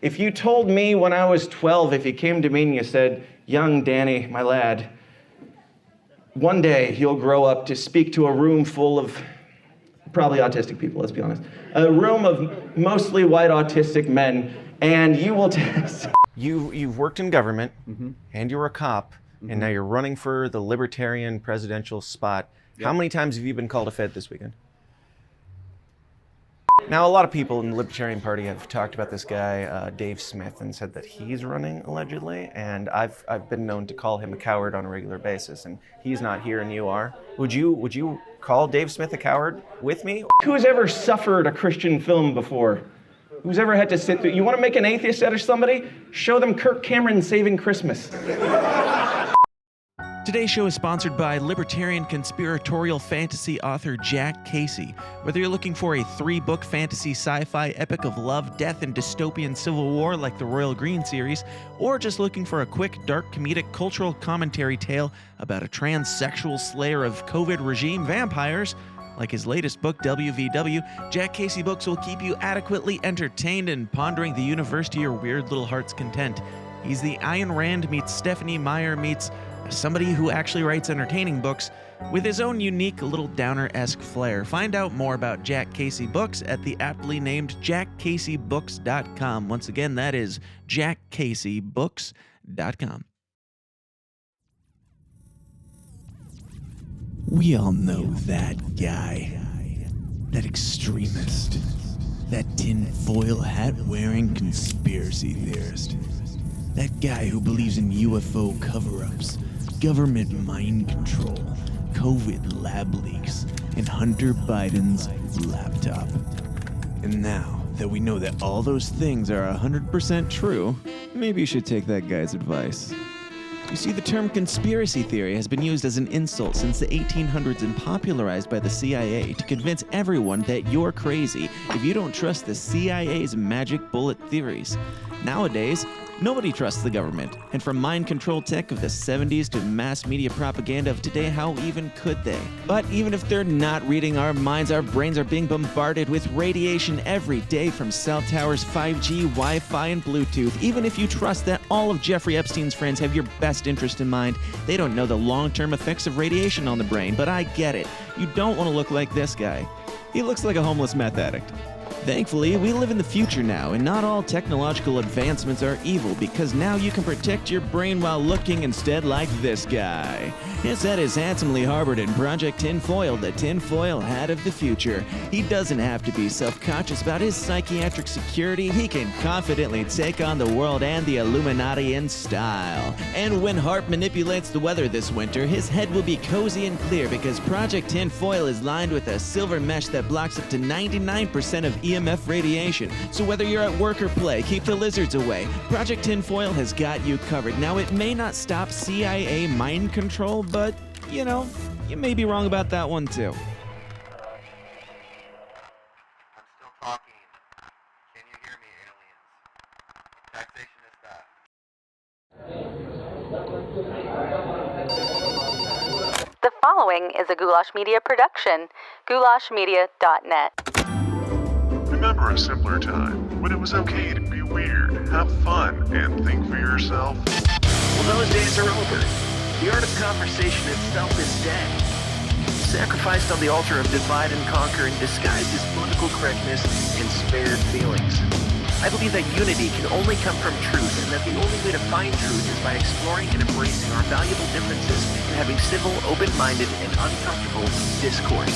If you told me when I was 12, if you came to me and you said, young Danny, my lad, one day you'll grow up to speak to a room full of probably autistic people, let's be honest. A room of mostly white autistic men, and you will You've worked in government, and you were a cop, and now you're running for the Libertarian presidential spot. Yep. How many times have you been called a Fed this weekend? Now, a lot of people in the Libertarian Party have talked about this guy, Dave Smith, and said that he's running allegedly, and I've been known to call him a coward on a regular basis, and he's not here and you are. Would you call Dave Smith a coward with me? Who's ever suffered a Christian film before? Who's ever had to sit through? You want to make an atheist out of somebody? Show them Kirk Cameron Saving Christmas. Today's show is sponsored by Libertarian conspiratorial fantasy author Jack Casey. Whether you're looking for a 3-book fantasy sci-fi epic of love, death, and dystopian civil war like the Royal Green series, or just looking for a quick, dark, comedic cultural commentary tale about a transsexual slayer of COVID regime vampires, like his latest book, WVW, Jack Casey Books will keep you adequately entertained and pondering the universe to your weird little heart's content. He's the Ayn Rand meets Stephanie Meyer meets somebody who actually writes entertaining books with his own unique little downer-esque flair. Find out more about Jack Casey Books at the aptly named jackcaseybooks.com. Once again, that is jackcaseybooks.com. We all know that guy, that extremist, that tinfoil hat-wearing conspiracy theorist, that guy who believes in UFO cover-ups, government mind control, COVID lab leaks, and Hunter Biden's laptop. And now that we know that all those things are 100% true, maybe you should take that guy's advice. You see, the term conspiracy theory has been used as an insult since the 1800s and popularized by the CIA to convince everyone that you're crazy if you don't trust the CIA's magic bullet theories. Nowadays, nobody trusts the government, and from mind control tech of the 70s to mass media propaganda of today, how even could they? But even if they're not reading our minds, our brains are being bombarded with radiation every day from cell towers, 5G, Wi-Fi, and Bluetooth. Even if you trust that all of Jeffrey Epstein's friends have your best interest in mind, they don't know the long-term effects of radiation on the brain. But I get it. You don't want to look like this guy. He looks like a homeless meth addict. Thankfully, we live in the future now, and not all technological advancements are evil, because now you can protect your brain while looking instead like this guy. His head is handsomely harbored in Project Tinfoil, the tinfoil hat of the future. He doesn't have to be self-conscious about his psychiatric security. He can confidently take on the world and the Illuminati in style. And when Harp manipulates the weather this winter, his head will be cozy and clear, because Project Tinfoil is lined with a silver mesh that blocks up to 99% of EMF radiation. So whether you're at work or play, keep the lizards away. Project Tinfoil has got you covered. Now, it may not stop CIA mind control, but, you know, you may be wrong about that one too. I'm still talking. Can you hear me, aliens? Taxation is that. The following is a Goulash Media production. goulashmedia.net. Remember a simpler time when it was okay to be weird, have fun, and think for yourself? Well, those days are over. The art of conversation itself is dead. Sacrificed on the altar of divide and conquer and disguised as political correctness and spared feelings. I believe that unity can only come from truth, and that the only way to find truth is by exploring and embracing our valuable differences and having civil, open-minded, and uncomfortable discourse.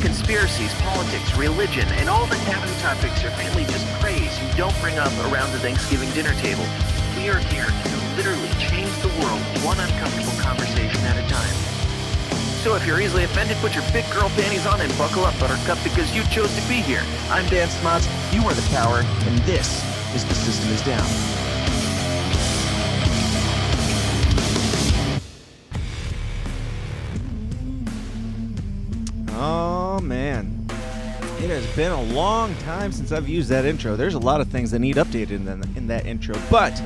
Conspiracies, politics, religion, and all the taboo topics your family just praise you don't bring up around the Thanksgiving dinner table. We are here to literally change the world one uncomfortable conversation at a time. So if you're easily offended, put your big girl panties on and buckle up, Buttercup, because you chose to be here. I'm Dan Smots, you are the power, and this is The System Is Down. Oh man, it has been a long time since I've used that intro. There's a lot of things that need updated in that intro, but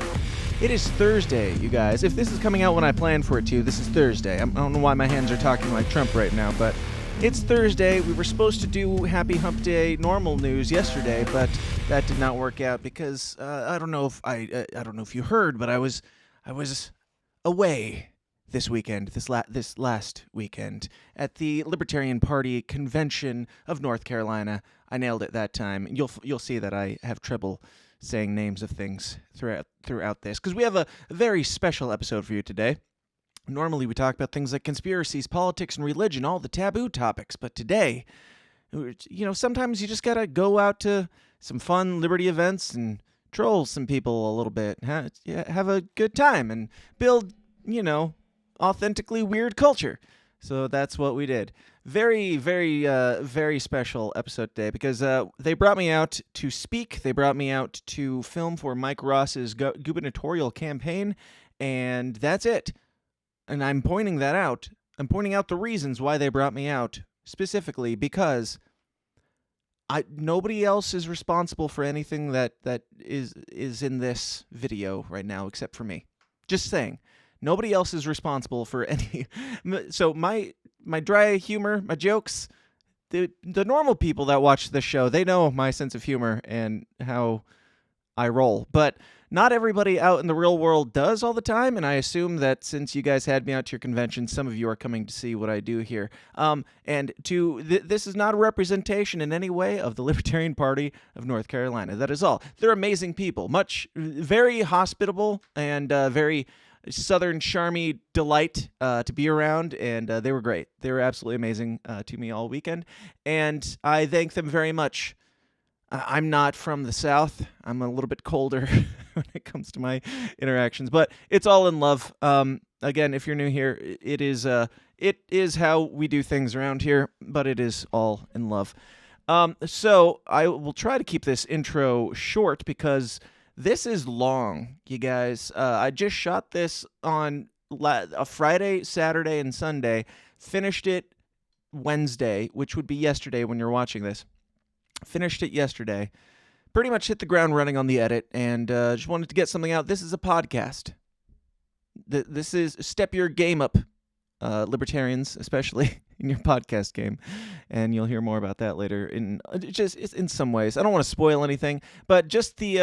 it is Thursday, you guys. If this is coming out when I planned for it to, this is Thursday. I don't know why my hands are talking like Trump right now, but It's Thursday. We were supposed to do Happy Hump Day normal news yesterday, but that did not work out because I don't know if you heard, but I was away this weekend, this last weekend at the Libertarian Party convention of North Carolina. I nailed it that time. You'll see that I have trouble saying names of things throughout this because we have a very special episode for you today. Normally we talk about things like conspiracies, politics, and religion, all the taboo topics. But today, sometimes you just gotta go out to some fun Liberty events and troll some people a little bit, have a good time, and build, authentically weird culture. So that's what we did. Very, very, very special episode today because they brought me out to speak. They brought me out to film for Mike Ross's gubernatorial campaign, and that's it. And I'm pointing that out. I'm pointing out the reasons why they brought me out, specifically because nobody else is responsible for anything that is in this video right now except for me. Just saying. Nobody else is responsible for any. So my dry humor, my jokes, the normal people that watch this show, they know my sense of humor and how I roll. But not everybody out in the real world does all the time, and I assume that since you guys had me out to your convention, some of you are coming to see what I do here. This is not a representation in any way of the Libertarian Party of North Carolina. That is all. They're amazing people, very hospitable, and very Southern charmy delight to be around, and they were great. They were absolutely amazing to me all weekend, and I thank them very much. I'm not from the South. I'm a little bit colder when it comes to my interactions, but it's all in love. Again, if you're new here, it is how we do things around here, but it is all in love. So I will try to keep this intro short because this is long, you guys. I just shot this on a Friday, Saturday, and Sunday. Finished it Wednesday, which would be yesterday when you're watching this. Finished it yesterday. Pretty much hit the ground running on the edit, and just wanted to get something out. This is a podcast. This is step your game up, libertarians, especially in your podcast game, and you'll hear more about that later. In some ways, I don't want to spoil anything, but just the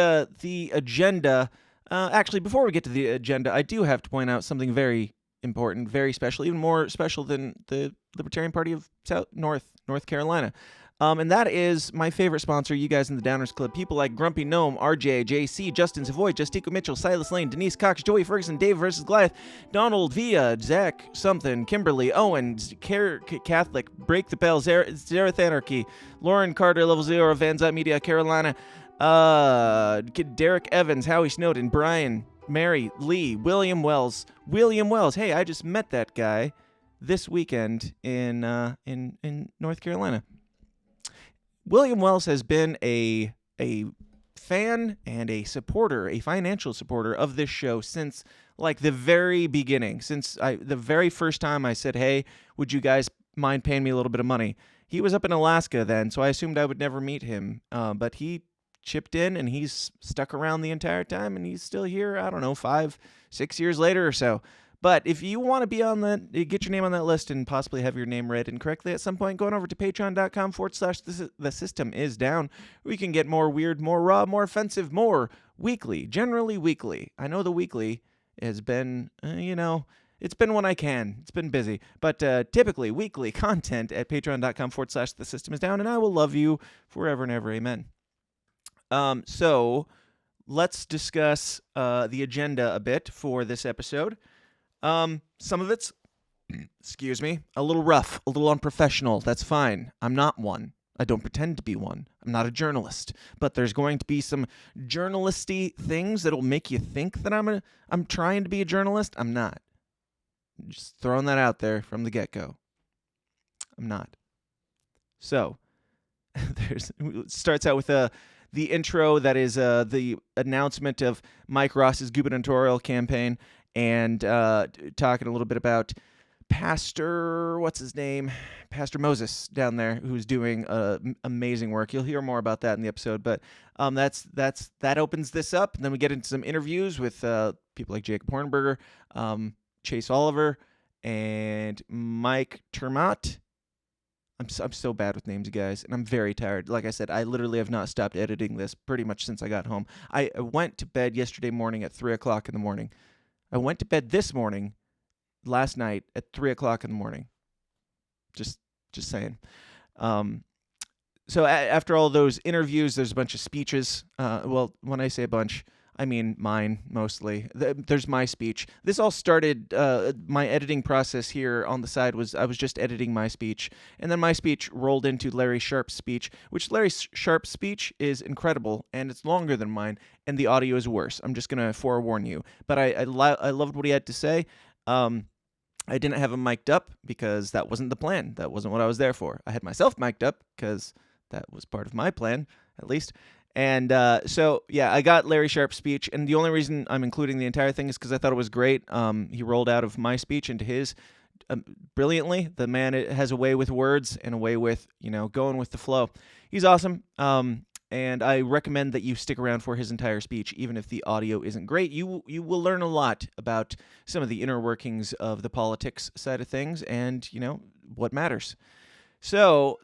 agenda. Actually, before we get to the agenda, I do have to point out something very important, very special, even more special than the Libertarian Party of North Carolina. And that is my favorite sponsor, you guys in the Downers Club. People like Grumpy Gnome, RJ, JC, Justin Savoy, Justico Mitchell, Silas Lane, Denise Cox, Joey Ferguson, Dave vs. Goliath, Donald Villa, Zach something, Kimberly, Owen, Catholic, Break the Bell, Zereth Anarchy, Lauren Carter, Level Zero, Van Zyte Media, Carolina, Derek Evans, Howie Snowden, Brian, Mary, Lee, William Wells. Hey, I just met that guy this weekend in North Carolina. William Wells has been a fan and a supporter, a financial supporter of this show since like the very beginning. Since the very first time I said, hey, would you guys mind paying me a little bit of money? He was up in Alaska then, so I assumed I would never meet him. But he chipped in, and he's stuck around the entire time, and he's still here, I don't know, 5-6 years later or so. But if you want to be on get your name on that list and possibly have your name read incorrectly at some point, going over to patreon.com/the system is down. We can get more weird, more raw, more offensive, more weekly, generally weekly. I know the weekly has been, it's been when I can. It's been busy. But typically weekly content at patreon.com/the system is down, and I will love you forever and ever. Amen. So let's discuss the agenda a bit for this episode. Some of it's, a little rough, a little unprofessional. That's fine. I'm not one. I don't pretend to be one. I'm not a journalist. But there's going to be some journalisty things that'll make you think that I'm trying to be a journalist. I'm not. Just throwing that out there from the get-go. I'm not. So, it starts out with the intro that is the announcement of Mike Ross's gubernatorial campaign. And talking a little bit about Pastor Moses down there, who's doing amazing work. You'll hear more about that in the episode, but that opens this up. And then we get into some interviews with people like Jacob Hornberger, Chase Oliver, and Mike Termott. I'm so bad with names, you guys, and I'm very tired. Like I said, I literally have not stopped editing this pretty much since I got home. I went to bed yesterday morning at 3 o'clock in the morning. I went to bed this morning, last night at 3 o'clock in the morning. Just saying. So after all those interviews, there's a bunch of speeches. Well, when I say a bunch, I mean mine mostly. There's my speech. This all started, my editing process here on the side was I was just editing my speech. And then my speech rolled into Larry Sharp's speech, which Larry Sharp's speech is incredible, and it's longer than mine, and the audio is worse. I'm just going to forewarn you. But I loved what he had to say. I didn't have him mic'd up because that wasn't the plan. That wasn't what I was there for. I had myself mic'd up because that was part of my plan, at least. And so, yeah, I got Larry Sharp's speech, and the only reason I'm including the entire thing is because I thought it was great. He rolled out of my speech into his brilliantly. The man has a way with words and a way with, going with the flow. He's awesome, and I recommend that you stick around for his entire speech, even if the audio isn't great. You will learn a lot about some of the inner workings of the politics side of things and, what matters. So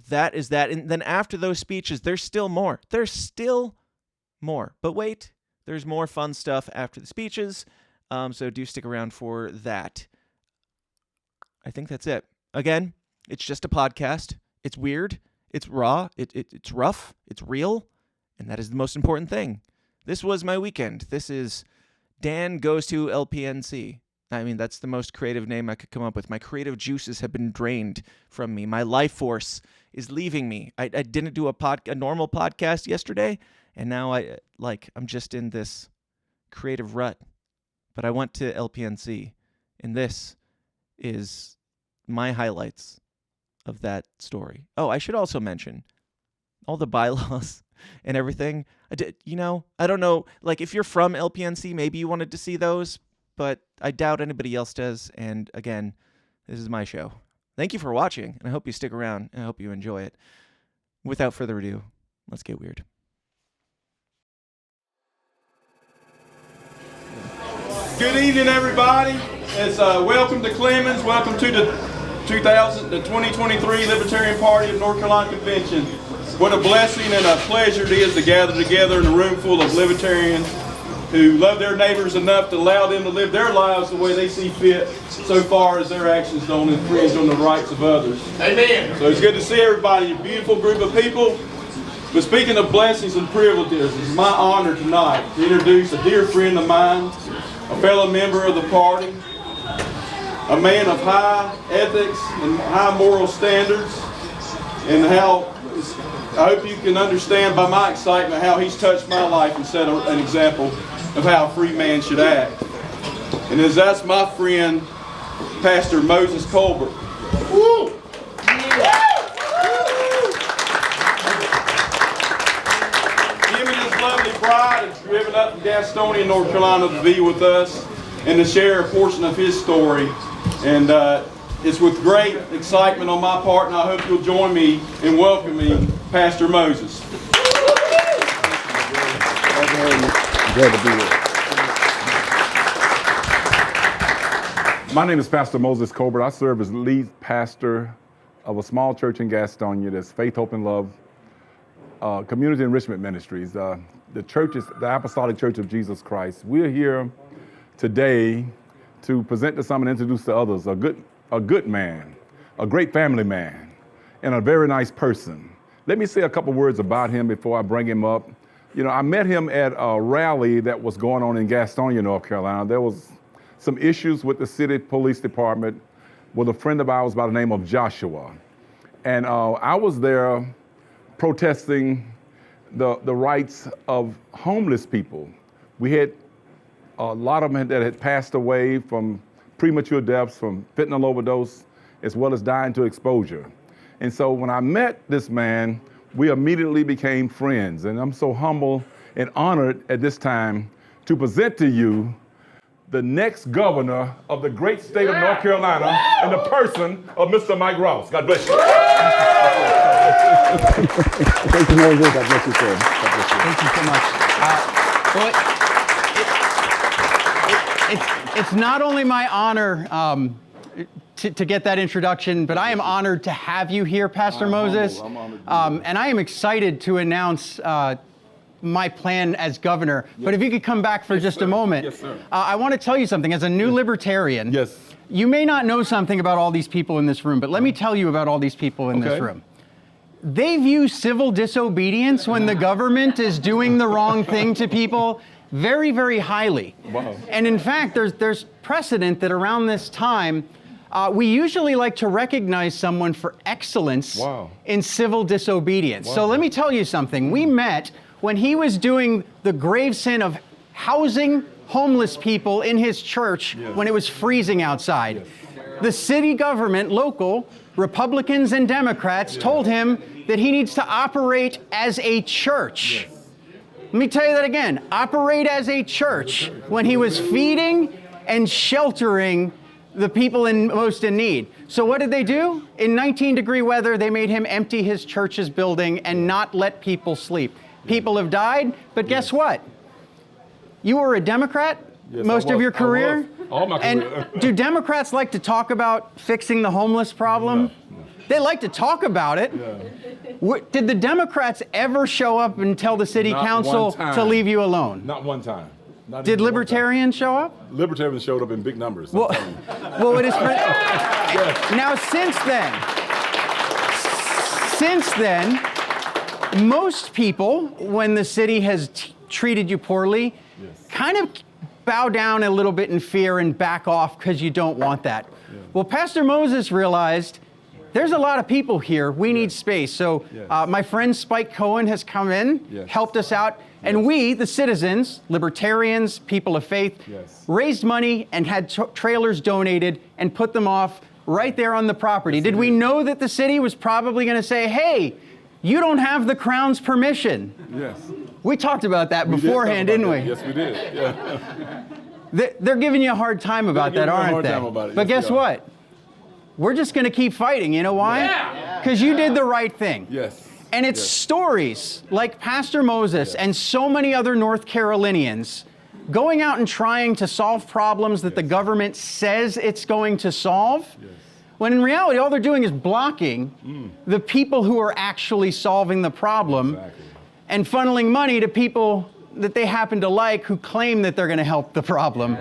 that is that. And then after those speeches, there's still more. There's still more. But wait, there's more fun stuff after the speeches. So do stick around for that. I think that's it. Again, it's just a podcast. It's weird. It's raw. It's rough. It's real. And that is the most important thing. This was my weekend. This is Dan Goes to LPNC. I mean, that's the most creative name I could come up with. My creative juices have been drained from me. My life force is leaving me. I didn't do a normal podcast yesterday, and now I'm just in this creative rut. But I went to LPNC, and this is my highlights of that story. Oh, I should also mention all the bylaws and everything. I don't know, if you're from LPNC, maybe you wanted to see those, but I doubt anybody else does. And again, this is my show. Thank you for watching, and I hope you stick around, and I hope you enjoy it. Without further ado, let's get weird. Good evening, everybody. It's welcome to Clemens. Welcome to the 2023 Libertarian Party of North Carolina Convention. What a blessing and a pleasure it is to gather together in a room full of libertarians who love their neighbors enough to allow them to live their lives the way they see fit, so far as their actions don't infringe on the rights of others. Amen. So it's good to see everybody, a beautiful group of people. But speaking of blessings and privileges, it's my honor tonight to introduce a dear friend of mine, a fellow member of the party, a man of high ethics and high moral standards, and how I hope you can understand by my excitement how he's touched my life and set an example of how a free man should act. And that's my friend, Pastor Moses Colbert. Woo! Him and his lovely bride have driven up from Gastonia, North Carolina to be with us and to share a portion of his story. And it's with great excitement on my part, and I hope you'll join me in welcoming Pastor Moses. Glad to be here. My name is Pastor Moses Colbert. I serve as lead pastor of a small church in Gastonia that's Faith, Hope, and Love Community Enrichment Ministries. The church is the Apostolic Church of Jesus Christ. We're here today to present to some and introduce to others a good man, a great family man, and a very nice person. Let me say a couple words about him before I bring him up. I met him at a rally that was going on in Gastonia, North Carolina. There was some issues with the city police department with a friend of ours by the name of Joshua. And I was there protesting the rights of homeless people. We had a lot of them that had passed away from premature deaths, from fentanyl overdose, as well as dying to exposure. And so when I met this man, we immediately became friends. And I'm so humble and honored at this time to present to you the next governor of the great state of North Carolina in the person of Mr. Mike Ross. God bless you. Thank you, Moses. God bless you, sir. God bless you. Thank you so much. It's not only my honor to get that introduction, but I am honored to have you here, Pastor Moses. I'm honored. And I am excited to announce my plan as governor. But if you could come back for just a moment. Yes, sir. I want to tell you something. As a new libertarian, Yes. you may not know something about all these people in this room, but let me tell you about all these people in this room. They view civil disobedience when the government is doing the wrong thing to people very, very highly. Wow. And in fact, there's precedent that around this time, we usually like to recognize someone for excellence in civil disobedience. So let me tell you something. We met when he was doing the grave sin of housing homeless people in his church when it was freezing outside. The city government, local, Republicans and Democrats told him that he needs to operate as a church. Let me tell you that again. Operate as a church when he was feeding and sheltering the people most in need. So what did they do? In 19-degree weather, they made him empty his church's building and not let people sleep. People have died, but guess what? You were a Democrat most of your career? All my career. And do Democrats like to talk about fixing the homeless problem? No. They like to talk about it. Yeah. Did the Democrats ever show up and tell the city council to leave you alone? Not one time. Did Libertarians show up? Libertarians showed up in big numbers. Well, it is. Now, since then, most people, when the city has treated you poorly, kind of bow down a little bit in fear and back off because you don't want that. Yeah. Well, Pastor Moses realized there's a lot of people here. We need space. So my friend Spike Cohen has come in, helped us out, and we, the citizens, libertarians, people of faith, raised money and had trailers donated and put them off right there on the property. Did we know that the city was probably going to say, hey, you don't have the Crown's permission? Yes. We talked about that beforehand, didn't we? Yes, we did. Yeah. They're giving you a hard time about that, aren't they? But guess what? We're just going to keep fighting. You know why? Because you did the right thing. Yes. And it's stories like Pastor Moses and so many other North Carolinians going out and trying to solve problems that the government says it's going to solve, when in reality, all they're doing is blocking the people who are actually solving the problem and funneling money to people that they happen to like who claim that they're going to help the problem.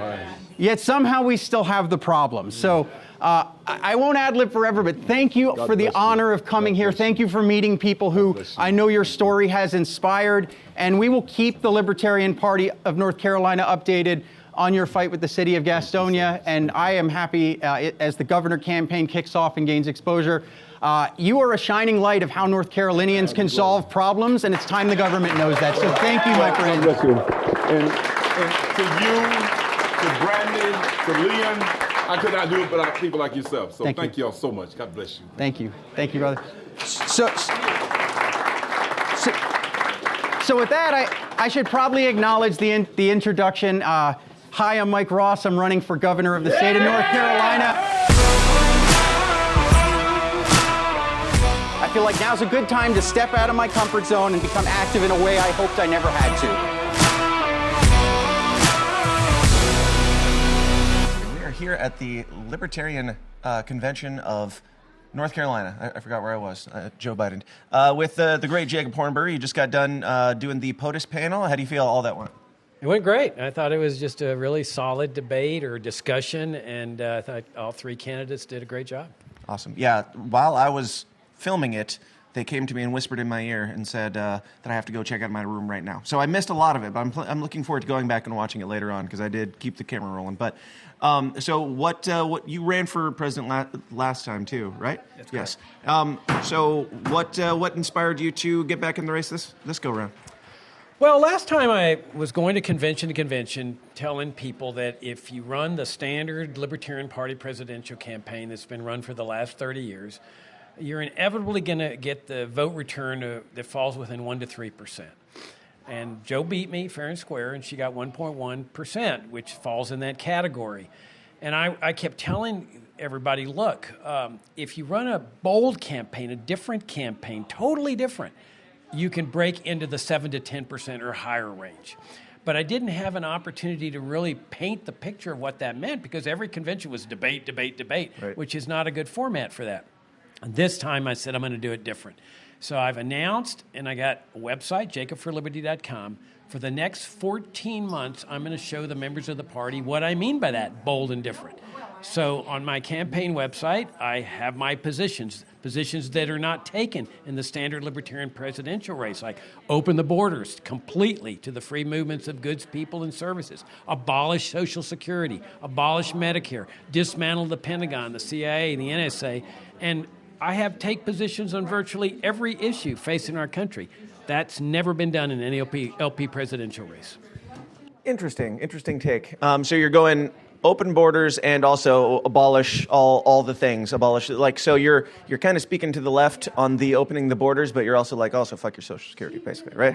Yet somehow we still have the problem. So I won't ad-lib forever, but thank you for the honor of coming here. Thank you for meeting people who I know your story has inspired. And we will keep the Libertarian Party of North Carolina updated on your fight with the city of Gastonia. And I am happy as the governor campaign kicks off and gains exposure. You are a shining light of how North Carolinians can solve problems, and it's time the government knows that. So thank you, my friend. God bless you. And to you, to Brandon, to Liam, I could not do it without people like yourself. So thank you all so much. God bless you. Thank you. Thank you, brother. So with that, I should probably acknowledge the introduction. Hi, I'm Mike Ross. I'm running for governor of the state of North Carolina. I feel like now's a good time to step out of my comfort zone and become active in a way I hoped I never had to. We are here at the Libertarian Convention of North Carolina. I forgot where I was, Joe Biden. With the great Jacob Hornberry. You just got done doing the POTUS panel. How do you feel all that went? It went great. I thought it was just a really solid debate or discussion, and I thought all three candidates did a great job. Awesome. Yeah, while I was filming it, they came to me and whispered in my ear and said that I have to go check out my room right now. So I missed a lot of it, but I'm looking forward to going back and watching it later on because I did keep the camera rolling. But so what you ran for president last time too, right? That's correct. Yes. So what inspired you to get back in the race this go round? Well, last time I was going to convention to convention telling people that if you run the standard Libertarian Party presidential campaign that's been run for the last 30 years, you're inevitably going to get the vote return that falls within 1 to 3%. And Joe beat me fair and square, and she got 1.1%, which falls in that category. And I kept telling everybody, look, if you run a bold campaign, a different campaign, totally different, you can break into the 7 to 10% or higher range. But I didn't have an opportunity to really paint the picture of what that meant because every convention was debate, debate, debate, Right. which is not a good format for that. And this time I said I'm going to do it different. So I've announced, and I got a website, jacobforliberty.com. For the next 14 months, I'm going to show the members of the party what I mean by that, bold and different. So on my campaign website, I have my positions that are not taken in the standard Libertarian presidential race, like open the borders completely to the free movements of goods, people, and services, abolish Social Security, abolish Medicare, dismantle the Pentagon, the CIA, the NSA, and I have take positions on virtually every issue facing our country. That's never been done in any LP presidential race. Interesting take. So you're going open borders and also abolish all the things. Abolish, like, so you're kind of speaking to the left on the opening the borders, but you're also like, also fuck your Social Security, basically, right?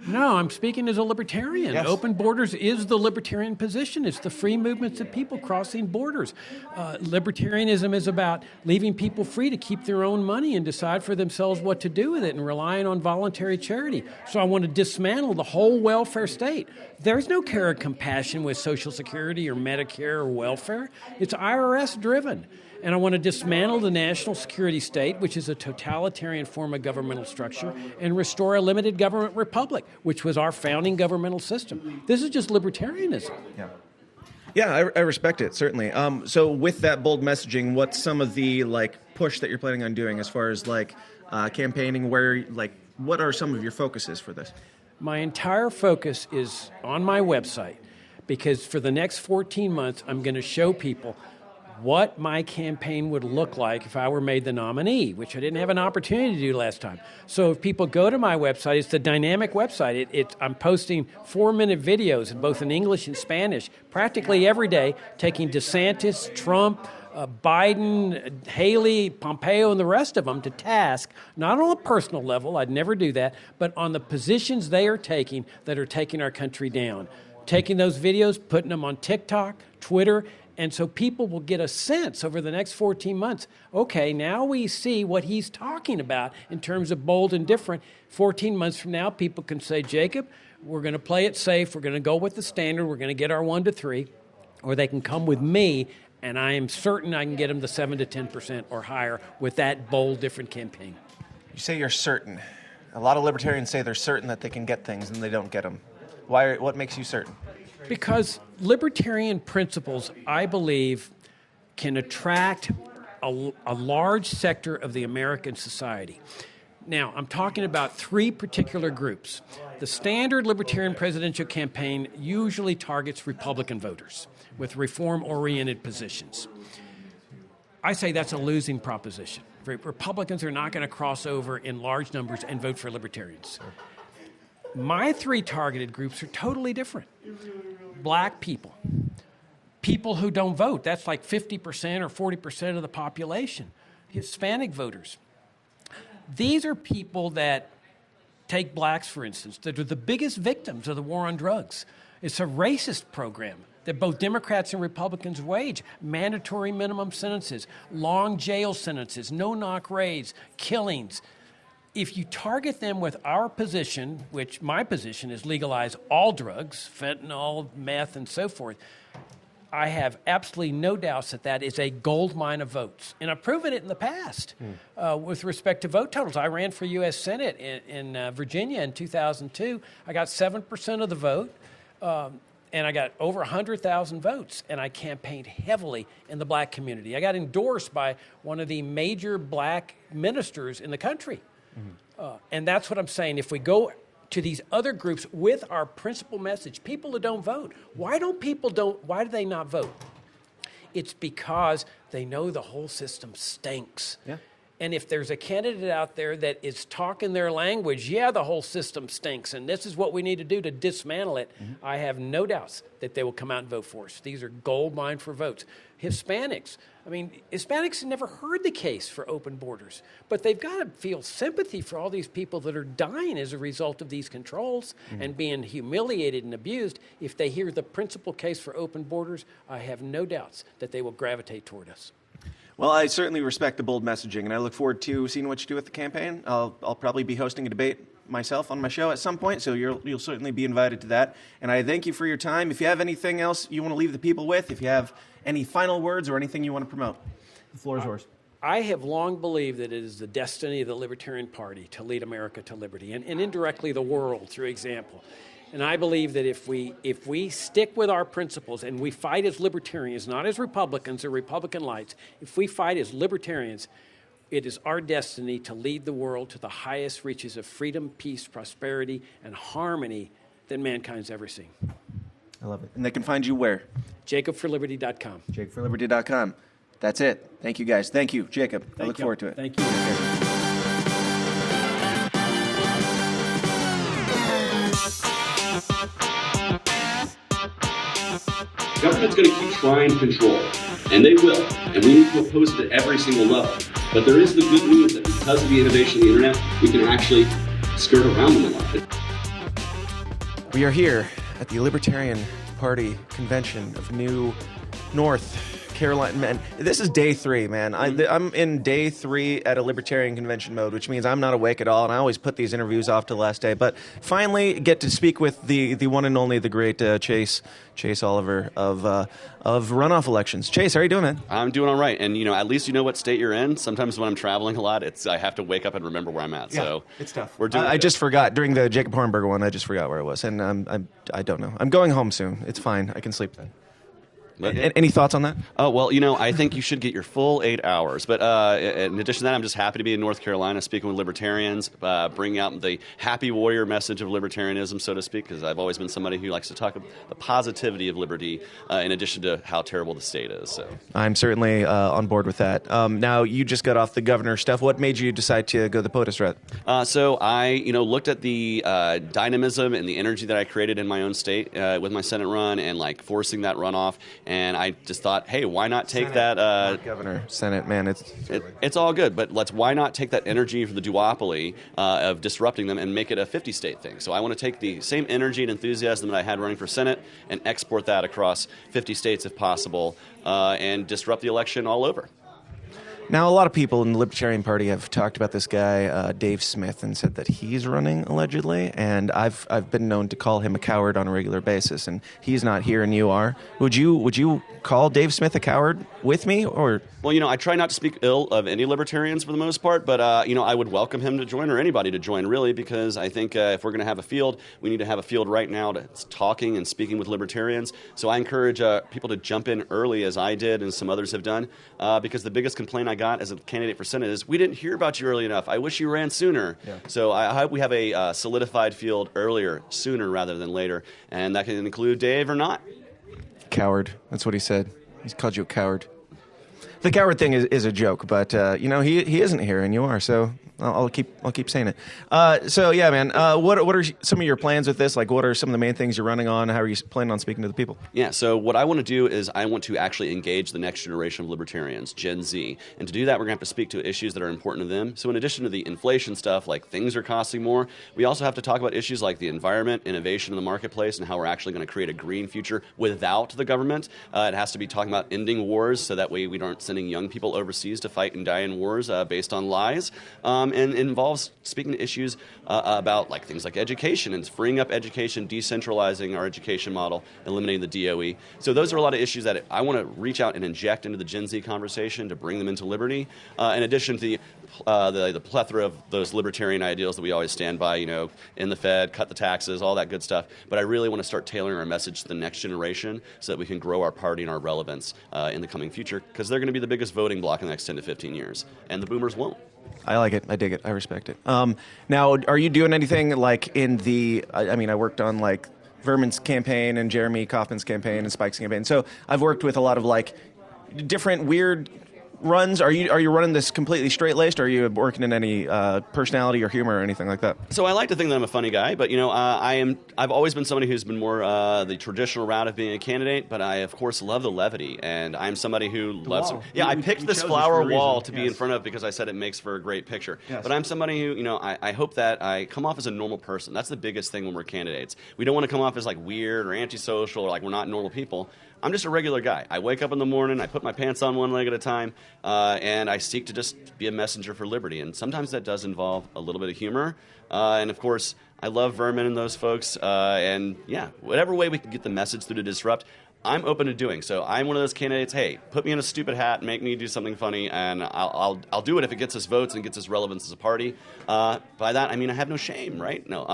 No, I'm speaking as a libertarian. Yes. Open borders is the libertarian position. It's the free movements of people crossing borders. Libertarianism is about leaving people free to keep their own money and decide for themselves what to do with it and relying on voluntary charity. So I want to dismantle the whole welfare state. There's no care or compassion with Social Security or Medicare or welfare. It's IRS driven. And I want to dismantle the national security state, which is a totalitarian form of governmental structure, and restore a limited government republic, which was our founding governmental system. This is just libertarianism. Yeah, I respect it, certainly. So with that bold messaging, what's some of the push that you're planning on doing as far as campaigning? What are some of your focuses for this? My entire focus is on my website because for the next 14 months, I'm going to show people what my campaign would look like if I were made the nominee, which I didn't have an opportunity to do last time. So if people go to my website, it's the dynamic website. I'm posting 4-minute videos, both in English and Spanish, practically every day, taking DeSantis, Trump, Biden, Haley, Pompeo, and the rest of them to task, not on a personal level, I'd never do that, but on the positions they are taking that are taking our country down. Taking those videos, putting them on TikTok, Twitter, and so people will get a sense over the next 14 months, okay, now we see what he's talking about in terms of bold and different. 14 months from now, people can say, Jacob, we're going to play it safe, we're going to go with the standard, we're going to get our 1 to 3, or they can come with me, and I am certain I can get them to 7 to 10% or higher with that bold, different campaign. You say you're certain. A lot of libertarians say they're certain that they can get things and they don't get them. Why? What makes you certain? Because libertarian principles, I believe, can attract a large sector of the American society. Now, I'm talking about 3 particular groups. The standard libertarian presidential campaign usually targets Republican voters with reform-oriented positions. I say that's a losing proposition. Republicans are not going to cross over in large numbers and vote for libertarians. My 3 targeted groups are totally different. Black people, people who don't vote, that's like 50% or 40% of the population. Hispanic voters. These are people that, take blacks for instance, that are the biggest victims of the war on drugs. It's a racist program that both Democrats and Republicans wage. Mandatory minimum sentences, long jail sentences, no-knock raids, killings. If you target them with our position, which my position is legalize all drugs, fentanyl, meth, and so forth, I have absolutely no doubts that that is a gold mine of votes. And I've proven it in the past with respect to vote totals. I ran for U.S. Senate in Virginia in 2002. I got 7% of the vote, and I got over 100,000 votes, and I campaigned heavily in the black community. I got endorsed by one of the major black ministers in the country. And that's what I'm saying. If we go to these other groups with our principal message, people who don't vote, why do they not vote? It's because they know the whole system stinks. Yeah. And if there's a candidate out there that is talking their language, yeah, the whole system stinks, and this is what we need to do to dismantle it, I have no doubts that they will come out and vote for us. These are gold mine for votes. Hispanics have never heard the case for open borders, but they've got to feel sympathy for all these people that are dying as a result of these controls and being humiliated and abused. If they hear the principal case for open borders, I have no doubts that they will gravitate toward us. Well, I certainly respect the bold messaging, and I look forward to seeing what you do with the campaign. I'll probably be hosting a debate myself on my show at some point, so you'll certainly be invited to that. And I thank you for your time. If you have anything else you want to leave the people with, if you have any final words or anything you want to promote, the floor is yours. I have long believed that it is the destiny of the Libertarian Party to lead America to liberty and indirectly the world through example. And I believe that if we stick with our principles and we fight as libertarians, not as Republicans or Republican lights, if we fight as libertarians, it is our destiny to lead the world to the highest reaches of freedom, peace, prosperity, and harmony that mankind's ever seen. I love it. And they can find you where? JacobForLiberty.com. JacobForLiberty.com. That's it. Thank you, guys. Thank you, Jacob. I look forward to it. Thank you. The government's going to keep trying to control, and they will, and we need to oppose it at every single level. But there is the good news that because of the innovation of the internet, we can actually skirt around them a lot. We are here at the Libertarian Party convention of New North Carolina. Man, this is day 3, man. I'm in day 3 at a Libertarian convention mode, which means I'm not awake at all, and I always put these interviews off to the last day. But finally get to speak with the one and only, the great Chase Oliver of runoff elections. Chase, how are you doing, man? I'm doing all right, and at least you know what state you're in. Sometimes when I'm traveling a lot, I have to wake up and remember where I'm at. Yeah, so it's tough. We're doing. I just forgot during the Jacob Hornberger one. I just forgot where I was, and I don't know. I'm going home soon. It's fine. I can sleep then. Any thoughts on that? Oh, well, I think you should get your full 8 hours. But in addition to that, I'm just happy to be in North Carolina speaking with libertarians, bringing out the happy warrior message of libertarianism, so to speak, because I've always been somebody who likes to talk about the positivity of liberty in addition to how terrible the state is. So I'm certainly on board with that. Now, you just got off the governor stuff. What made you decide to go the POTUS route? So I, looked at the dynamism and the energy that I created in my own state with my Senate run and forcing that runoff. And I just thought, hey, why not take Senate, that? not governor, Senate, man, it's all good. But why not take that energy from the duopoly of disrupting them and make it a 50-state thing? So I want to take the same energy and enthusiasm that I had running for Senate and export that across 50 states if possible and disrupt the election all over. Now, a lot of people in the Libertarian Party have talked about this guy, Dave Smith, and said that he's running allegedly, and I've been known to call him a coward on a regular basis, and he's not here and you are. Would you call Dave Smith a coward with me, or? Well, I try not to speak ill of any libertarians for the most part, but, I would welcome him to join, or anybody to join, really, because I think if we're going to have a field, we need to have a field right now that's talking and speaking with libertarians. So I encourage people to jump in early, as I did and some others have done, because the biggest complaint I got as a candidate for Senate is, we didn't hear about you early enough. I wish you ran sooner. Yeah. So I hope we have a solidified field earlier, sooner rather than later, and that can include Dave or not. Coward. That's what he said. He's called you a coward. The coward thing is a joke, but he isn't here and you are, so I'll keep saying it. So yeah, man. What are some of your plans with this? What are some of the main things you're running on? How are you planning on speaking to the people? Yeah. So what I want to do is I want to actually engage the next generation of libertarians, Gen Z, and to do that, we're going to have to speak to issues that are important to them. So in addition to the inflation stuff, like things are costing more, we also have to talk about issues like the environment, innovation in the marketplace, and how we're actually going to create a green future without the government. It has to be talking about ending wars, so that way we aren't sending young people overseas to fight and die in wars based on lies. And it involves speaking to issues about things like education and freeing up education, decentralizing our education model, eliminating the DOE. So those are a lot of issues that I want to reach out and inject into the Gen Z conversation to bring them into liberty. In addition to the plethora of those libertarian ideals that we always stand by, in the Fed, cut the taxes, all that good stuff. But I really want to start tailoring our message to the next generation so that we can grow our party and our relevance in the coming future, because they're going to be the biggest voting bloc in the next 10 to 15 years, and the boomers won't. I like it. I dig it. I respect it. Now, are you doing anything in the? I worked on Vermin's campaign and Jeremy Kaufman's campaign and Spike's campaign. So I've worked with a lot of different weird runs. Are you running this completely straight-laced, or are you working in any personality or humor or anything like that? So I like to think that I'm a funny guy, but I've always been somebody who's been more the traditional route of being a candidate, but I of course love the levity, and I'm somebody who loves. Yeah, I picked this flower wall to be in front of because I said it makes for a great picture. Yes. But I'm somebody who I hope that I come off as a normal person. That's the biggest thing when we're candidates. We don't want to come off as weird or antisocial or we're not normal people. I'm just a regular guy. I wake up in the morning, I put my pants on one leg at a time, and I seek to just be a messenger for liberty. And sometimes that does involve a little bit of humor. And of course, I love Vermin and those folks. And yeah, whatever way we can get the message through to disrupt, I'm open to doing. So I'm one of those candidates, hey, put me in a stupid hat, make me do something funny, and I'll do it if it gets us votes and gets us relevance as a party. By that, I mean I have no shame, right? No,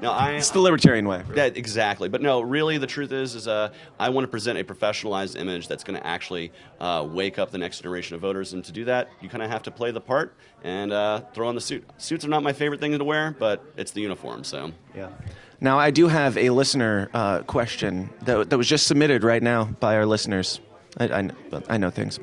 It's the libertarian way. Yeah, exactly. But no, really, the truth is I want to present a professionalized image that's going to actually wake up the next generation of voters. And to do that, you kind of have to play the part and throw on the suit. Suits are not my favorite thing to wear, but it's the uniform, so. Yeah. Now, I do have a listener question that was just submitted right now by our listeners. I know things.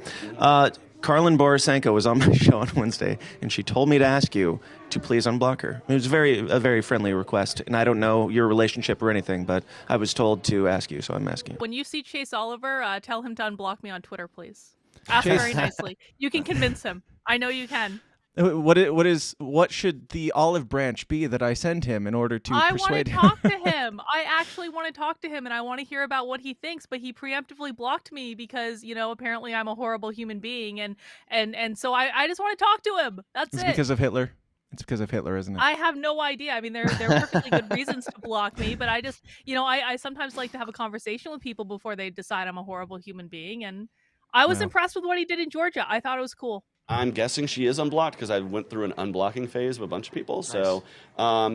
Carlin Borisenko was on my show on Wednesday, and she told me to ask you to please unblock her. It was a very friendly request, and I don't know your relationship or anything, but I was told to ask you, so I'm asking you. When you see Chase Oliver, tell him to unblock me on Twitter, please. Ask very nicely. You can convince him. I know you can. What should the olive branch be that I send him in order to persuade him? I want to talk to him. I actually want to talk to him, and I want to hear about what he thinks. But he preemptively blocked me because, apparently I'm a horrible human being, and so I just want to talk to him. That's it. It's because of Hitler. It's because of Hitler, isn't it? I have no idea. I mean, there are perfectly good reasons to block me, but I just, I sometimes like to have a conversation with people before they decide I'm a horrible human being, and I was impressed with what he did in Georgia. I thought it was cool. I'm guessing she is unblocked because I went through an unblocking phase of a bunch of people. Nice. So,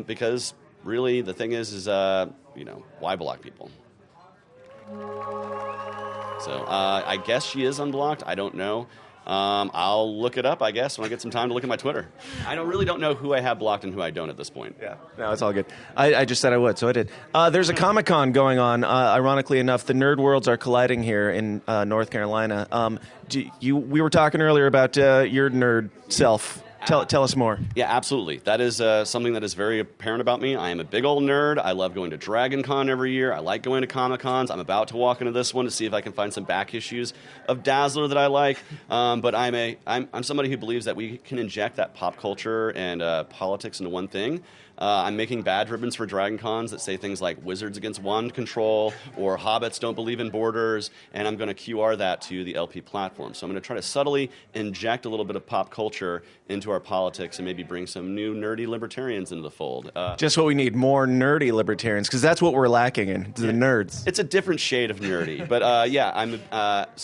because really the thing is why block people? So, I guess she is unblocked. I don't know. I'll look it up, I guess, when I get some time to look at my Twitter. I really don't know who I have blocked and who I don't at this point. Yeah, no, it's all good. I just said I would, so I did. There's a Comic-Con going on. Ironically enough, the nerd worlds are colliding here in North Carolina. We were talking earlier about your nerd self. Tell us more. Yeah, absolutely. That is something that is very apparent about me. I am a big old nerd. I love going to Dragon Con every year. I like going to Comic-Cons. I'm about to walk into this one to see if I can find some back issues of Dazzler that I like. But I'm somebody who believes that we can inject that pop culture and politics into one thing. I'm making badge ribbons for Dragon Cons that say things like Wizards Against Wand Control or Hobbits Don't Believe in Borders, and I'm going to QR that to the LP platform. So I'm going to try to subtly inject a little bit of pop culture into our politics and maybe bring some new nerdy libertarians into the fold. Just what we need, more nerdy libertarians, because that's what we're lacking in, the nerds. It's a different shade of nerdy, but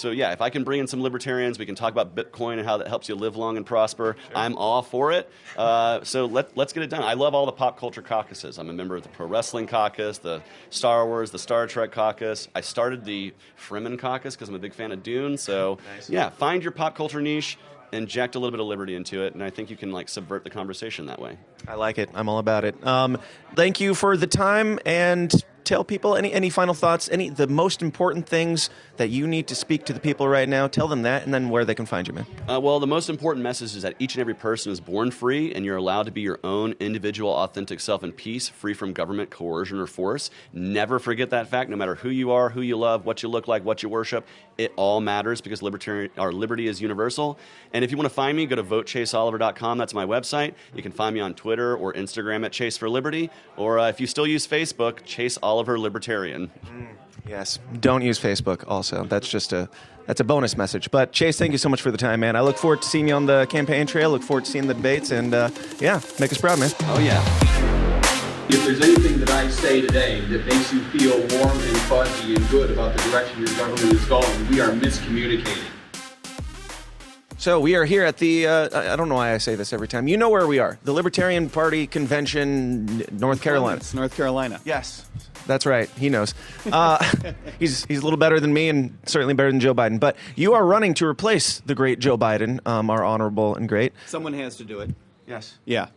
if I can bring in some libertarians, we can talk about Bitcoin and how that helps you live long and prosper. Sure. I'm all for it. So let's get it done. I love all the pop culture caucuses. I'm a member of the Pro Wrestling Caucus, the Star Wars, the Star Trek Caucus. I started the Fremen Caucus because I'm a big fan of Dune. So nice. Find your pop culture niche, inject a little bit of liberty into it, and I think you can subvert the conversation that way. I like it. I'm all about it. Thank you for the time, and tell people any final thoughts, the most important things that you need to speak to the people right now. Tell them that, and then where they can find you, man. Well, the most important message is that each and every person is born free, and you're allowed to be your own individual, authentic self in peace, free from government coercion or force. Never forget that fact. No matter who you are, who you love, what you look like, what you worship, it all matters because liberty is universal. And if you want to find me, go to votechaseoliver.com. That's my website. You can find me on Twitter or Instagram at Chase for Liberty, or if you still use Facebook, Chase Oliver Libertarian. Yes, don't use Facebook also. That's a bonus message. But Chase, thank you so much for the time, man. I look forward to seeing you on the campaign trail. Look forward to seeing the debates, and make us proud, man. Oh, yeah. If there's anything that I say today that makes you feel warm and fuzzy and good about the direction your government is going, we are miscommunicating. So we are here at the, I don't know why I say this every time. You know where we are. The Libertarian Party Convention, North Carolina. It's North Carolina. Yes. That's right. He knows. He's a little better than me and certainly better than Joe Biden. But you are running to replace the great Joe Biden, our honorable and great. Someone has to do it. Yes. Yeah.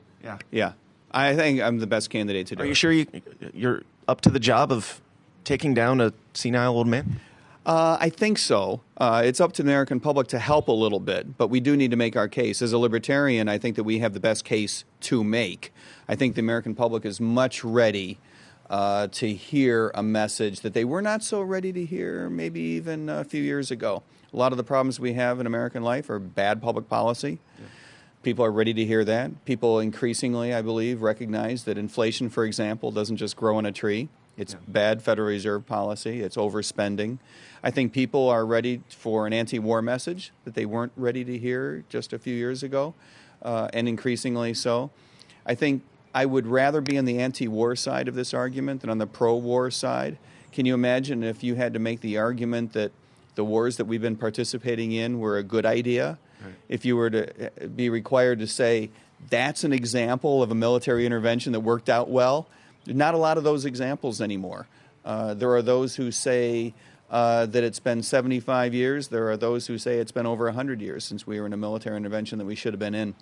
I think I'm the best candidate to do it. Are you sure you're up to the job of taking down a senile old man? I think so. It's up to the American public to help a little bit, but we do need to make our case. As a libertarian, I think that we have the best case to make. I think the American public is much ready to hear a message that they were not so ready to hear maybe even a few years ago. A lot of the problems we have in American life are bad public policy. Yeah. People are ready to hear that. People increasingly, I believe, recognize that inflation, for example, doesn't just grow on a tree. It's bad Federal Reserve policy. It's overspending. I think people are ready for an anti-war message that they weren't ready to hear just a few years ago, and increasingly so. I think I would rather be on the anti-war side of this argument than on the pro-war side. Can you imagine if you had to make the argument that the wars that we've been participating in were a good idea? Right. If you were to be required to say, that's an example of a military intervention that worked out well, there's not a lot of those examples anymore. There are those who say that it's been 75 years. There are those who say it's been over 100 years since we were in a military intervention that we should have been in.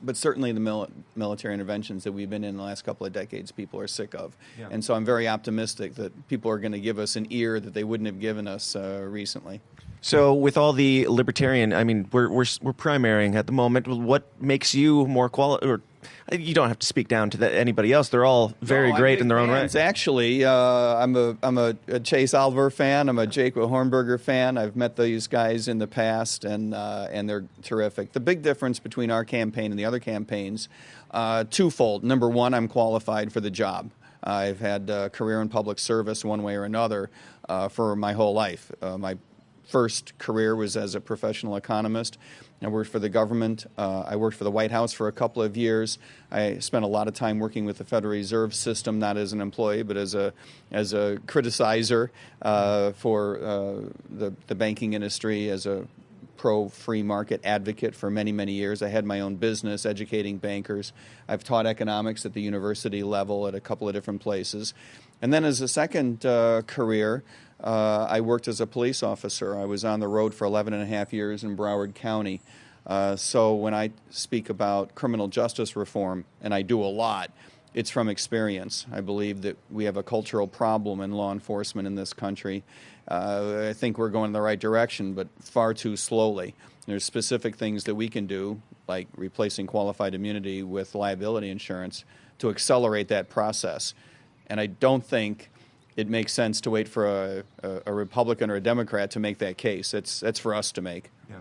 But certainly the military interventions that we've been in the last couple of decades, people are sick of. Yeah. And so I'm very optimistic that people are going to give us an ear that they wouldn't have given us recently. So with all the libertarian, I mean, we're primarying at the moment. What makes you more or you don't have to speak down to anybody else. They're all very great in their own right. Actually, I'm a Chase Oliver fan. I'm a Jacob Hornberger fan. I've met these guys in the past, and they're terrific. The big difference between our campaign and the other campaigns, twofold. Number one, I'm qualified for the job. I've had a career in public service one way or another for my whole life. My first career was as a professional economist. I worked for the government. I worked for the White House for a couple of years. I spent a lot of time working with the Federal Reserve System, not as an employee, but as a criticizer for the banking industry, as a pro-free market advocate for many, many years. I had my own business educating bankers. I've taught economics at the university level at a couple of different places. And then as a second career, I worked as a police officer. I was on the road for 11 and a half years in Broward County. So when I speak about criminal justice reform, and I do a lot, it's from experience. I believe that we have a cultural problem in law enforcement in this country. I think we're going in the right direction, but far too slowly. There's specific things that we can do, like replacing qualified immunity with liability insurance, to accelerate that process. And I don't think it makes sense to wait for a Republican or a Democrat to make that case. That's for us to make. Yeah.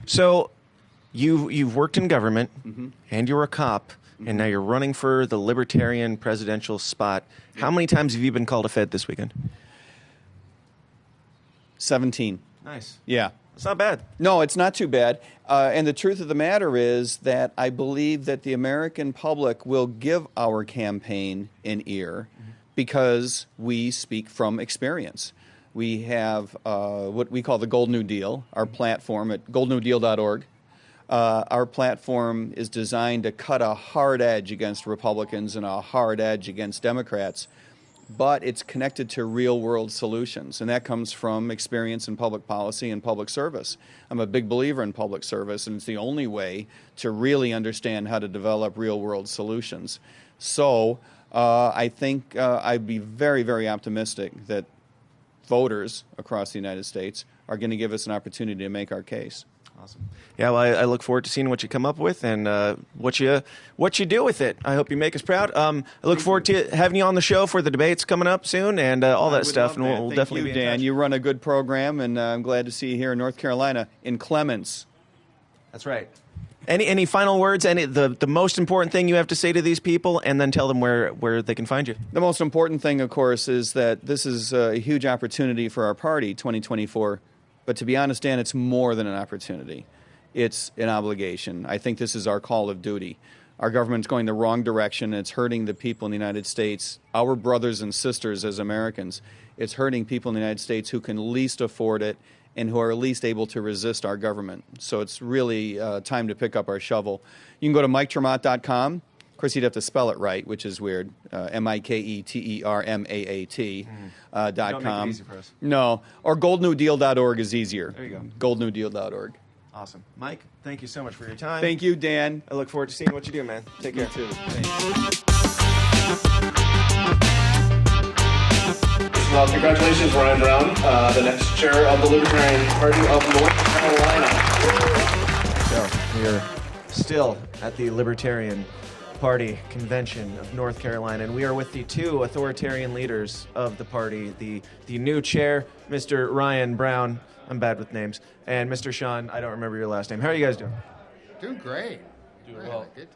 So you've worked in government, and you're a cop, and now you're running for the Libertarian presidential spot. How many times have you been called a Fed this weekend? 17. Nice. Yeah. It's not bad. No, it's not too bad. And the truth of the matter is that I believe that the American public will give our campaign an ear because we speak from experience. We have what we call the Gold New Deal, our platform at goldnewdeal.org. Our platform is designed to cut a hard edge against Republicans and a hard edge against Democrats, but it's connected to real-world solutions, and that comes from experience in public policy and public service. I'm a big believer in public service, and it's the only way to really understand how to develop real-world solutions. So I think I'd be very, very optimistic that voters across the United States are going to give us an opportunity to make our case. Awesome. Yeah, well, I look forward to seeing what you come up with and what you do with it. I hope you make us proud. I look forward to having you on the show for the debates coming up soon and all that stuff. And we'll definitely be in touch. Dan. You run a good program, and I'm glad to see you here in North Carolina, in Clements. That's right. Any final words? The most important thing you have to say to these people, and then tell them where they can find you. The most important thing, of course, is that this is a huge opportunity for our party, 2024. But to be honest, Dan, it's more than an opportunity. It's an obligation. I think this is our call of duty. Our government's going the wrong direction. It's hurting the people in the United States, our brothers and sisters as Americans. It's hurting people in the United States who can least afford it and who are least able to resist our government. So it's really time to pick up our shovel. You can go to MikeTremont.com. Of course, you'd have to spell it right, which is weird. MikeTermaat .com. Don't make it easy for us. No, or goldnewdeal.org is easier. There you go. Goldnewdeal.org. Awesome. Mike, thank you so much for your time. Thank you, Dan. I look forward to seeing what you do, man. Take care. You too. Well, congratulations, Ryan Brown, the next chair of the Libertarian Party of North Carolina. So, we are still at the Libertarian Party Convention of North Carolina, and we are with the two authoritarian leaders of the party, the new chair, Mr. Ryan Brown, I'm bad with names, and Mr. Sean, I don't remember your last name. How are you guys doing? Doing great. Doing well. Good.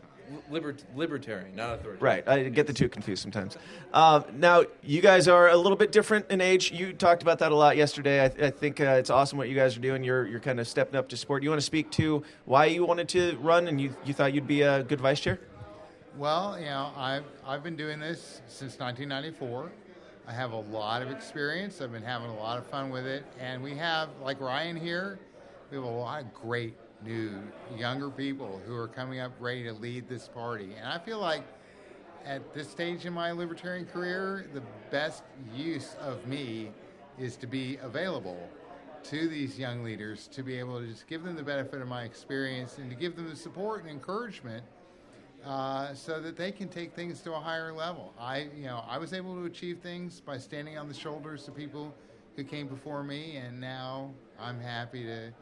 Libertarian, not authoritarian. Right, I get the two confused sometimes. Now, you guys are a little bit different in age. You talked about that a lot yesterday. I think it's awesome what you guys are doing. You're kind of stepping up to support. You want to speak to why you wanted to run and you thought you'd be a good vice chair? Well, I've been doing this since 1994. I have a lot of experience. I've been having a lot of fun with it. And we have, like Ryan here, we have a lot of great new younger people who are coming up ready to lead this party. And I feel like at this stage in my libertarian career, the best use of me is to be available to these young leaders, to be able to just give them the benefit of my experience and to give them the support and encouragement so that they can take things to a higher level. I was able to achieve things by standing on the shoulders of people who came before me, and now I'm happy to,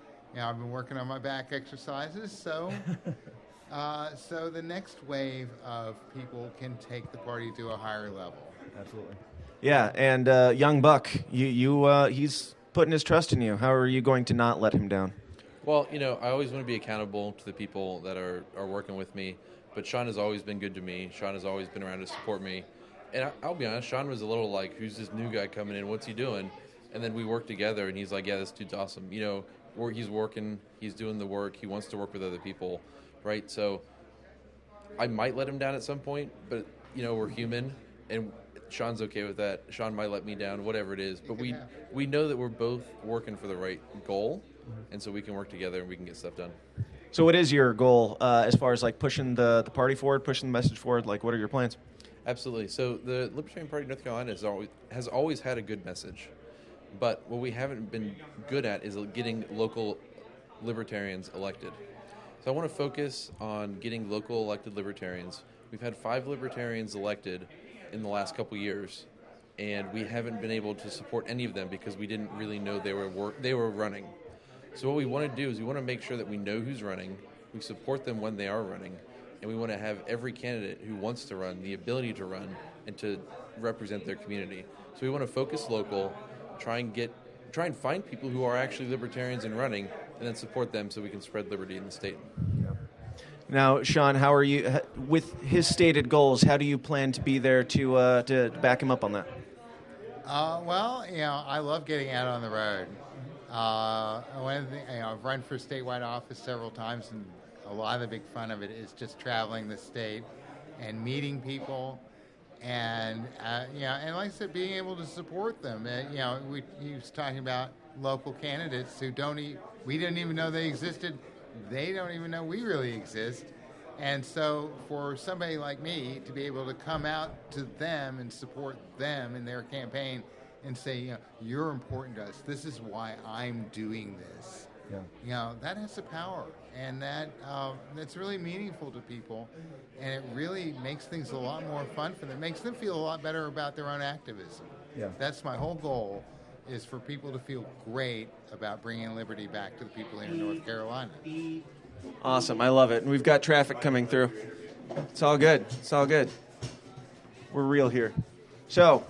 I've been working on my back exercises, so so the next wave of people can take the party to a higher level. Absolutely. Yeah, and young Buck, he's putting his trust in you. How are you going to not let him down? Well, I always want to be accountable to the people that are working with me, but Sean has always been good to me. Sean has always been around to support me. And I'll be honest, Sean was a little like, who's this new guy coming in? What's he doing? And then we worked together, and he's like, yeah, this dude's awesome. He's working, he's doing the work, he wants to work with other people, right? So I might let him down at some point, but, we're human, and Sean's okay with that. Sean might let me down, whatever it is. But we know that we're both working for the right goal, and so we can work together and we can get stuff done. So what is your goal as far as like pushing the party forward, pushing the message forward? Like, what are your plans? Absolutely. So the Libertarian Party of North Carolina has always had a good message. But what we haven't been good at is getting local libertarians elected. So I want to focus on getting local elected libertarians. We've had 5 libertarians elected in the last couple years, and we haven't been able to support any of them because we didn't really know they were running. So what we want to do is we want to make sure that we know who's running, we support them when they are running, and we want to have every candidate who wants to run the ability to run and to represent their community. So we want to focus local, try and find people who are actually libertarians and running, and then support them so we can spread liberty in the state. Now, Sean, how are you with his stated goals? How do you plan to be there to back him up on that? Well, I love getting out on the road. I've run for statewide office several times, and a lot of the big fun of it is just traveling the state and meeting people. And and like I said, being able to support them. He was talking about local candidates who we didn't even know they existed. They don't even know we really exist. And so for somebody like me to be able to come out to them and support them in their campaign and say, you're important to us. This is why I'm doing this. Yeah. That has the power, and that's really meaningful to people, and it really makes things a lot more fun for them. It makes them feel a lot better about their own activism. Yeah. That's my whole goal, is for people to feel great about bringing liberty back to the people here in North Carolina. Awesome, I love it. And we've got traffic coming through. It's all good. It's all good. We're real here. So,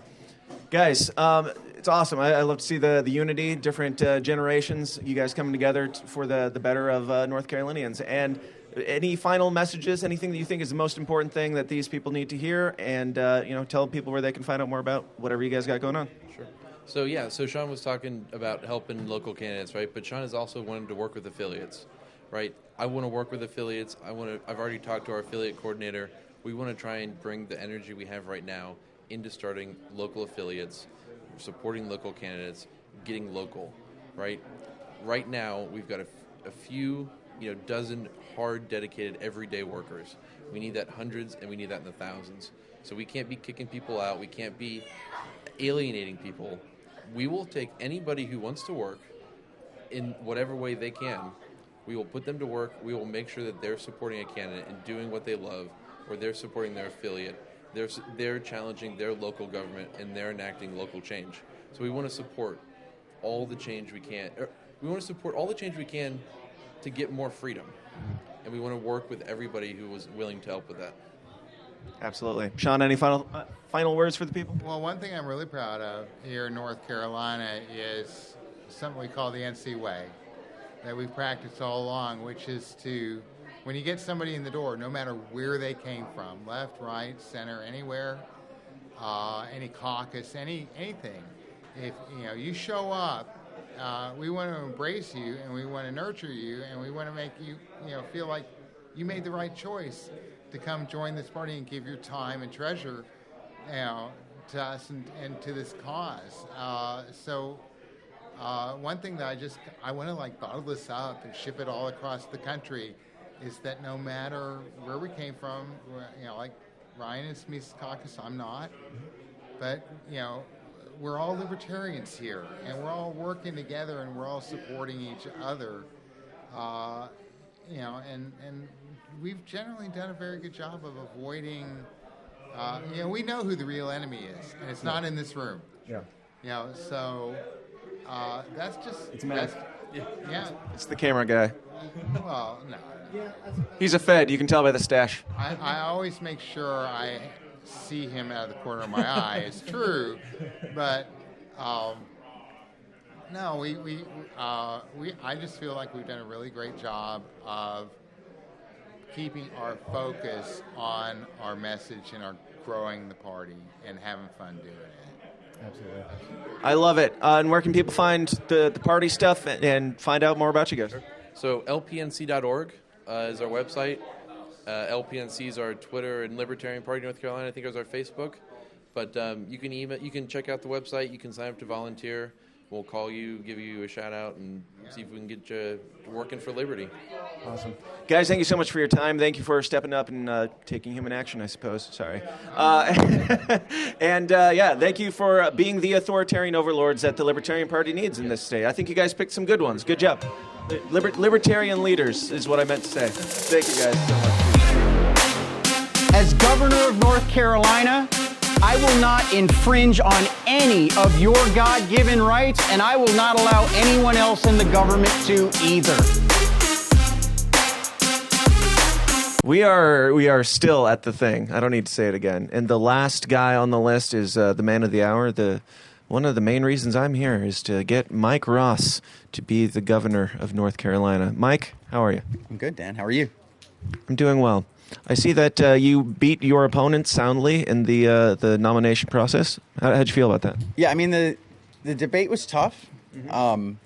guys, it's awesome. I love to see the unity, different generations, you guys coming together for the better of North Carolinians. And any final messages, anything that you think is the most important thing that these people need to hear, and tell people where they can find out more about whatever you guys got going on. Sure. So Sean was talking about helping local candidates, right? But Sean has also wanted to work with affiliates, right? I want to work with affiliates. I've already talked to our affiliate coordinator. We want to try and bring the energy we have right now into starting local affiliates, supporting local candidates, getting local, right? Right now, we've got a few, dozen hard, dedicated, everyday workers. We need that hundreds, and we need that in the thousands. So we can't be kicking people out. We can't be alienating people. We will take anybody who wants to work in whatever way they can. We will put them to work. We will make sure that they're supporting a candidate and doing what they love, or they're supporting their affiliate. They're challenging their local government, and they're enacting local change. So we want to support all the change we can. We want to support all the change we can to get more freedom. And we want to work with everybody who was willing to help with that. Absolutely. Sean, any final words for the people? Well, one thing I'm really proud of here in North Carolina is something we call the NC Way, that we've practiced all along, which is when you get somebody in the door, no matter where they came from, left, right, center, anywhere, any caucus, anything, if you show up, we want to embrace you and we want to nurture you and we want to make you feel like you made the right choice to come join this party and give your time and treasure to us and to this cause. One thing that I want to bottle this up and ship it all across the country is that no matter where we came from, like Ryan and Smith's caucus, I'm not, but we're all libertarians here and we're all working together and we're all supporting each other, and we've generally done a very good job of avoiding. We know who the real enemy is, and it's not in this room. Yeah. So that's just. It's Matt. Yeah. It's the camera guy. Well, no. He's a Fed. You can tell by the stash. I always make sure I see him out of the corner of my eye. It's true, but no, I just feel like we've done a really great job of keeping our focus on our message and our growing the party and having fun doing it. Absolutely. I love it. And where can people find the party stuff and find out more about you guys? So lpnc.org is our website. LPNC is our Twitter, and Libertarian Party North Carolina, I think, is our Facebook. But you can check out the website. You can sign up to volunteer. We'll call you, give you a shout out, and see if we can get you working for liberty. Awesome. Guys, thank you so much for your time. Thank you for stepping up and taking human action, I suppose. Sorry. Thank you for being the authoritarian overlords that the Libertarian Party needs in this state. I think you guys picked some good ones. Good job. Libertarian leaders is what I meant to say. Thank you guys so much. As governor of North Carolina, I will not infringe on any of your God-given rights, and I will not allow anyone else in the government to either. We are still at the thing. I don't need to say it again. And the last guy on the list is the man of the hour. One of the main reasons I'm here is to get Mike Ross to be the governor of North Carolina. Mike, how are you? I'm good, Dan. How are you? I'm doing well. I see that you beat your opponent soundly in the nomination process. How'd you feel about that? Yeah, I mean, the debate was tough. Mm-hmm.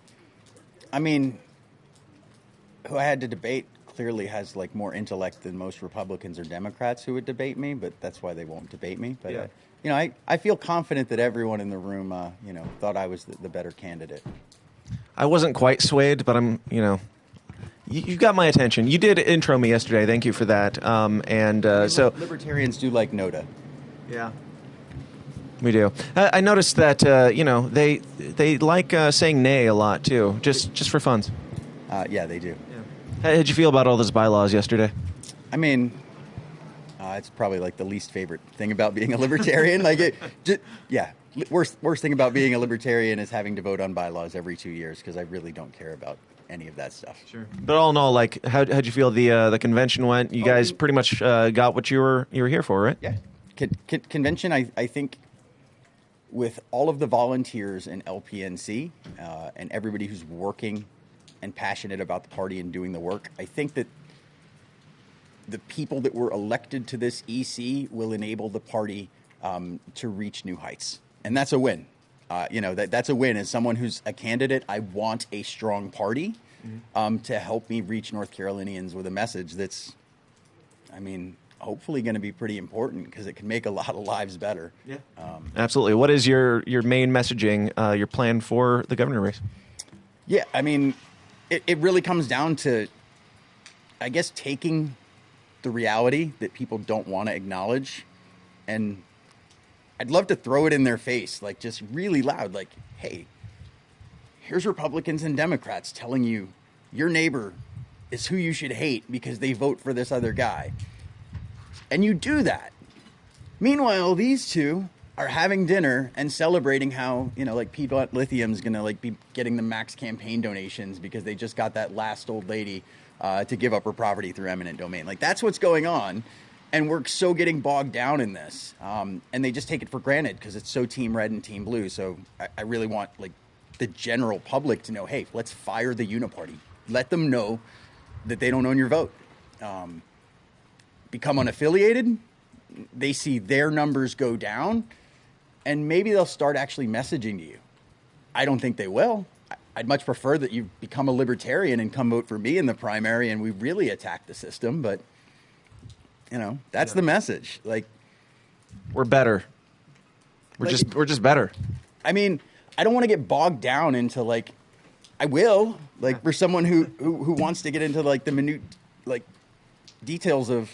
Who I had to debate clearly has more intellect than most Republicans or Democrats who would debate me, but that's why they won't debate me. But I feel confident that everyone in the room thought I was the better candidate. I wasn't quite swayed, but I'm you got my attention. You did intro me yesterday. Thank you for that. So libertarians do like NOTA. Yeah, we do. I noticed that they like saying nay a lot too, just for fun. Yeah, they do. How did you feel about all those bylaws yesterday? I mean, it's probably the least favorite thing about being a libertarian. Worst thing about being a libertarian is having to vote on bylaws every 2 years because I really don't care about any of that stuff. Sure. But all in all, how'd you feel the convention went? You guys pretty much got what you were here for, right? Yeah. Convention, I think, with all of the volunteers in LPNC and everybody who's working and passionate about the party and doing the work, I think that the people that were elected to this EC will enable the party to reach new heights. And that's a win. That's a win. As someone who's a candidate, I want a strong party to help me reach North Carolinians with a message that's, hopefully going to be pretty important because it can make a lot of lives better. Yeah, absolutely. What is your main messaging, your plan for the governor race? Yeah, it really comes down to, I guess, taking the reality that people don't want to acknowledge, and I'd love to throw it in their face, just really loud, hey, here's Republicans and Democrats telling you your neighbor is who you should hate because they vote for this other guy. And you do that. Meanwhile, these two are having dinner and celebrating how, Piedmont Lithium's going to be getting the max campaign donations because they just got that last old lady to give up her property through eminent domain. That's what's going on. And we're so getting bogged down in this. And they just take it for granted because it's so team red and team blue. So I really want the general public to know, hey, let's fire the uniparty. Let them know that they don't own your vote. become unaffiliated, they see their numbers go down, and maybe they'll start actually messaging to you. I don't think they will. I'd much prefer that you become a libertarian and come vote for me in the primary and we really attack the system, but that's the message. Like, we're better. We're just better. I mean, I don't want to get bogged down into like, I will, like, for someone who wants to get into like the minute details of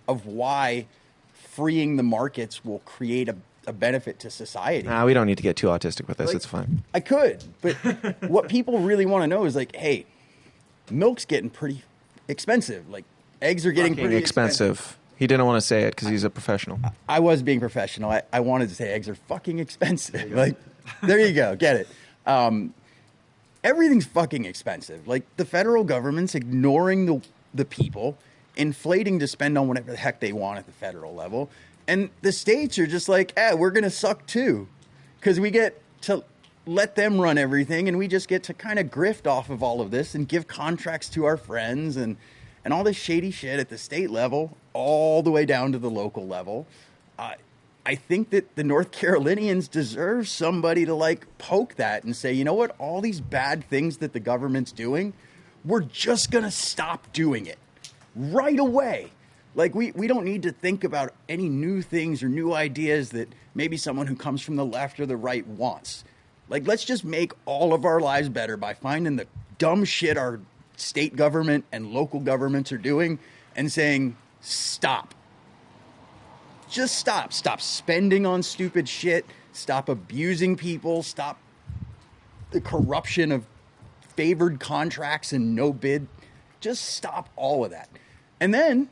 why freeing the markets will create a benefit to society. Nah, we don't need to get too autistic with this. Like, it's fine. I could, but what people really want to know is like, hey, milk's getting pretty expensive. Like, eggs are getting pretty expensive. He didn't want to say it because he's a professional. I was being professional. I wanted to say eggs are fucking expensive. Like, there you go. Get it. Everything's fucking expensive. Like, the federal government's ignoring the people, inflating to spend on whatever the heck they want at the federal level. And the states are just like, we're going to suck too. Because we get to let them run everything and we just get to kind of grift off of all of this and give contracts to our friends and all this shady shit at the state level, all the way down to the local level. I think that the North Carolinians deserve somebody to like poke that and say, you know what, all these bad things that the government's doing, we're just going to stop doing it right away. Like, we don't need to think about any new things or new ideas that maybe someone who comes from the left or the right wants. Like, let's just make all of our lives better by finding the dumb shit our state government and local governments are doing and saying, stop. Just stop. Stop spending on stupid shit. Stop abusing people. Stop the corruption of favored contracts and no bid. Just stop all of that. And then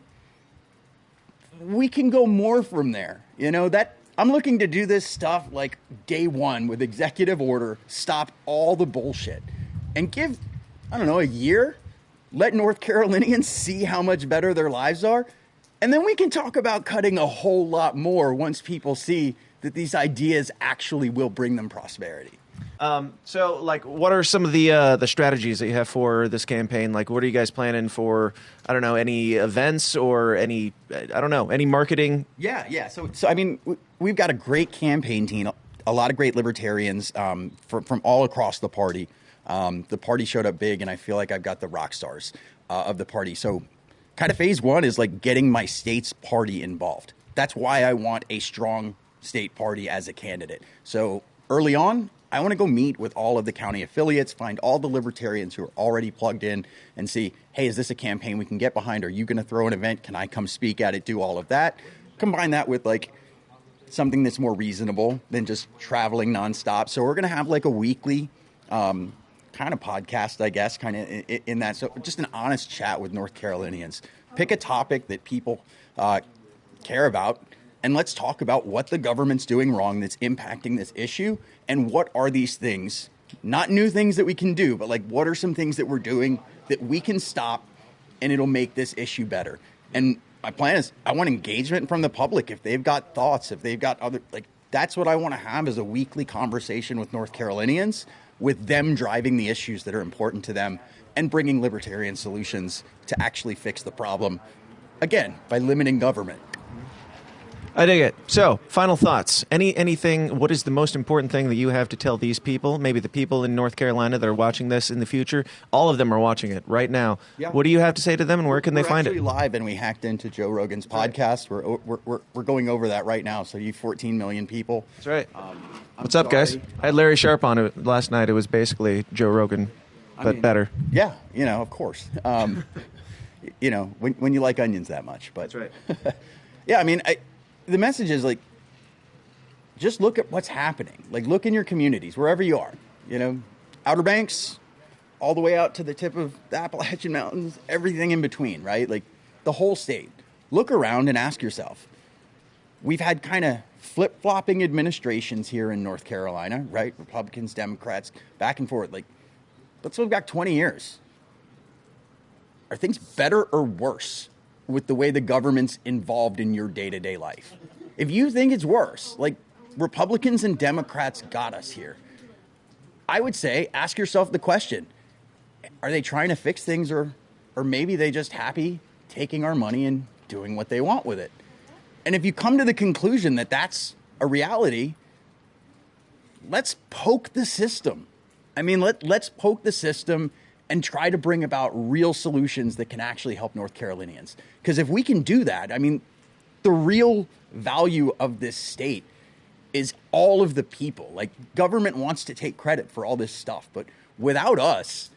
we can go more from there. That I'm looking to do this stuff like day one with executive order, stop all the bullshit and give, a year, let North Carolinians see how much better their lives are. And then we can talk about cutting a whole lot more once people see that these ideas actually will bring them prosperity. So, like, what are some of the strategies that you have for this campaign? Like, what are you guys planning for, any events or any marketing? Yeah. So I mean, we've got a great campaign team, a lot of great libertarians from all across the party. The party showed up big, and I feel like I've got the rock stars of the party. So kind of phase one is like getting my state's party involved. That's why I want a strong state party as a candidate. So early on, I want to go meet with all of the county affiliates, find all the libertarians who are already plugged in and see, hey, is this a campaign we can get behind? Are you going to throw an event? Can I come speak at it, do all of that? Combine that with like something that's more reasonable than just traveling nonstop. So we're going to have like a weekly kind of podcast, I guess, kind of in that. So just an honest chat with North Carolinians. Pick a topic that people care about, and let's talk about what the government's doing wrong that's impacting this issue, and what are these things, not new things that we can do, but like what are some things that we're doing that we can stop and it'll make this issue better. And my plan is I want engagement from the public. If they've got thoughts, if they've got other, like, that's what I want to have, is a weekly conversation with North Carolinians, with them driving the issues that are important to them and bringing libertarian solutions to actually fix the problem, again, by limiting government. I dig it. So, final thoughts. Anything, what is the most important thing that you have to tell these people, maybe the people in North Carolina that are watching this in the future? All of them are watching it right now. Yeah. What do you have to say to them, and where can they find it? We're actually live, and we hacked into Joe Rogan's podcast. We're going over that right now, so you 14 million people. That's right. What's up, guys? I had Larry Sharp on it last night. It was basically Joe Rogan, but better. Yeah, of course. When you like onions that much. But that's right. Yeah, I mean, the message is like, just look at what's happening. Like, look in your communities, wherever you are. Outer Banks, all the way out to the tip of the Appalachian Mountains, everything in between, right? Like, the whole state. Look around and ask yourself, we've had kind of flip-flopping administrations here in North Carolina, right? Republicans, Democrats, back and forth. Like, let's look back 20 years. Are things better or worse with the way the government's involved in your day-to-day life? If you think it's worse, like, Republicans and Democrats got us here, I would say ask yourself the question, are they trying to fix things, or maybe they just happy taking our money and doing what they want with it. And if you come to the conclusion that that's a reality, let's poke the system. I mean, let's poke the system and try to bring about real solutions that can actually help North Carolinians. Because if we can do that, I mean, the real value of this state is all of the people. Like, government wants to take credit for all this stuff, but without us,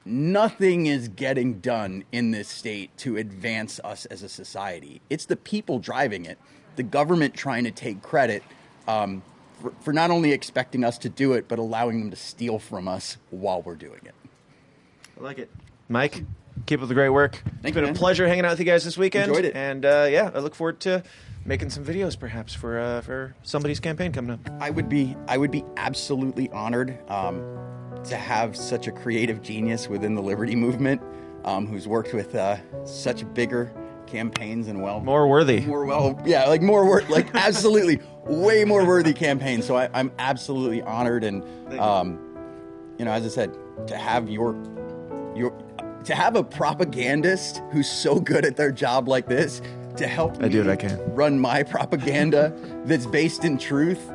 nothing is getting done in this state to advance us as a society. It's the people driving it, the government trying to take credit for not only expecting us to do it, but allowing them to steal from us while we're doing it. I like it. Mike, keep up the great work. It's been man. a pleasure hanging out with you guys this weekend. Enjoyed it. And yeah, I look forward to making some videos perhaps for somebody's campaign coming up. I would be absolutely honored to have such a creative genius within the Liberty movement who's worked with such bigger campaigns and more worthy. Absolutely way more worthy campaigns. So I'm absolutely honored, and as I said, to have to have a propagandist who's so good at their job like this to help me run my propaganda that's based in truth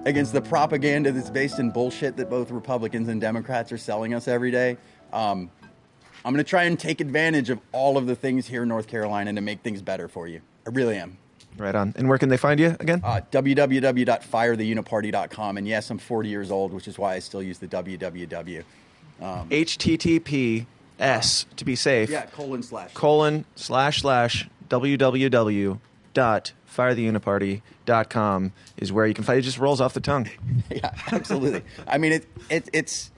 against the propaganda that's based in bullshit that both Republicans and Democrats are selling us every day. I'm going to try and take advantage of all of the things here in North Carolina to make things better for you. I really am. Right on. And where can they find you again? www.firetheuniparty.com. And yes, I'm 40 years old, which is why I still use the www. HTTPS, to be safe. Yeah, / www.firetheuniparty.com is where you can find it. It just rolls off the tongue. Yeah, absolutely. I mean, it's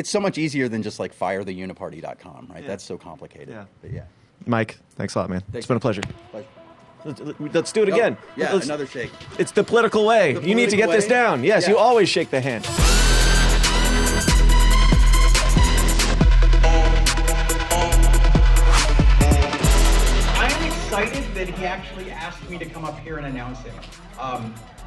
so much easier than just like firetheuniparty.com, right? Yeah. That's so complicated. Yeah. But yeah. Mike, thanks a lot, man. Thanks. It's been a pleasure. Pleasure. Let's do it again. Yeah, another shake. It's the political way. You need to get this down. Yes, you always shake the hand. I'm excited that he actually asked me to come up here and announce it.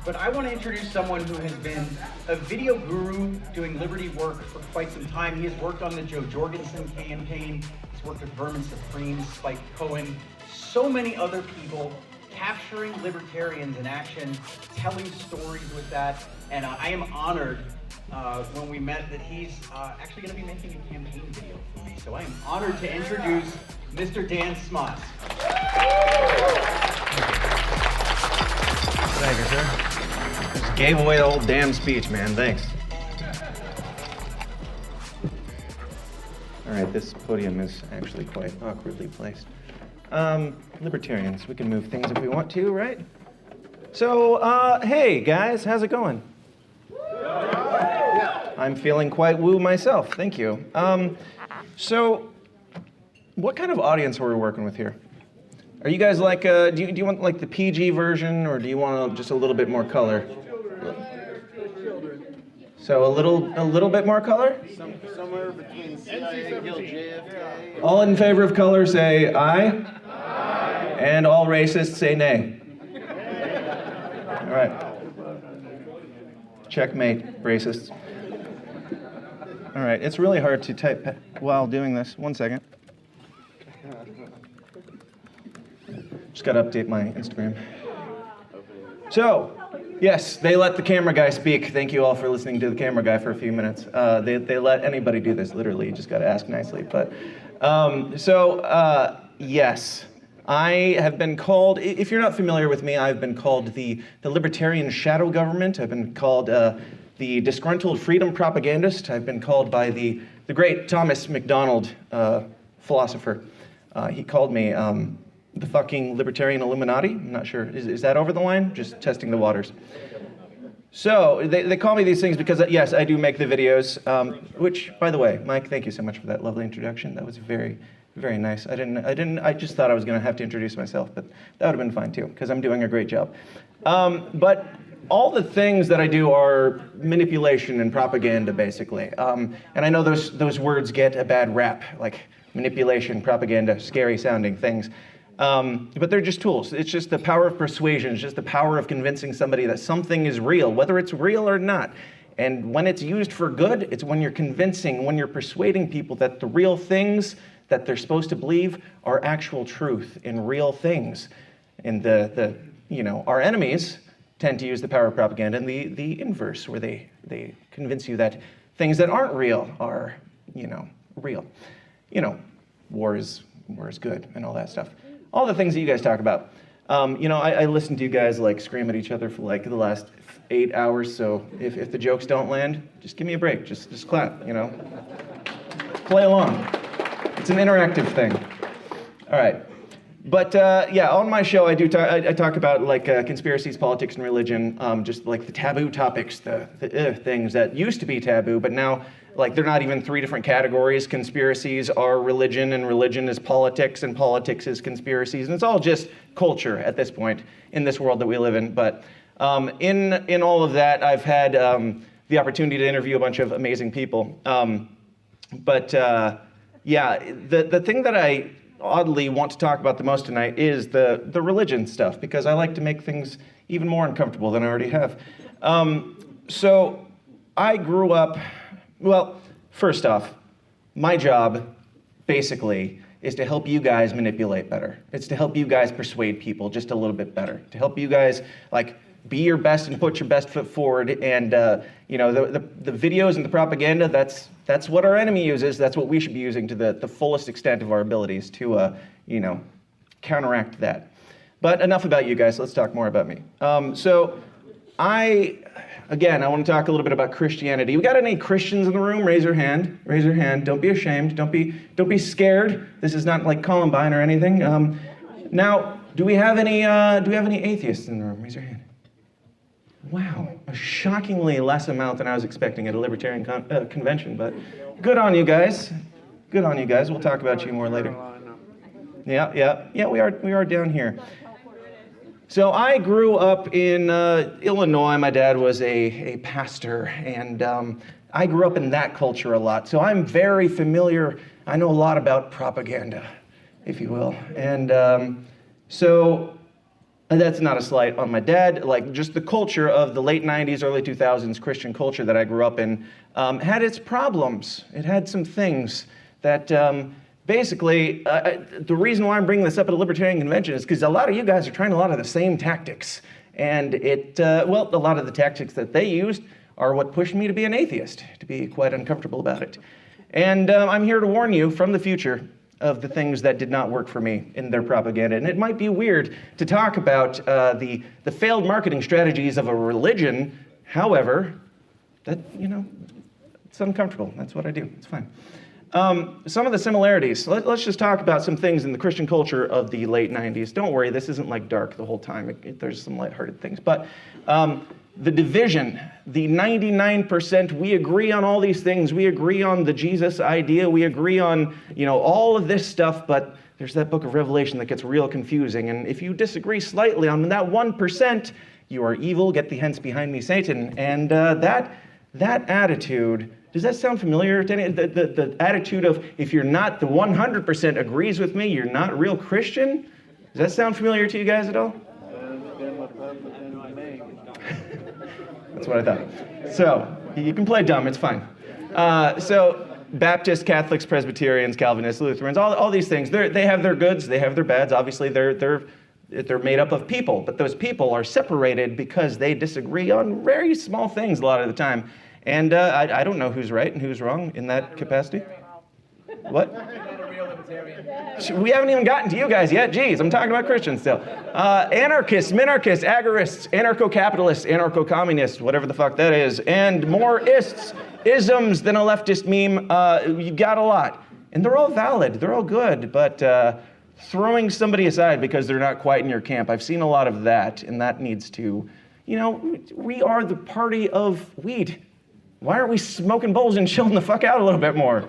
But I want to introduce someone who has been a video guru doing liberty work for quite some time. He has worked on the Joe Jorgensen campaign. He's worked with Vermin Supreme, Spike Cohen, so many other people, capturing libertarians in action, telling stories with that. And I am honored when we met that he's actually going to be making a campaign video for me. So I am honored to introduce Mr. Dan Smots. Thank you, sir. Just gave away the whole damn speech, man. Thanks. All right, this podium is actually quite awkwardly placed. Libertarians, we can move things if we want to, right? So, hey, guys, how's it going? I'm feeling quite woo myself, thank you. So, what kind of audience are we working with here? Are you guys like, do you want like the PG version, or do you want just a little bit more color? So a little bit more color? Somewhere between CIA and JFK. All in favor of color say aye. Aye. And all racists say nay. All right. Checkmate, racists. All right, it's really hard to type while doing this. 1 second. Just got to update my Instagram. So, yes, they let the camera guy speak. Thank you all for listening to the camera guy for a few minutes. They let anybody do this, literally. You just got to ask nicely. But yes, I have been called, if you're not familiar with me, I've been called the Libertarian shadow government. I've been called the disgruntled freedom propagandist. I've been called by the great Thomas MacDonald, philosopher. He called me the fucking libertarian Illuminati. I'm not sure. Is that over the line? Just testing the waters. So they call me these things because, yes, I do make the videos, which, by the way, Mike, thank you so much for that lovely introduction. That was very, very nice. I just thought I was going to have to introduce myself, but that would have been fine too, because I'm doing a great job. But all the things that I do are manipulation and propaganda, basically. And I know those words get a bad rap, like manipulation, propaganda, scary sounding things. But they're just tools. It's just the power of persuasion. It's just the power of convincing somebody that something is real, whether it's real or not. And when it's used for good, it's when you're convincing, when you're persuading people that the real things that they're supposed to believe are actual truth in real things. And our enemies tend to use the power of propaganda in the inverse, where they convince you that things that aren't real are, real. War is good and all that stuff. All the things that you guys talk about. I listened to you guys scream at each other for the last 8 hours. So if the jokes don't land, just give me a break. Just clap. Play along. It's an interactive thing. All right. But on my show I talk about conspiracies, politics, and religion. Just the taboo topics, the things that used to be taboo, but now they're not even 3 different categories. Conspiracies are religion, and religion is politics, and politics is conspiracies, and it's all just culture at this point in this world that we live in. But in all of that, I've had the opportunity to interview a bunch of amazing people. The thing that I oddly want to talk about the most tonight is the religion stuff, because I like to make things even more uncomfortable than I already have. So I grew up. Well, first off, my job, basically, is to help you guys manipulate better. It's to help you guys persuade people just a little bit better. To help you guys, be your best and put your best foot forward. And, the videos and the propaganda, that's what our enemy uses. That's what we should be using to the fullest extent of our abilities to, counteract that. But enough about you guys. Let's talk more about me. I want to talk a little bit about Christianity. We got any Christians in the room? Raise your hand. Raise your hand. Don't be ashamed. Don't be scared. This is not like Columbine or anything. Now, do we have any atheists in the room? Raise your hand. Wow, a shockingly less amount than I was expecting at a Libertarian convention. But good on you guys. Good on you guys. We'll talk about you more later. Yeah. We are down here. So I grew up in Illinois. My dad was a pastor, and I grew up in that culture a lot. So I'm very familiar. I know a lot about propaganda, if you will. And so that's not a slight on my dad. Just the culture of the late 90s, early 2000s Christian culture that I grew up in had its problems. It had some things that basically, the reason why I'm bringing this up at a Libertarian convention is because a lot of you guys are trying a lot of the same tactics. And a lot of the tactics that they used are what pushed me to be an atheist, to be quite uncomfortable about it. And I'm here to warn you from the future of the things that did not work for me in their propaganda. And it might be weird to talk about the failed marketing strategies of a religion. However, it's uncomfortable. That's what I do. It's fine. Some of the similarities. Let's just talk about some things in the Christian culture of the late 90s. Don't worry, this isn't dark the whole time. There's some lighthearted things. But the division, the 99%, we agree on all these things. We agree on the Jesus idea. We agree on, all of this stuff. But there's that book of Revelation that gets real confusing. And if you disagree slightly on that 1%, you are evil. Get thee hence behind me, Satan. And that attitude. Does that sound familiar to any? The attitude of, if you're not the 100% agrees with me, you're not a real Christian? Does that sound familiar to you guys at all? That's what I thought. So, you can play dumb, it's fine. So, Baptists, Catholics, Presbyterians, Calvinists, Lutherans, all these things, they have their goods, they have their bads. Obviously, they're made up of people, but those people are separated because they disagree on very small things a lot of the time. And I don't know who's right and who's wrong in that capacity. What? We haven't even gotten to you guys yet. Jeez, I'm talking about Christians still. Anarchists, minarchists, agorists, anarcho-capitalists, anarcho-communists, whatever the fuck that is, and more isms than a leftist meme. You got a lot. And they're all valid. They're all good. But throwing somebody aside because they're not quite in your camp, I've seen a lot of that, and that needs to, we are the party of weed. Why aren't we smoking bowls and chilling the fuck out a little bit more?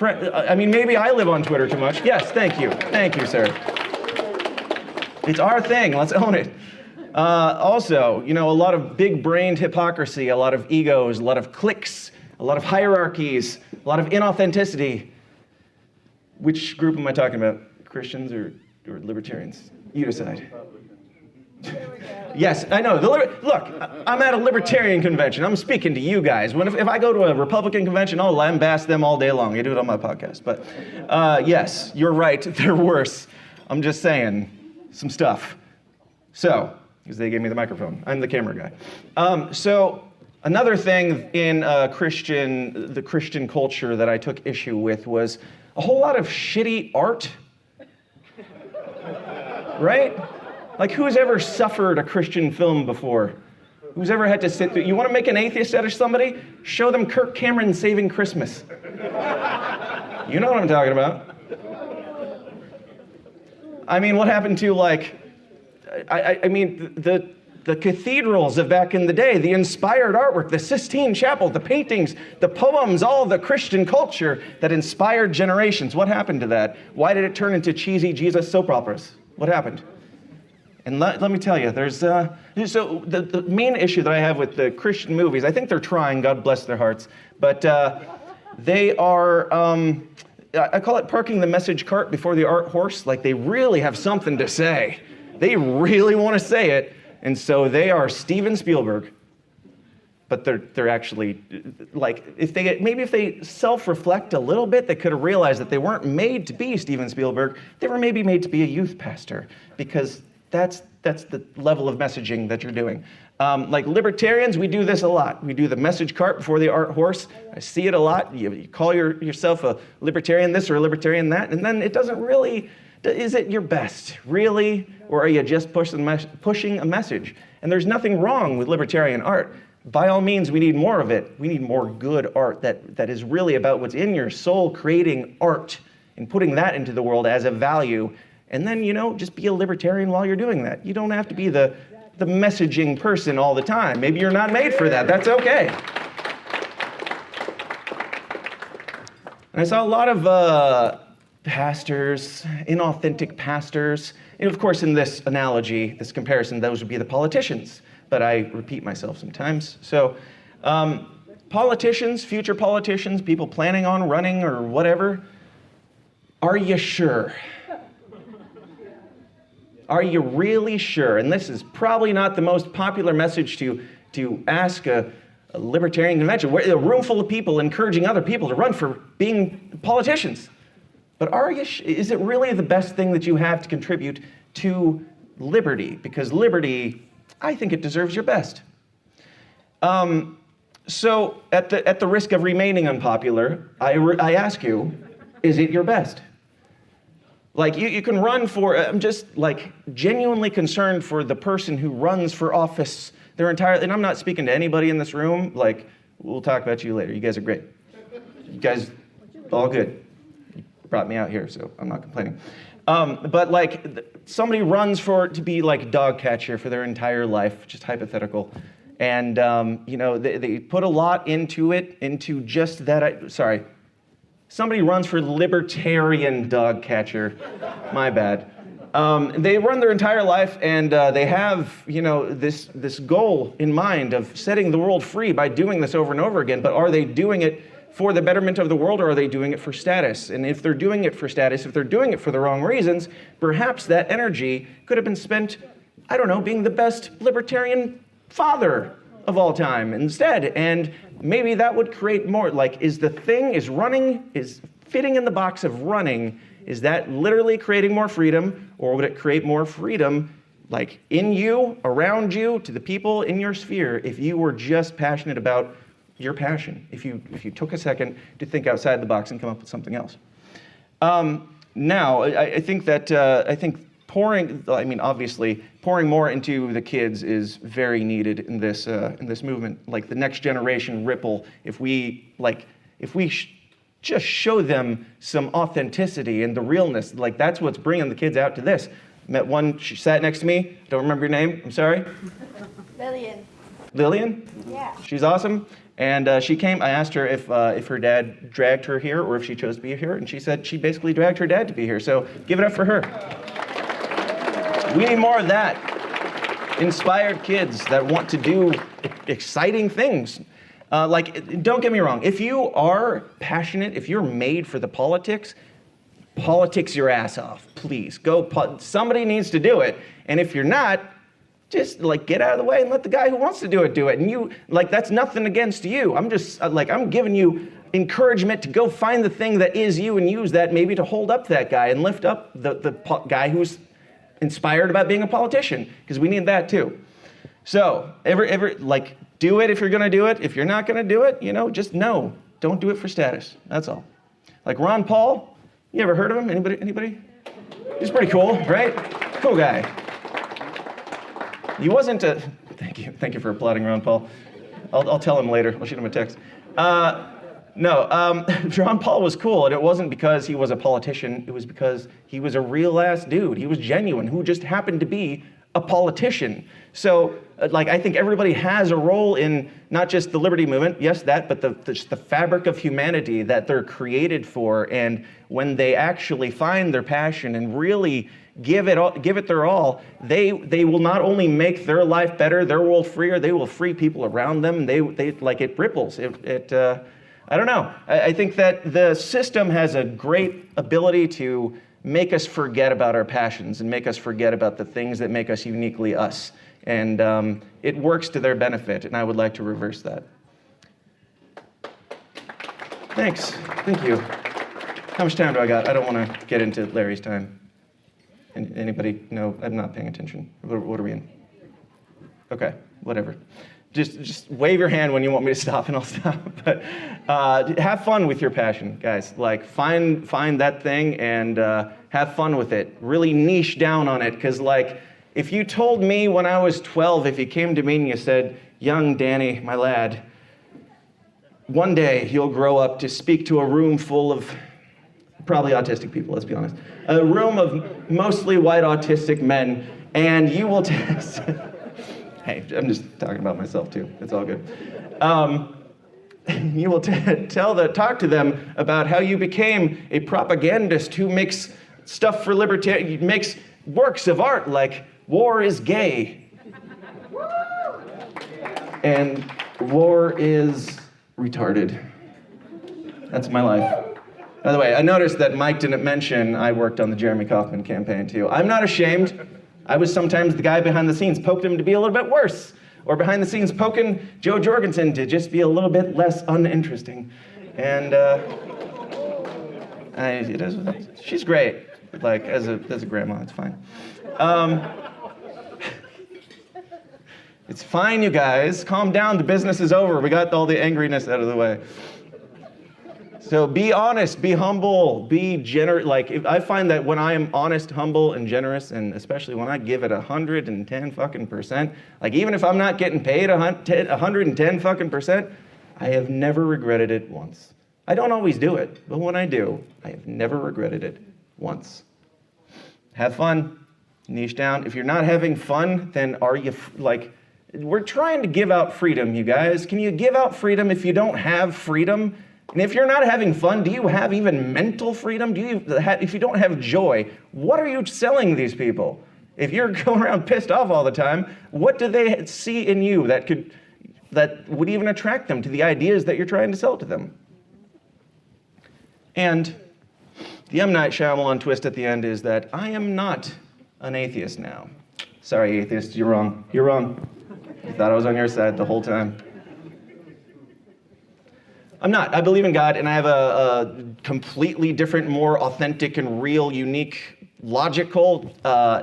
Maybe I live on Twitter too much. Yes, thank you. Thank you, sir. It's our thing. Let's own it. Also, a lot of big-brained hypocrisy, a lot of egos, a lot of cliques, a lot of hierarchies, a lot of inauthenticity. Which group am I talking about? Christians or libertarians? You decide. Yes, I know. Look, I'm at a libertarian convention. I'm speaking to you guys. If I go to a Republican convention, I'll lambast them all day long. I do it on my podcast. But yes, you're right. They're worse. I'm just saying some stuff. So, because they gave me the microphone. I'm the camera guy. So another thing in the Christian culture that I took issue with was a whole lot of shitty art. Right? Like, who's ever suffered a Christian film before? Who's ever had to sit through? You want to make an atheist out of somebody? Show them Kirk Cameron Saving Christmas. You know what I'm talking about. I mean, what happened to, like, I mean, the cathedrals of back in the day, the inspired artwork, the Sistine Chapel, the paintings, the poems, all the Christian culture that inspired generations. What happened to that? Why did it turn into cheesy Jesus soap operas? What happened? And let me tell you, there's so the main issue that I have with the Christian movies, I think they're trying, God bless their hearts, but they are, I call it parking the message cart before the art horse. Like, they really have something to say. They really want to say it, and so they are Steven Spielberg, but they're actually, like, if they self-reflect a little bit, they could have realized that they weren't made to be Steven Spielberg. They were maybe made to be a youth pastor, because that's the level of messaging that you're doing. Like libertarians, we do this a lot. We do the message cart before the art horse. I see it a lot. You call yourself a libertarian this or a libertarian that, and then it doesn't really, is it your best, really? Or are you just pushing a message? And there's nothing wrong with libertarian art. By all means, we need more of it. We need more good art that is really about what's in your soul, creating art and putting that into the world as a value. And then, just be a libertarian while you're doing that. You don't have to be the messaging person all the time. Maybe you're not made for that. That's okay. And I saw a lot of pastors, inauthentic pastors. And of course, in this analogy, this comparison, those would be the politicians. But I repeat myself sometimes. So politicians, future politicians, people planning on running or whatever, are you sure? Are you really sure? And this is probably not the most popular message to ask a libertarian convention, where a room full of people encouraging other people to run for being politicians. But is it really the best thing that you have to contribute to liberty? Because liberty, I think it deserves your best. So at the risk of remaining unpopular, I ask you, is it your best? Like, you can run for, I'm just, like, genuinely concerned for the person who runs for office their entire, and I'm not speaking to anybody in this room, like, we'll talk about you later. You guys are great. You guys, all good. You brought me out here, so I'm not complaining. But, like, somebody runs to be, like, dog catcher for their entire life, just hypothetical. And, they put a lot into just that, somebody runs for libertarian dog catcher. My bad. They run their entire life, and they have, this goal in mind of setting the world free by doing this over and over again. But are they doing it for the betterment of the world, or are they doing it for status? And if they're doing it for status, if they're doing it for the wrong reasons, perhaps that energy could have been spent, I don't know, being the best libertarian father of all time instead. And maybe that would create more, like, is fitting in the box of running, is that literally creating more freedom, or would it create more freedom, like, in you, around you, to the people in your sphere, if you were just passionate about your passion, if you took a second to think outside the box and come up with something else? Now, I think obviously, pouring more into the kids is very needed in this movement. Like, the next generation ripple, if we just show them some authenticity and the realness, like, that's what's bringing the kids out to this. Met one, she sat next to me, don't remember your name, I'm sorry. Lillian. Lillian? Yeah. She's awesome. And she came, I asked her if her dad dragged her here or if she chose to be here, and she said she basically dragged her dad to be here, so give it up for her. We need more of that. Inspired kids that want to do exciting things. Don't get me wrong, if you are passionate, if you're made for the politics your ass off, please. Somebody needs to do it. And if you're not, just like get out of the way and let the guy who wants to do it do it. And you, like, that's nothing against you. I'm just like, I'm giving you encouragement to go find the thing that is you and use that maybe to hold up that guy and lift up the guy who's inspired about being a politician, because we need that too. So like, do it if you're gonna do it. If you're not gonna do it, just no. Don't do it for status. That's all. Like Ron Paul, you ever heard of him? Anybody? He's pretty cool, right? Cool guy. He wasn't a, thank you for applauding Ron Paul. I'll tell him later, I'll shoot him a text. Ron Paul was cool, and it wasn't because he was a politician, it was because he was a real ass dude. He was genuine, who just happened to be a politician. So, I think everybody has a role in not just the liberty movement, yes, that, but the fabric of humanity that they're created for. And when they actually find their passion and really give it their all, they will not only make their life better, their world freer, they will free people around them. They like, it ripples. I don't know. I think that the system has a great ability to make us forget about our passions and make us forget about the things that make us uniquely us. And it works to their benefit, and I would like to reverse that. Thanks. Thank you. How much time do I got? I don't want to get into Larry's time. Anybody? No, I'm not paying attention. What are we in? Okay, whatever. Just wave your hand when you want me to stop, and I'll stop. But have fun with your passion, guys. Like, find that thing and have fun with it. Really niche down on it, because if you told me when I was 12, if you came to me and you said, "Young Danny, my lad, one day you'll grow up to speak to a room full of probably autistic people, let's be honest, a room of mostly white autistic men, and you will test." Hey, I'm just talking about myself too. It's all good. You will talk to them about how you became a propagandist who makes stuff for libertarian, makes works of art like war is gay, and war is retarded. That's my life. By the way, I noticed that Mike didn't mention I worked on the Jeremy Kauffman campaign too. I'm not ashamed. I was sometimes the guy behind the scenes, poked him to be a little bit worse, or behind the scenes poking Jo Jorgensen to just be a little bit less uninteresting. And she's great. Like, as a grandma, it's fine. It's fine, you guys. Calm down. The business is over. We got all the angriness out of the way. So be honest, be humble, be generous. I find that when I am honest, humble, and generous, and especially when I give it 110 fucking %, even if I'm not getting paid 110 fucking %, I have never regretted it once. I don't always do it, but when I do, I have never regretted it once. Have fun, niche down. If you're not having fun, then are you, we're trying to give out freedom, you guys. Can you give out freedom if you don't have freedom? And if you're not having fun, do you have even mental freedom? If you don't have joy, what are you selling these people? If you're going around pissed off all the time, what do they see in you that would even attract them to the ideas that you're trying to sell to them? And the M. Night Shyamalan twist at the end is that I am not an atheist now. Sorry, atheists, you're wrong. You're wrong. You thought I was on your side the whole time. I'm not. I believe in God, and I have a completely different, more authentic and real, unique, logical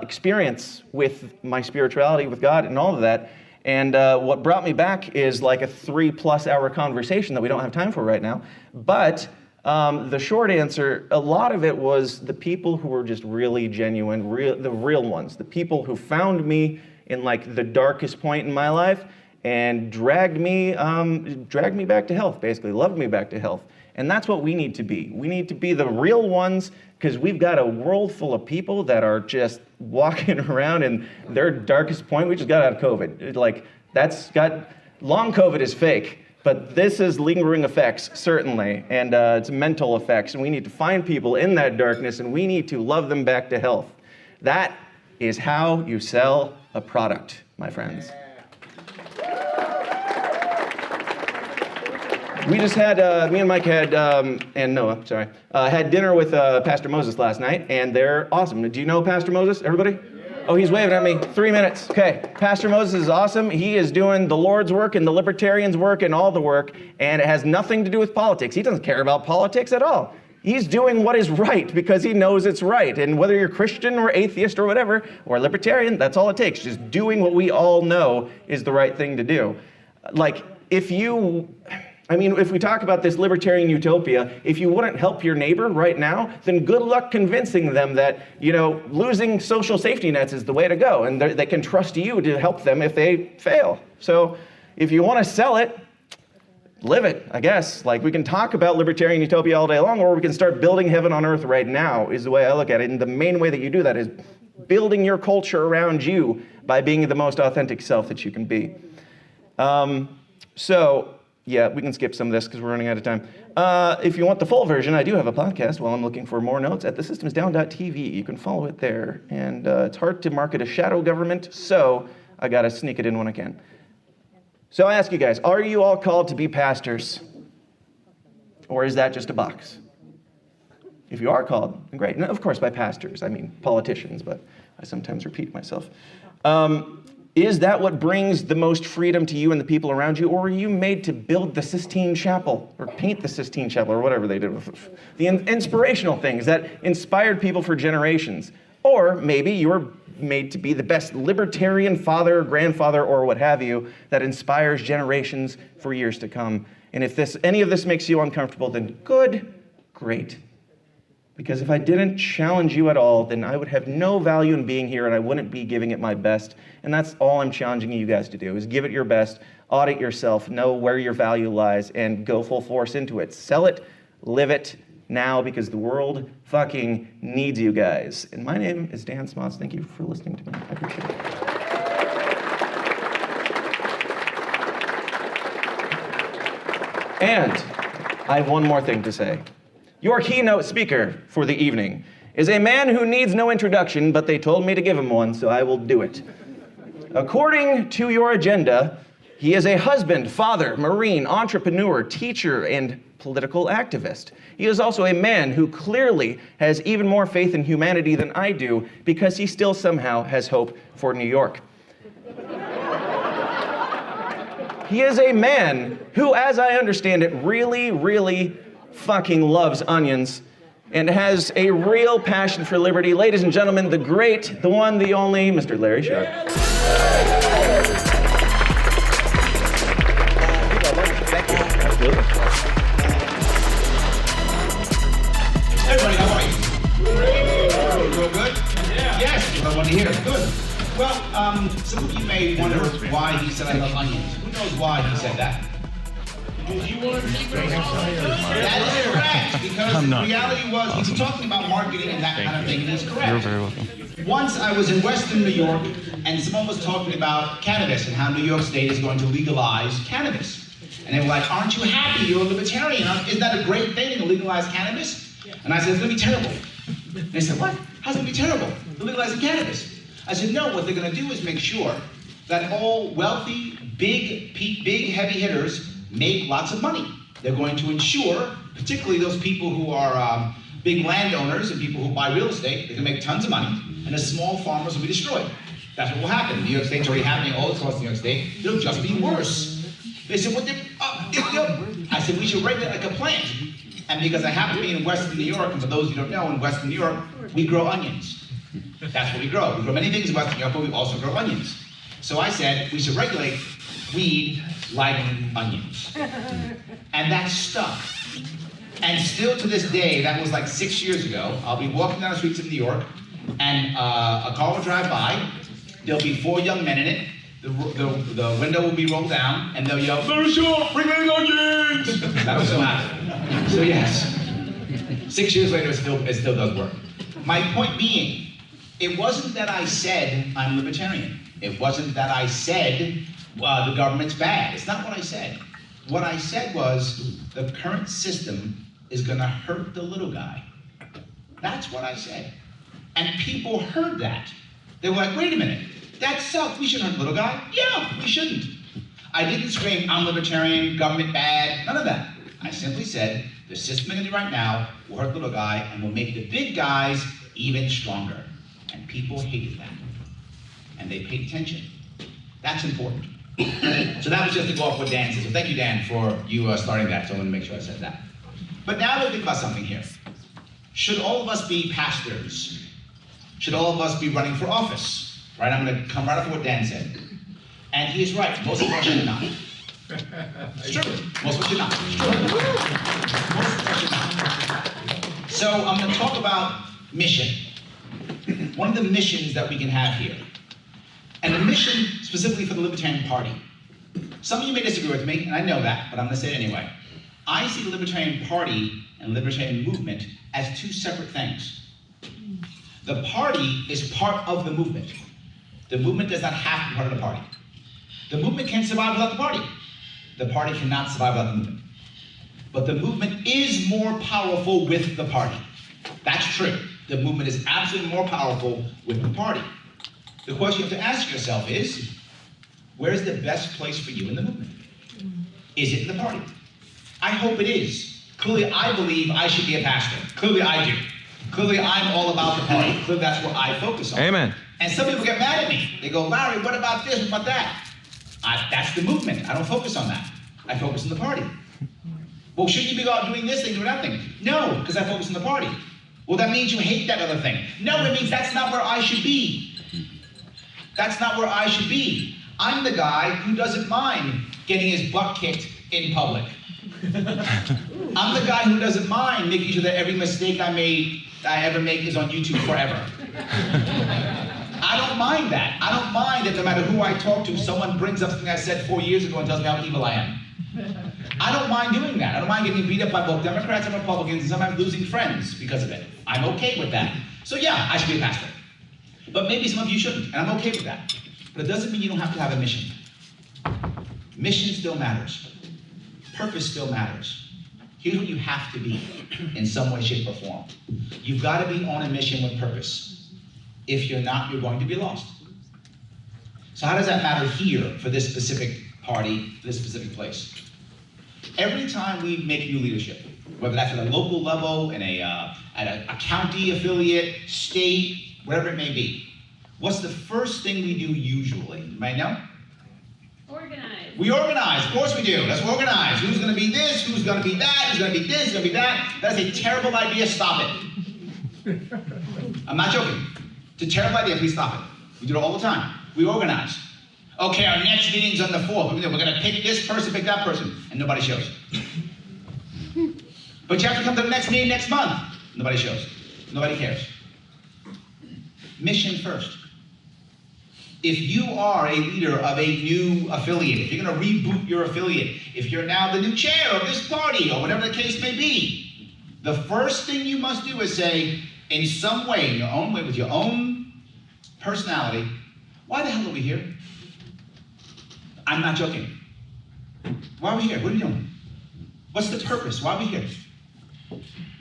experience with my spirituality, with God, and all of that. And what brought me back is like a 3+ hour conversation that we don't have time for right now. But the short answer, a lot of it was the people who were just really genuine, the real ones, the people who found me in the darkest point in my life and dragged me back to health, basically, loved me back to health. And that's what we need to be. We need to be the real ones, because we've got a world full of people that are just walking around in their darkest point. We just got out of COVID. Long COVID is fake, but this is lingering effects, certainly, and it's mental effects. And we need to find people in that darkness, and we need to love them back to health. That is how you sell a product, my friends. We just had, me and Mike had, and Noah, had dinner with Pastor Moses last night, and they're awesome. Do you know Pastor Moses, everybody? Oh, he's waving at me. 3 minutes. Okay. Pastor Moses is awesome. He is doing the Lord's work and the Libertarians' work and all the work, and it has nothing to do with politics. He doesn't care about politics at all. He's doing what is right because he knows it's right. And whether you're Christian or atheist or whatever, or libertarian, that's all it takes. Just doing what we all know is the right thing to do. Like, if we talk about this libertarian utopia, if you wouldn't help your neighbor right now, then good luck convincing them that, losing social safety nets is the way to go, and they can trust you to help them if they fail. So if you want to sell it, live it, I guess. Like, we can talk about libertarian utopia all day long, or we can start building heaven on earth right now, is the way I look at it. And the main way that you do that is building your culture around you by being the most authentic self that you can be. Yeah, we can skip some of this because we're running out of time. If you want the full version, I do have a podcast while I'm looking for more notes at thesystemsdown.tv. You can follow it there. And it's hard to market a shadow government, so I got to sneak it in when I can. So I ask you guys, are you all called to be pastors? Or is that just a box? If you are called, great. And of course, by pastors, I mean politicians, but I sometimes repeat myself. Is that what brings the most freedom to you and the people around you? Or were you made to build the Sistine Chapel or paint the Sistine Chapel or whatever they did with the inspirational things that inspired people for generations? Or maybe you were made to be the best libertarian father, grandfather, or what have you that inspires generations for years to come. And if any of this makes you uncomfortable, then good, great. Because if I didn't challenge you at all, then I would have no value in being here and I wouldn't be giving it my best. And that's all I'm challenging you guys to do, is give it your best, audit yourself, know where your value lies, and go full force into it. Sell it, live it now, because the world fucking needs you guys. And my name is Dan Smots. Thank you for listening to me. I appreciate it. And I have one more thing to say. Your keynote speaker for the evening is a man who needs no introduction, but they told me to give him one, so I will do it. According to your agenda, he is a husband, father, Marine, entrepreneur, teacher, and political activist. He is also a man who clearly has even more faith in humanity than I do, because he still somehow has hope for New York. He is a man who, as I understand it, really, really fucking loves onions and has a real passion for liberty. Ladies and gentlemen, the great, the one, the only, Mr. Larry Sharp. Thank you. Absolutely. Everybody, how are you? Real good? Yeah. Yes, I want to hear it. Good. Well, some of you may wonder why he said I love onions. Who knows why he said that? Because you want to keep it That is correct, because the reality was he was talking about marketing and that kind of thing, and he's correct. You're very welcome. Once I was in Western New York, and someone was talking about cannabis and how New York State is going to legalize cannabis. And they were like, aren't you happy? You're a libertarian. Isn't that a great thing to legalize cannabis? And I said, it's going to be terrible. And they said, what? How's it going to be terrible? They're legalizing cannabis. I said, no, what they're going to do is make sure that all wealthy, big, heavy hitters make lots of money. They're going to ensure, particularly those people who are big landowners and people who buy real estate, they're going to make tons of money, and the small farmers will be destroyed. That's what will happen. New York State's already happening all across New York State. It'll just be worse. They said, I said, we should regulate like a plant. And because I happen to be in Western New York, and for those who don't know, in Western New York, we grow onions. That's what we grow. We grow many things in Western New York, but we also grow onions. So I said, we should regulate weed like onions. And that stuck. And still to this day, that was like 6 years ago, I'll be walking down the streets of New York, and a car will drive by, there'll be 4 young men in it, the window will be rolled down, and they'll yell, "Very sure, bring in onions!" That'll still happen. So yes, 6 years later, it still does work. My point being, it wasn't that I said I'm libertarian. It wasn't that I said the government's bad. It's not what I said. What I said was the current system is going to hurt the little guy. That's what I said. And people heard that. They were like, wait a minute, that sucks. We shouldn't hurt the little guy. Yeah, we shouldn't. I didn't scream, I'm libertarian, government bad, none of that. I simply said, the system we're going to do right now will hurt the little guy and will make the big guys even stronger. And people hated that. and they paid attention. That's important. So that was just to go off what Dan said. So thank you, Dan, for you starting that. So I want to make sure I said that. But now let's think about something here. Should all of us be pastors? Should all of us be running for office? Right? I'm going to come right off what Dan said. And he is right. Most of us should not. It's true. Most of us should not. It's true. Most of us should not. So I'm going to talk about mission. One of the missions that we can have here. And the mission specifically for the Libertarian Party. Some of you may disagree with me, and I know that, but I'm going to say it anyway. I see the Libertarian Party and Libertarian movement as two separate things. The party is part of the movement. The movement does not have to be part of the party. The movement can survive without the party. The party cannot survive without the movement. But the movement is more powerful with the party. That's true. The movement is absolutely more powerful with the party. The question you have to ask yourself is, where's the best place for you in the movement? Is it in the party? I hope it is. Clearly, I believe I should be a pastor. Clearly, I do. Clearly, I'm all about the party. Clearly, that's what I focus on. Amen. And some people get mad at me. They go, Larry, what about this, what about that? That's the movement. I don't focus on that. I focus on the party. Well, shouldn't you be out doing this thing, doing that thing? No, because I focus on the party. Well, that means you hate that other thing. No, it means that's not where I should be. That's not where I should be. I'm the guy who doesn't mind getting his butt kicked in public. I'm the guy who doesn't mind making sure that every mistake I ever make is on YouTube forever. I don't mind that. I don't mind that no matter who I talk to, someone brings up something I said 4 years ago and tells me how evil I am. I don't mind doing that. I don't mind getting beat up by both Democrats and Republicans and sometimes losing friends because of it. I'm okay with that. So yeah, I should be a pastor. But maybe some of you shouldn't, and I'm okay with that. But it doesn't mean you don't have to have a mission. Mission still matters. Purpose still matters. Here's what you have to be in some way, shape, or form. You've got to be on a mission with purpose. If you're not, you're going to be lost. So how does that matter here for this specific party, this specific place? Every time we make new leadership, whether that's at a local level, at a county affiliate, state, whatever it may be, what's the first thing we do usually? You might know? Organize. We organize, of course we do. Let's organize. Who's going to be this? Who's going to be that? Who's going to be this? Who's going to be that? That's a terrible idea. Stop it. I'm not joking. It's a terrible idea. Please stop it. We do it all the time. We organize. Okay, our next meeting's on the 4th. We're going to pick this person, pick that person, and nobody shows. But you have to come to the next meeting next month. Nobody shows. Nobody cares. Mission first. If you are a leader of a new affiliate, if you're going to reboot your affiliate, if you're now the new chair of this party, or whatever the case may be, the first thing you must do is say, in some way, in your own way, with your own personality, why the hell are we here? I'm not joking. Why are we here? What are we doing? What's the purpose? Why are we here?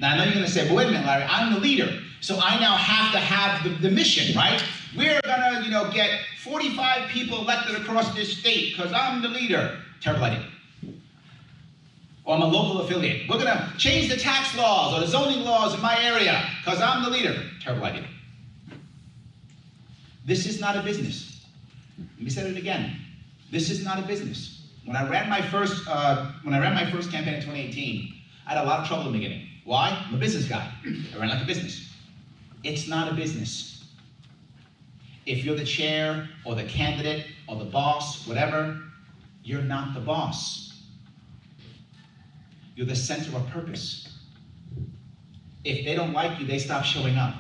Now, I know you're going to say, well, wait a minute, Larry, I'm the leader, so I now have to have the mission, right? We're going to, get 45 people elected across this state because I'm the leader. Terrible idea. Or I'm a local affiliate. We're going to change the tax laws or the zoning laws in my area because I'm the leader. Terrible idea. This is not a business. Let me say it again. This is not a business. When I ran my first campaign in 2018, I had a lot of trouble in the beginning. Why? I'm a business guy. I ran like a business. It's not a business. If you're the chair or the candidate or the boss, whatever, you're not the boss. You're the center of purpose. If they don't like you, they stop showing up.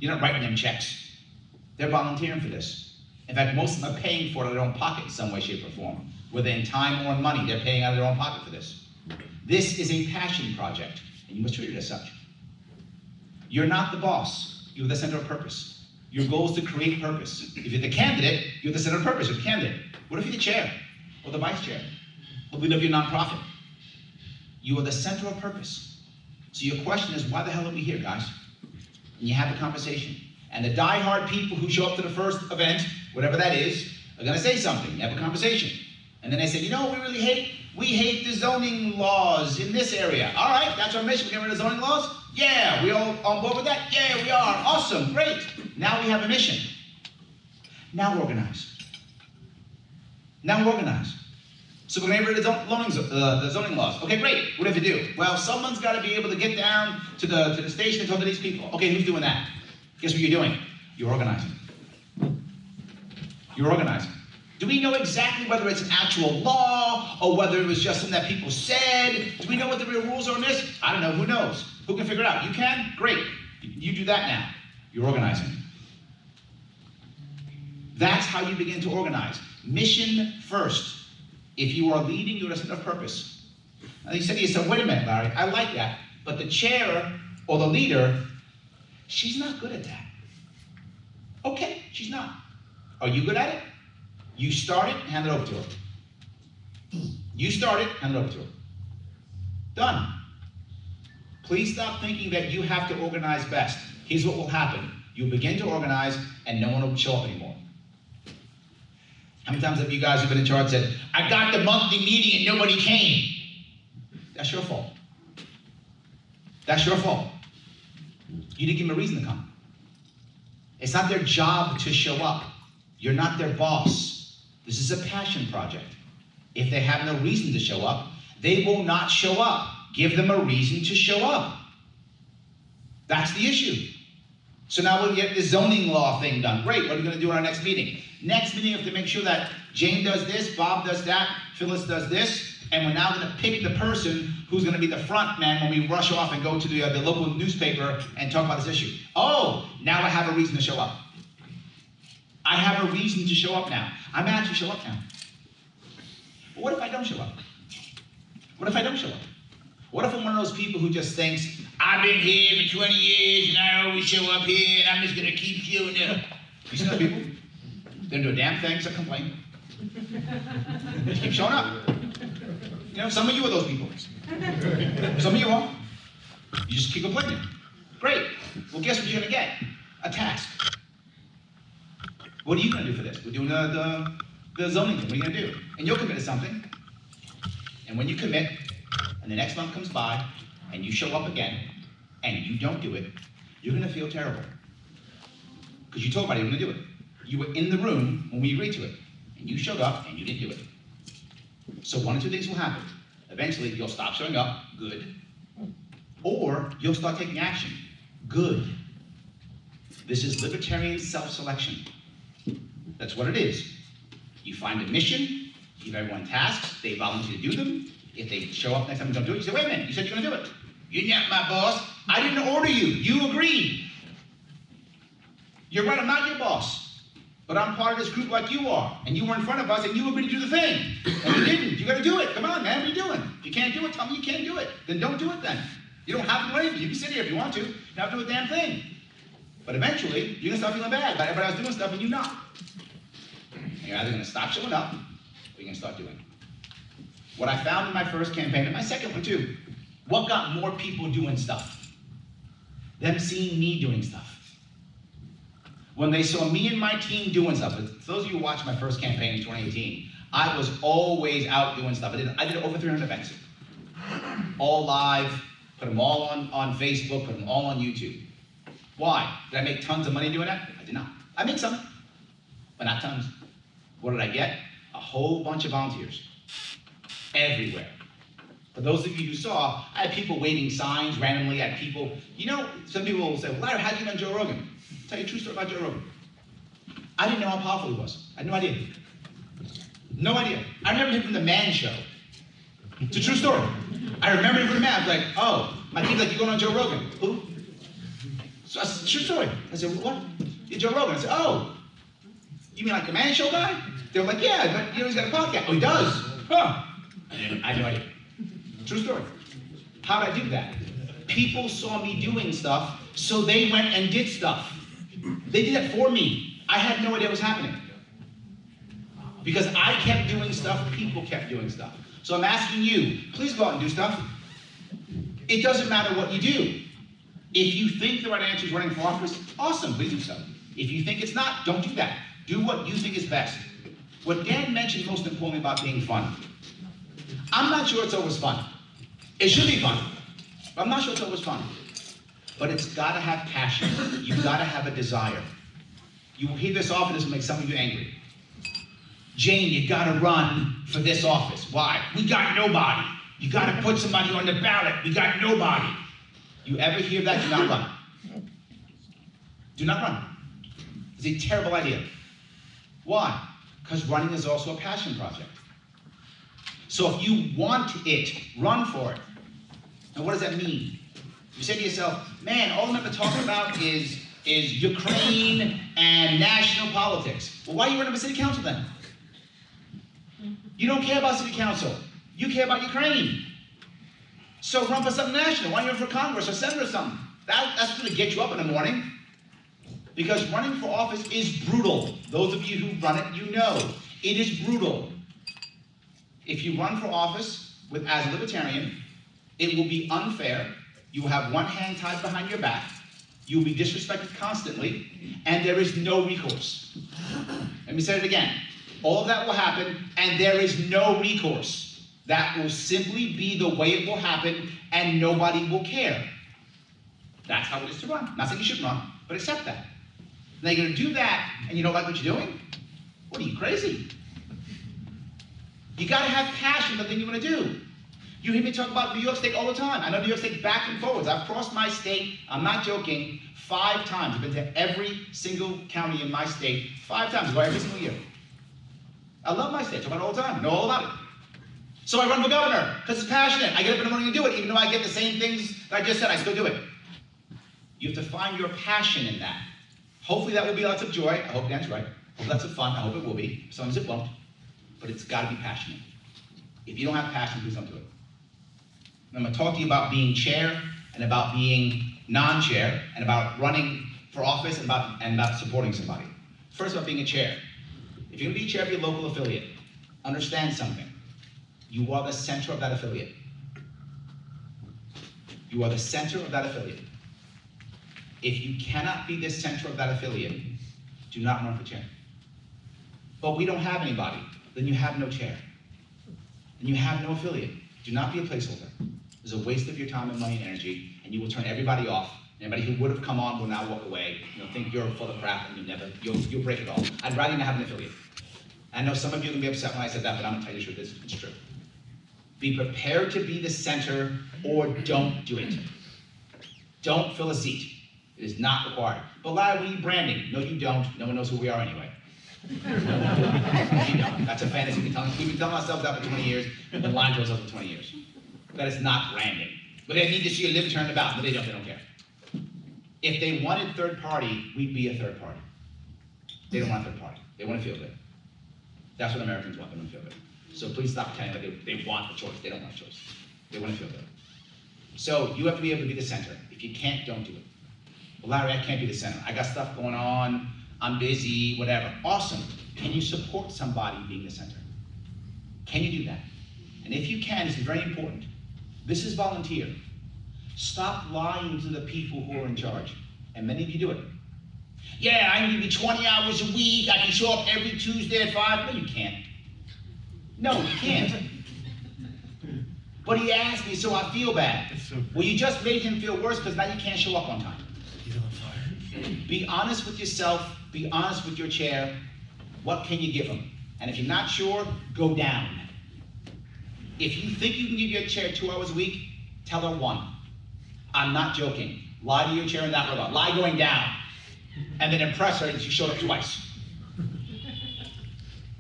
You're not writing them checks. They're volunteering for this. In fact, most of them are paying for it out of their own pocket in some way, shape, or form. Whether in time or in money, they're paying out of their own pocket for this. This is a passion project, and you must treat it as such. You're not the boss. You're the center of purpose. Your goal is to create purpose. If you're the candidate, you're the center of purpose. You're the candidate. What if you're the chair or the vice chair or the leader of your nonprofit? You are the center of purpose. So your question is, why the hell are we here, guys? And you have a conversation. And the die-hard people who show up to the first event, whatever that is, are going to say something. You have a conversation. And then they say, you know what we really hate? We hate the zoning laws in this area. All right, that's our mission. We get rid of zoning laws? Yeah, we all on board with that? Yeah, we are. Awesome, great. Now we have a mission. Now organize. Now organize. So we're going to get rid of the zoning laws. Okay, great. What do we have to do? Well, someone's got to be able to get down to the station and talk to these people. Okay, who's doing that? Guess what you're doing? You're organizing. You're organizing. Do we know exactly whether it's an actual law or whether it was just something that people said? Do we know what the real rules are on this? I don't know. Who knows? Who can figure it out? You can? Great. You do that now. You're organizing. That's how you begin to organize. Mission first. If you are leading, you're a sense of purpose. And you said to yourself, wait a minute, Larry, I like that, but the chair or the leader, she's not good at that. Okay, she's not. Are you good at it? You start it, hand it over to her. You start it, hand it over to her. Done. Please stop thinking that you have to organize best. Here's what will happen. You'll begin to organize and no one will show up anymore. How many times have you guys who've been in charge said, I got the monthly meeting and nobody came? That's your fault. That's your fault. You didn't give them a reason to come. It's not their job to show up. You're not their boss. This is a passion project. If they have no reason to show up, they will not show up. Give them a reason to show up. That's the issue. So now we'll get the zoning law thing done. Great, what are we going to do in our next meeting? Next meeting, we have to make sure that Jane does this, Bob does that, Phyllis does this, and we're now going to pick the person who's going to be the front man when we rush off and go to the local newspaper and talk about this issue. Oh, now I have a reason to show up. I have a reason to show up now. I'm actually show up now. But what if I don't show up? What if I don't show up? What if I'm one of those people who just thinks, I've been here for 20 years and I always show up here and I'm just going to keep showing up? You see those people? They don't do a damn thing except complain. They just keep showing up. You know, some of you are those people. Some of you are. You just keep complaining. Great. Well, guess what you're going to get? A task. What are you going to do for this? We're doing the zoning thing. What are you going to do? And you'll commit to something. And when you commit, and the next month comes by, and you show up again, and you don't do it, you're going to feel terrible. Because you told everybody you were going to do it. You were in the room when we agreed to it, and you showed up, and you didn't do it. So one of two things will happen. Eventually, you'll stop showing up, good, or you'll start taking action, good. This is libertarian self-selection. That's what it is. You find a mission, give everyone tasks, they volunteer to do them. If they show up next time and don't do it, you say, wait a minute, you said you're going to do it. You're not my boss. I didn't order you. You agreed. You're right, I'm not your boss. But I'm part of this group like you are. And you were in front of us and you agreed to do the thing. And you didn't. You got to do it. Come on, man, what are you doing? If you can't do it, tell me you can't do it. Then don't do it then. You don't have to do anything. You can sit here if you want to. You don't have to do a damn thing. But eventually, you're going to start feeling bad about everybody else doing stuff and you not. And you're either going to stop showing up or you're going to start doing it. What I found in my first campaign, and my second one too, what got more people doing stuff? Them seeing me doing stuff. When they saw me and my team doing stuff, for those of you who watched my first campaign in 2018, I was always out doing stuff. I did over 300 events. All live, put them all on Facebook, put them all on YouTube. Why? Did I make tons of money doing that? I did not. I made some, but not tons. What did I get? A whole bunch of volunteers. Everywhere. For those of you who saw, I had people waving signs randomly at people. You know, some people will say, well, Larry, how'd you know Joe Rogan? I'll tell you a true story about Joe Rogan. I didn't know how powerful he was. I had no idea. No idea. I remember him from the Man Show. It's a true story. I remember him from the Man. I was like, oh, my kid's like, you going on Joe Rogan? Who? So I said, true story. I said, what? Yeah, Joe Rogan. I said, oh, you mean like the Man Show guy? They were like, yeah, but you know, he's got a podcast. Oh, he does? Huh. I had no idea. True story. How did I do that? People saw me doing stuff, so they went and did stuff. They did it for me. I had no idea what was happening. Because I kept doing stuff, people kept doing stuff. So I'm asking you, please go out and do stuff. It doesn't matter what you do. If you think the right answer is running for office, awesome, please do so. If you think it's not, don't do that. Do what you think is best. What Dan mentioned most importantly about being fun. I'm not sure it's always fun. It should be fun, but I'm not sure it's always fun. But it's got to have passion. You've got to have a desire. You will hear this often, this will make some of you angry. Jane, you gotta run for this office. Why? We got nobody. You gotta put somebody on the ballot. We got nobody. You ever hear that? Do not run. Do not run. It's a terrible idea. Why? Because running is also a passion project. So if you want it, run for it. And what does that mean? You say to yourself, man, all I'm ever talking about is Ukraine and national politics. Well, why are you running for city council then? You don't care about city council. You care about Ukraine. So run for something national. Why don't you run for Congress or Senate or something? That's going to get you up in the morning. Because running for office is brutal. Those of you who run it, you know. It is brutal. If you run for office as a libertarian, it will be unfair. You will have one hand tied behind your back. You will be disrespected constantly, and there is no recourse. Let me say it again. All of that will happen, and there is no recourse. That will simply be the way it will happen, and nobody will care. That's how it is to run. I'm not saying you shouldn't run, but accept that. Now you're going to do that, and you don't like what you're doing? What are you, crazy? You got to have passion for the thing you want to do. You hear me talk about New York State all the time. I know New York State back and forwards. I've crossed my state, I'm not joking, 5 times. I've been to every single county in my state 5 times. I go every single year. I love my state. I talk about it all the time. I know all about it. So I run for governor because it's passionate. I get up in the morning and do it. Even though I get the same things that I just said, I still do it. You have to find your passion in that. Hopefully that will be lots of joy. I hope Dan's right. I hope lots of fun. I hope it will be. Sometimes it won't. But it's got to be passionate. If you don't have passion, please don't do it. I'm going to talk to you about being chair and about being non-chair and about running for office and about supporting somebody. First, about being a chair. If you're going to be chair of your local affiliate, understand something. You are the center of that affiliate. You are the center of that affiliate. If you cannot be the center of that affiliate, do not run for chair. But we don't have anybody. Then you have no chair. And you have no affiliate. Do not be a placeholder. It's a waste of your time and money and energy, and you will turn everybody off. Anybody who would have come on will now walk away. You'll think you're full of crap, and you'll break it all. I'd rather not have an affiliate. I know some of you are going to be upset when I said that, but I'm going to tell you the truth. It's true. Be prepared to be the center, or don't do it. Don't fill a seat. It is not required. But Larry, we need branding. No, you don't. No one knows who we are anyway. You don't. That's a fantasy. We've been telling ourselves that for 20 years. We've been lying to ourselves for 20 years. That is not branding. But they need to see a libertarian about, but they don't care. If they wanted third party, we'd be a third party. They don't want a third party. They want to feel good. That's what Americans want. They want to feel good. So please stop pretending like they want a choice. They don't want a choice. They want to feel good. So you have to be able to be the center. If you can't, don't do it. Well, Larry, I can't be the center. I got stuff going on. I'm busy, whatever. Awesome. Can you support somebody being the center? Can you do that? And if you can, this is very important. This is volunteer. Stop lying to the people who are in charge. And many of you do it. Yeah, I can give you 20 hours a week. I can show up every Tuesday at 5. No, you can't. No, you can't. But he asked me, so I feel bad. Well, you just made him feel worse because now you can't show up on time. Be honest with yourself. Be honest with your chair. What can you give him? And if you're not sure, go down. If you think you can give your chair 2 hours a week, tell her 1. I'm not joking. Lie to your chair in that regard. Lie going down. And then impress her that you showed up twice.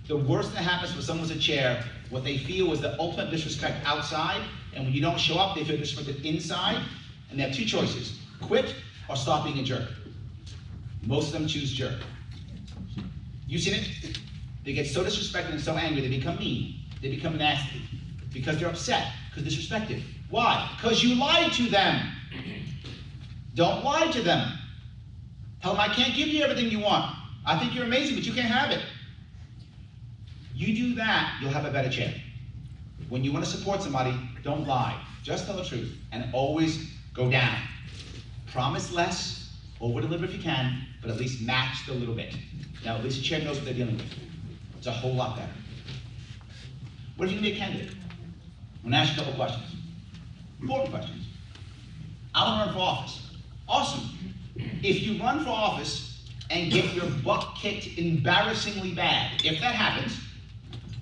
The worst that happens when someone's a chair, what they feel is the ultimate disrespect outside, and when you don't show up, they feel disrespected inside, and they have 2 choices: quit or stop being a jerk. Most of them choose jerk. You seen it? They get so disrespected and so angry, they become mean. They become nasty. Because they're upset, because disrespected. Why? Because you lied to them. Don't lie to them. Tell them, I can't give you everything you want. I think you're amazing, but you can't have it. You do that, you'll have a better chair. When you want to support somebody, don't lie. Just tell the truth, and always go down. Promise less, over-deliver if you can, but at least match the little bit. Now, at least the chair knows what they're dealing with. It's a whole lot better. What if you can be a candidate? I'm going to ask you a couple questions. Important questions. I want to run for office. Awesome. If you run for office, and get your butt kicked embarrassingly bad, if that happens,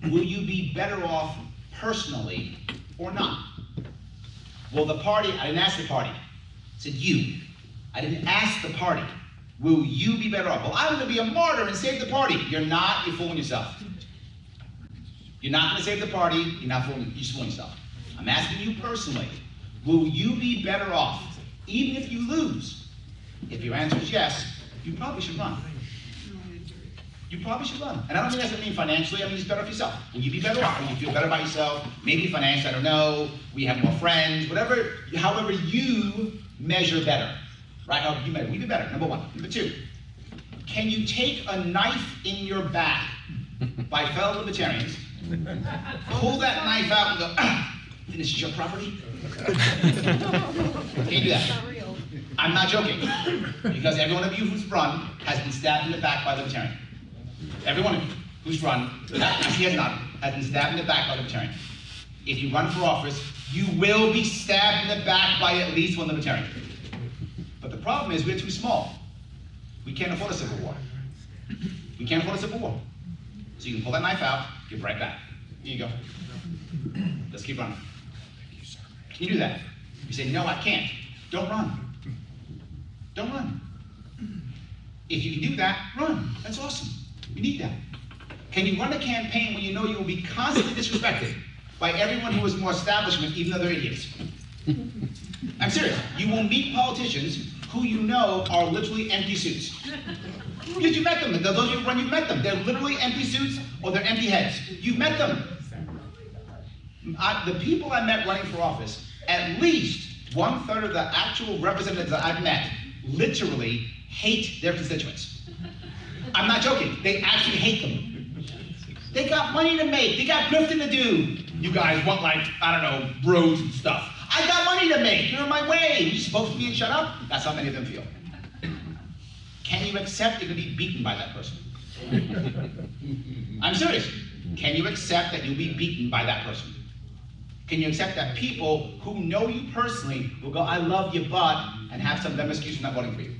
will you be better off personally or not? Well, the party, I didn't ask the party. I said you. I didn't ask the party. Will you be better off? Well, I'm going to be a martyr and save the party. You're not. You're fooling yourself. You're not going to save the party. You're not fooling. You're just fooling yourself. I'm asking you personally. Will you be better off, even if you lose? If your answer is yes, you probably should run. You probably should run. And I don't mean that doesn't mean financially. I mean it's better for yourself. Will you be better off? Will you feel better about yourself? Maybe financially. I don't know. We have more friends. Whatever. However you measure better. Right? However you measure. Will you be better? Number one. Number two. Can you take a knife in your back by fellow libertarians, pull that knife out and go, this is your property? Can you do that? I'm not joking. Because every one of you who's run has been stabbed in the back by a libertarian. Every one of you who's run, actually has not, has been stabbed in the back by a libertarian. If you run for office, you will be stabbed in the back by at least one libertarian. But the problem is we're too small. We can't afford a civil war. We can't afford a civil war. So you can pull that knife out, give right back. Here you go. Let's keep running. Can you do that? You say, no, I can't. Don't run. Don't run. If you can do that, run. That's awesome. We need that. Can you run a campaign when you know you will be constantly disrespected by everyone who is more establishment, even though they're idiots? I'm serious. You will meet politicians who you know are literally empty suits. Because you met them. Those of you who run, you've met them. They're literally empty suits or they're empty heads. You've met them. The people I met running for office, at least 1/3 of the actual representatives that I've met literally hate their constituents. I'm not joking. They actually hate them. They got money to make. They got grifting to do. You guys want, like, I don't know, roads and stuff. I got money to make. You're in my way. You supposed to be and shut up? That's how many of them feel. Can you accept you're going to be beaten by that person? I'm serious. Can you accept that you'll be beaten by that person? Can you accept that people who know you personally will go, I love you, but, and have some dumb excuse for not voting for you?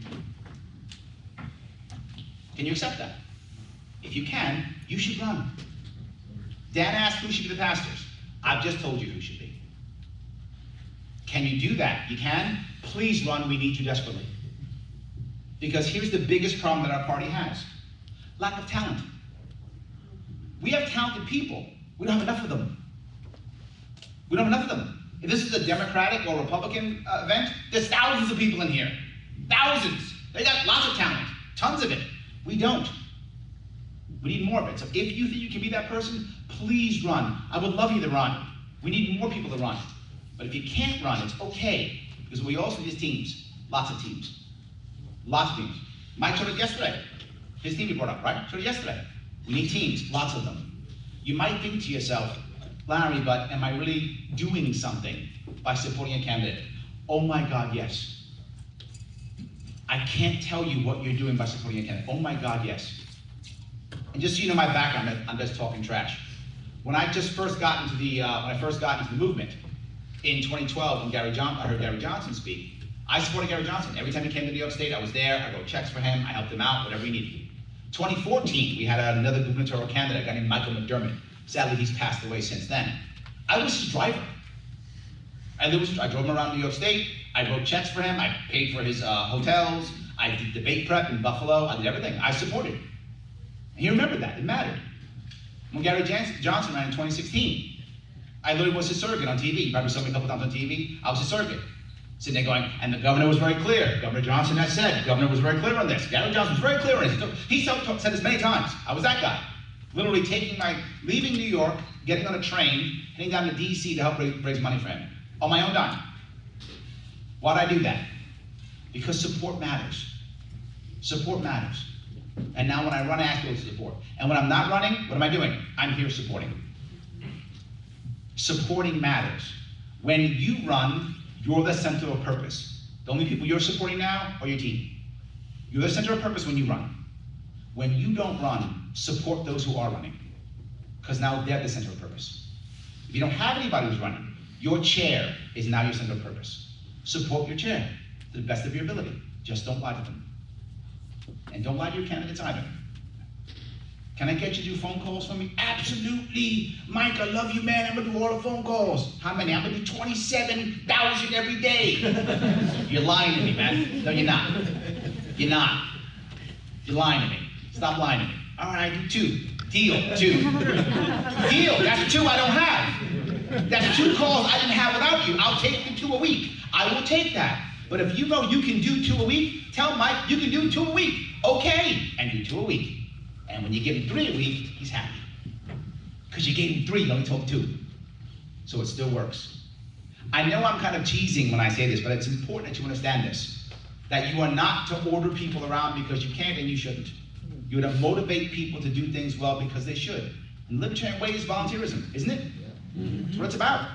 Can you accept that? If you can, you should run. Dan asked who should be the pastors. I've just told you who should be. Can you do that? You can? Please run, we need you desperately. Because here's the biggest problem that our party has. Lack of talent. We have talented people. We don't have enough of them. We don't have enough of them. If this is a Democratic or Republican event, there's thousands of people in here. Thousands. They got lots of talent. Tons of it. We don't. We need more of it. So if you think you can be that person, please run. I would love you to run. We need more people to run. But if you can't run, it's okay. Because we also need teams. Lots of teams. Lots of teams. Mike showed it yesterday. His team he brought up, right? Showed it yesterday. We need teams. Lots of them. You might think to yourself, Larry, but am I really doing something by supporting a candidate? Oh my God, yes. I can't tell you what you're doing by supporting a candidate. Oh my God, yes. And just so you know my background, I'm just talking trash. When I first got into the movement in 2012, when I heard Gary Johnson speak, I supported Gary Johnson. Every time he came to New York State, I was there. I wrote checks for him. I helped him out, whatever he needed. 2014, we had another gubernatorial candidate, a guy named Michael McDermott. Sadly, he's passed away since then. I was his driver. I drove him around New York State. I wrote checks for him. I paid for his hotels. I did debate prep in Buffalo. I did everything. I supported. And he remembered that. It mattered. When Gary Johnson ran in 2016, I literally was his surrogate on TV. You probably saw me a couple times on TV. I was his surrogate. Sitting there going, and the governor was very clear. Governor Johnson has said, the governor was very clear on this. Gary Johnson was very clear on this. He said this many times. I was that guy. Literally leaving New York, getting on a train, heading down to DC to help raise money for him. On my own dime. Why'd I do that? Because support matters. Support matters. And now when I run, I ask people to support. And when I'm not running, what am I doing? I'm here supporting. Supporting matters. When you run, you're the center of purpose. The only people you're supporting now are your team. You're the center of purpose when you run. When you don't run, support those who are running. Because now they're the center of purpose. If you don't have anybody who's running, your chair is now your center of purpose. Support your chair to the best of your ability. Just don't lie to them. And don't lie to your candidates either. Can I get you to do phone calls for me? Absolutely. Mike, I love you, man. I'm gonna do all the phone calls. How many? I'm gonna do 27,000 every day. You're lying to me, man. No, you're not. You're not. You're lying to me. Stop lying to me. All right, do 2. Deal, 2. Deal, that's 2 I don't have. That's 2 calls I didn't have without you. I'll take the 2 a week. I will take that. But if you know you can do 2 a week, tell Mike you can do 2 a week. Okay, and do 2 a week. And when you give him 3 a week, he's happy. Because you gave him 3, you only told 2. So it still works. I know I'm kind of teasing when I say this, but it's important that you understand this. That you are not to order people around because you can't and you shouldn't. You're to motivate people to do things well because they should. And the Libertarian way is volunteerism, isn't it? That's what it's about.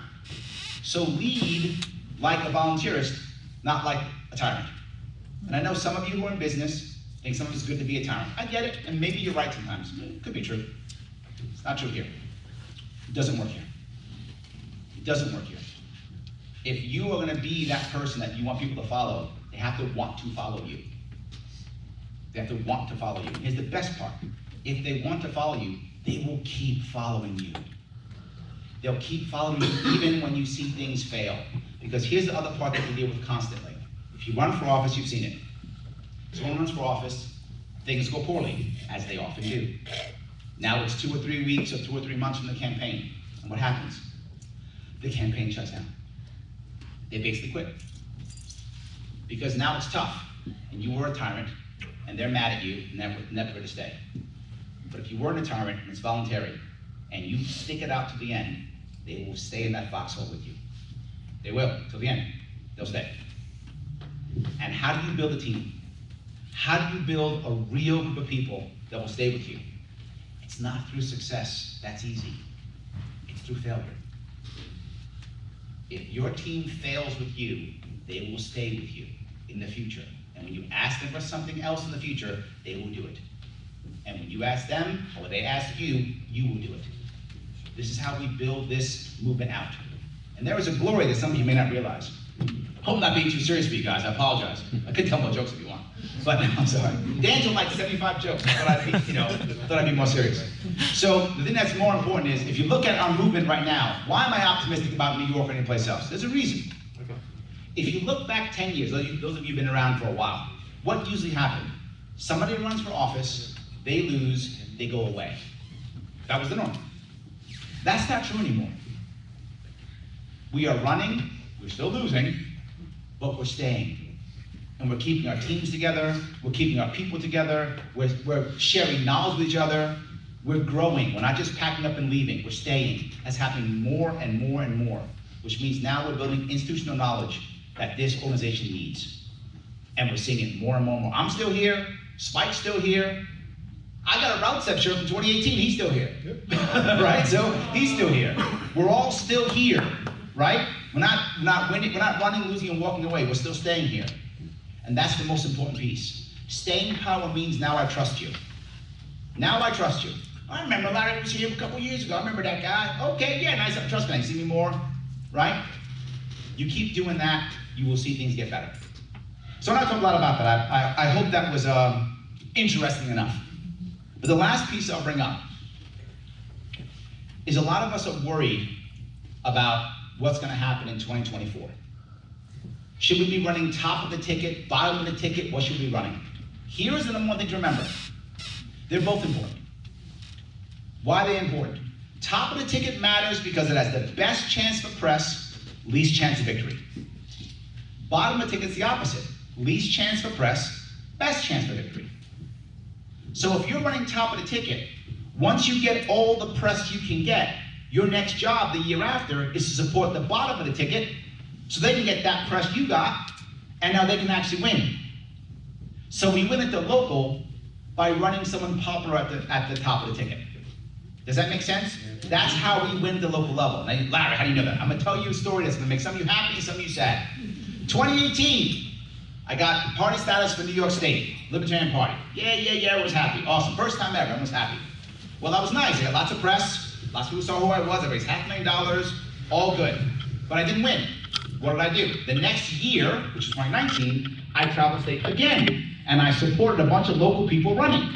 So lead like a volunteerist, not like a tyrant. And I know some of you who are in business think sometimes it's good to be a tyrant. I get it, and maybe you're right sometimes. It could be true. It's not true here. It doesn't work here. It doesn't work here. If you are going to be that person that you want people to follow, they have to want to follow you. They have to want to follow you. Here's the best part. If they want to follow you, they will keep following you. They'll keep following you even when you see things fail. Because here's the other part that we deal with constantly. If you run for office, you've seen it. Someone runs for office, things go poorly, as they often do. Now it's 2 or 3 weeks or 2 or 3 months from the campaign. And what happens? The campaign shuts down. They basically quit. Because now it's tough, and you were a tyrant, and they're mad at you, and never to stay. But if you weren't a tyrant, and it's voluntary, and you stick it out to the end, they will stay in that foxhole with you. They will, till the end. They'll stay. And how do you build a team? How do you build a real group of people that will stay with you? It's not through success. That's easy. It's through failure. If your team fails with you, they will stay with you in the future. And when you ask them for something else in the future, they will do it. And when you ask them, or they ask you, you will do it. This is how we build this movement out. And there is a glory that some of you may not realize. I hope I'm not being too serious for you guys. I apologize. I could tell more jokes if you want. But no, I'm sorry. Dan told like 75 jokes. I thought I'd be more serious. So the thing that's more important is, if you look at our movement right now, why am I optimistic about New York or any place else? There's a reason. Okay. If you look back 10 years, those of you who've been around for a while, what usually happened? Somebody runs for office, they lose, they go away. That was the norm. That's not true anymore. We are running, we're still losing, but we're staying. And we're keeping our teams together, we're keeping our people together, we're sharing knowledge with each other, we're growing. We're not just packing up and leaving, we're staying. That's happening more and more and more, which means now we're building institutional knowledge that this organization needs. And we're seeing it more and more and more. I'm still here, Spike's still here. I got a Route Step shirt from 2018, he's still here. Yep. Right, so he's still here. We're all still here, right? We're not winning, we're not running, losing, and walking away, we're still staying here. And that's the most important piece. Staying power means now I trust you. Now I trust you. I remember Larry was here a couple years ago. I remember that guy. Okay, yeah, nice. Trust me, I see me more, right? You keep doing that, you will see things get better. So I'm not talking a lot about that. I hope that was interesting enough. But the last piece I'll bring up is a lot of us are worried about what's going to happen in 2024. Should we be running top of the ticket, bottom of the ticket? What should we be running? Here is the number one thing to remember. They're both important. Why are they important? Top of the ticket matters because it has the best chance for press, least chance of victory. Bottom of the ticket's the opposite. Least chance for press, best chance for victory. So if you're running top of the ticket, once you get all the press you can get, your next job the year after is to support the bottom of the ticket so they can get that press you got, and now they can actually win. So we win at the local by running someone popular at the top of the ticket. Does that make sense? That's how we win at the local level. Now, Larry, how do you know that? I'm gonna tell you a story that's gonna make some of you happy, some of you sad. 2018, I got party status for New York State, Libertarian Party. Yeah, I was happy, awesome. First time ever, I was happy. Well, that was nice, I got lots of press, lots of people saw who I was, I raised $500,000, all good. But I didn't win. What did I do? The next year, which is 2019, I traveled state again, and I supported a bunch of local people running.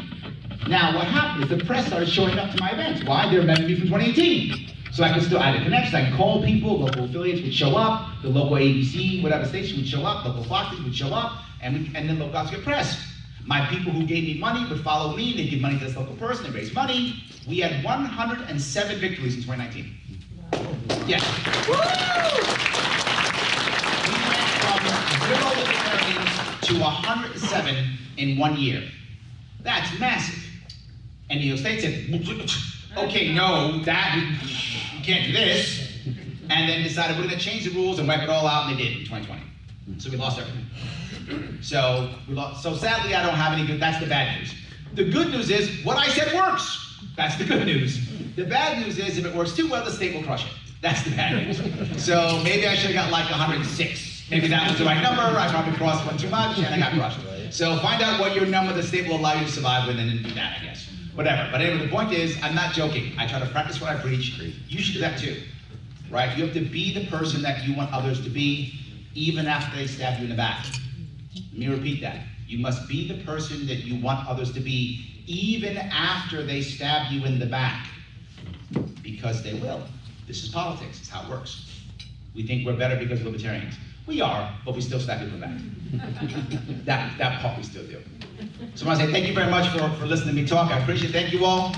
Now, what happened is the press started showing up to my events. Why? They remembered me from 2018. So I had a connection, I could call people, local affiliates would show up, the local ABC, whatever station would show up, local Foxes would show up, and then local outlets get pressed. My people who gave me money would follow me, they'd give money to this local person, they'd raise money. We had 107 victories in 2019. Yes. Woo! We went from 0 libertarians to 107 in 1 year. That's massive. And New York State said, okay, no, you can't do this. And then decided we're gonna change the rules and wipe it all out, and they did in 2020. So we lost everything. So sadly, I don't have any good, that's the bad news. The good news is, what I said works. That's the good news. The bad news is, if it works too well, the state will crush it. That's the bad news. So maybe I should have got like 106. Maybe that was the right number, I probably crossed one too much, and I got crushed. So find out what your number the state will allow you to survive with, and then do that, I guess. Whatever. But anyway, the point is, I'm not joking. I try to practice what I preach. You should do that too, right? You have to be the person that you want others to be, even after they stab you in the back. Let me repeat that. You must be the person that you want others to be, even after they stab you in the back. Because they will. This is politics. It's how it works. We think we're better because we're libertarians. We are, but we still stab people in the back. That part we still do. So I want to say thank you very much for listening to me talk. I appreciate it. Thank you all. I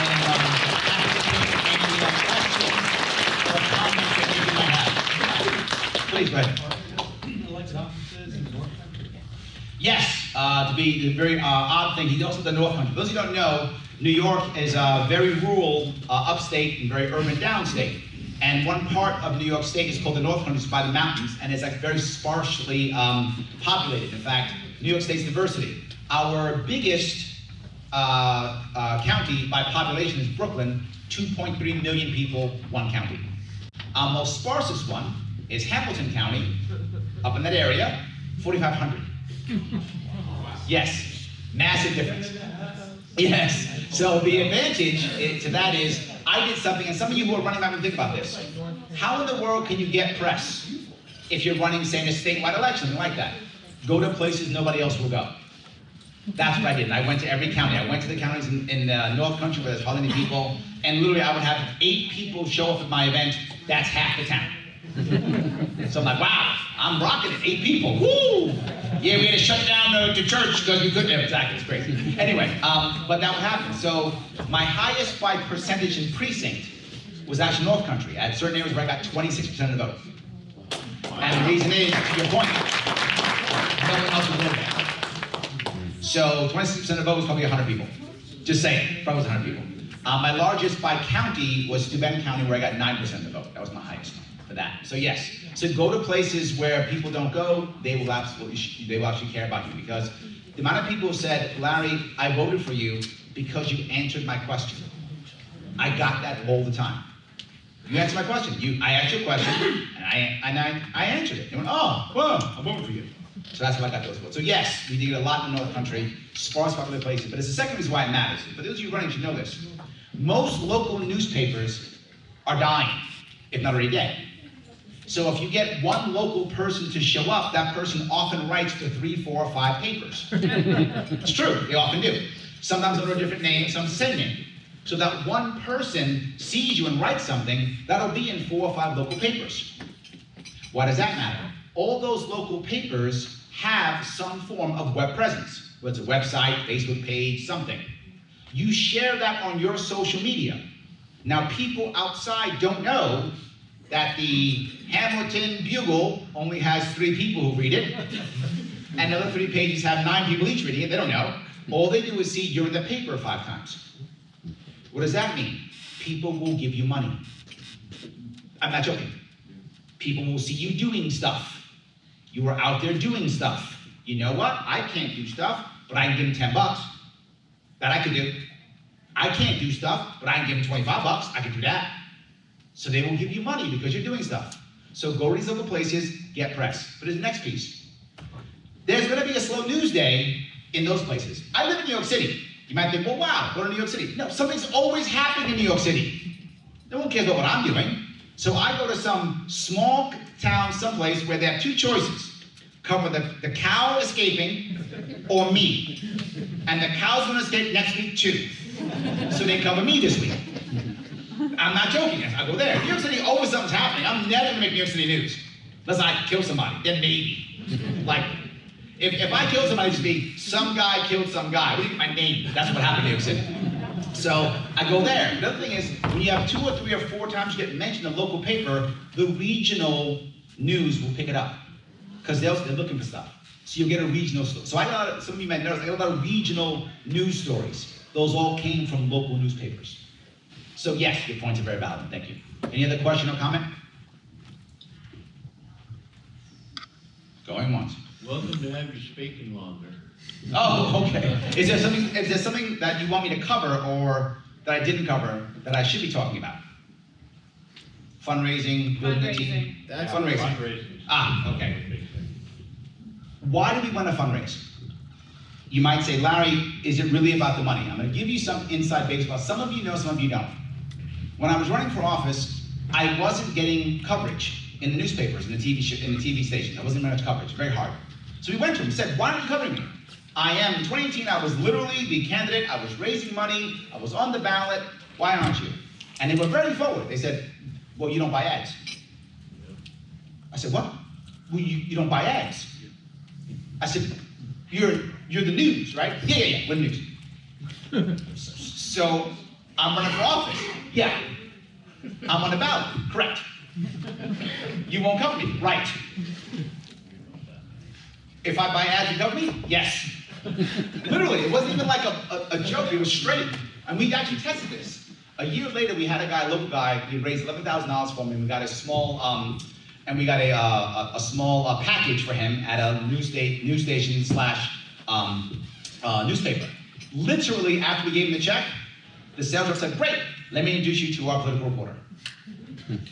am happy to take any questions or comments that you might have. Please, go ahead. Yes, to be the very odd thing, he's also the North Country. For those who don't know, New York is a very rural upstate and very urban downstate. And one part of New York State is called the North Country, it's by the mountains, and it's like very sparsely populated. In fact, New York State's diversity. Our biggest county by population is Brooklyn, 2.3 million people, one county. Our most sparsest one is Hamilton County, up in that area, 4,500. Yes, massive difference. Yes, so the advantage to that is, I did something, and some of you who are running might think about this. How in the world can you get press if you're running, say, in a statewide election, something like that? Go to places nobody else will go. That's what I did. And I went to every county. I went to the counties in the North Country where there's hardly any people, and literally I would have 8 people show up at my event. That's half the town. So I'm like, wow, I'm rocking it. 8 people. Woo! Yeah, we had to shut down the church because we couldn't. Exactly, it's crazy. Anyway, but that would happen. So my highest by percentage in precinct was actually North Country. I had certain areas where I got 26% of the vote. And the reason is, to your point, no one else would live there. So 26% of the vote was probably 100 people. Just saying, probably was 100 people. My largest by county was Steuben County, where I got 9% of the vote. That was my highest for that. So yes, so go to places where people don't go, they will actually care about you, because the amount of people who said, Larry, I voted for you because you answered my question. I got that all the time. You answered my question. I asked you a question, and I answered it. They went, oh, well, I voted for you. So that's why I got those votes. So yes, we did a lot in the North Country, sparse popular places, but there's a second reason why it matters. For those of you running should know this. Most local newspapers are dying, if not already dead. So if you get one local person to show up, that person often writes for 3, 4, or 5 papers. It's true, they often do. Sometimes under a different name, sometimes the same name. So that one person sees you and writes something, that'll be in 4 or 5 local papers. Why does that matter? All those local papers have some form of web presence, whether it's a website, Facebook page, something. You share that on your social media. Now, people outside don't know that the Hamilton Bugle only has 3 people who read it, and the other 3 pages have 9 people each reading it. They don't know. All they do is see you're in the paper 5 times. What does that mean? People will give you money. I'm not joking. People will see you doing stuff. You were out there doing stuff. You know what? I can't do stuff, but I can give them $10. That I could do. I can't do stuff, but I can give them $25. I can do that. So they will give you money because you're doing stuff. So go to these local places, get press. But here's the next piece. There's going to be a slow news day in those places. I live in New York City. You might think, well, wow, go to New York City. No, something's always happening in New York City. No one cares about what I'm doing. So I go to some small town, someplace where they have 2 choices. cover the cow escaping or me. And the cow's gonna escape next week too. So they cover me this week. I'm not joking, I go there. New York City, always something's happening. I'm never gonna make New York City news. Unless I kill somebody, then maybe. Like, if I kill somebody, just be some guy killed some guy. What do you get my name? That's what happened in New York City. So I go there. The other thing is, when you have 2 or 3 or 4 times you get mentioned in the local paper, the regional news will pick it up. Because they're looking for stuff. So you'll get a regional story. So I got, some of you might notice, I got a lot of regional news stories. Those all came from local newspapers. So yes, your points are very valid, thank you. Any other question or comment? Going once. Welcome to have you speaking longer. Oh, okay. Is there something that you want me to cover or that I didn't cover that I should be talking about? Fundraising, building a team? That's fundraising. Ah, okay. Why do we want to fundraise? You might say, Larry, is it really about the money? I'm going to give you some inside baseball. Some of you know, some of you don't. When I was running for office, I wasn't getting coverage in the newspapers, in the TV stations. I wasn't getting much coverage, very hard. So we went to him and said, why aren't you covering me? In 2018, I was literally the candidate, I was raising money, I was on the ballot, why aren't you? And they were very forward. They said, well, you don't buy ads. I said, what? Well, you don't buy ads. I said, you're the news, right? Yeah, we're the news. So I'm running for office. Yeah. I'm on the ballot. Correct. You won't cover me. Right. If I buy ads, you cover me? Yes. Literally, it wasn't even like a joke. It was straight. And we actually tested this. A year later, we had a guy, a local guy. We raised $11,000 for him. And we got a small, a small package for him at a news station / newspaper. Literally, after we gave him the check, the sales rep said, great, let me introduce you to our political reporter.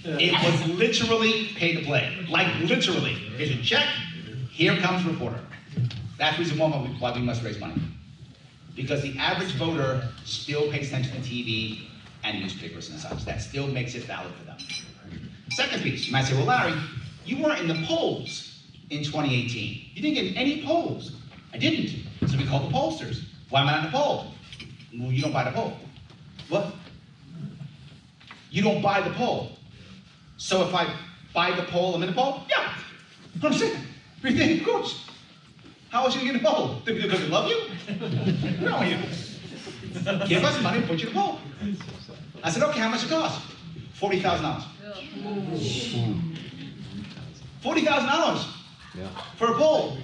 It was literally pay to play. Like literally. Here's your check, here comes reporter. That's the reason why we must raise money. Because the average voter still pays attention to TV and newspapers and such. That still makes it valid for them. Second piece, you might say, well, Larry, you weren't in the polls in 2018. You didn't get in any polls. I didn't. So we called the pollsters. Why am I not in the poll? Well, you don't buy the poll. What? You don't buy the poll. So if I buy the poll, I'm in the poll? Yeah. 100%. What do you think? Of course. How else are you going to get in the poll? Because they love you? No, you. Give us money and put you in the poll. I said, okay, how much it cost? $40,000. $40,000 for a poll.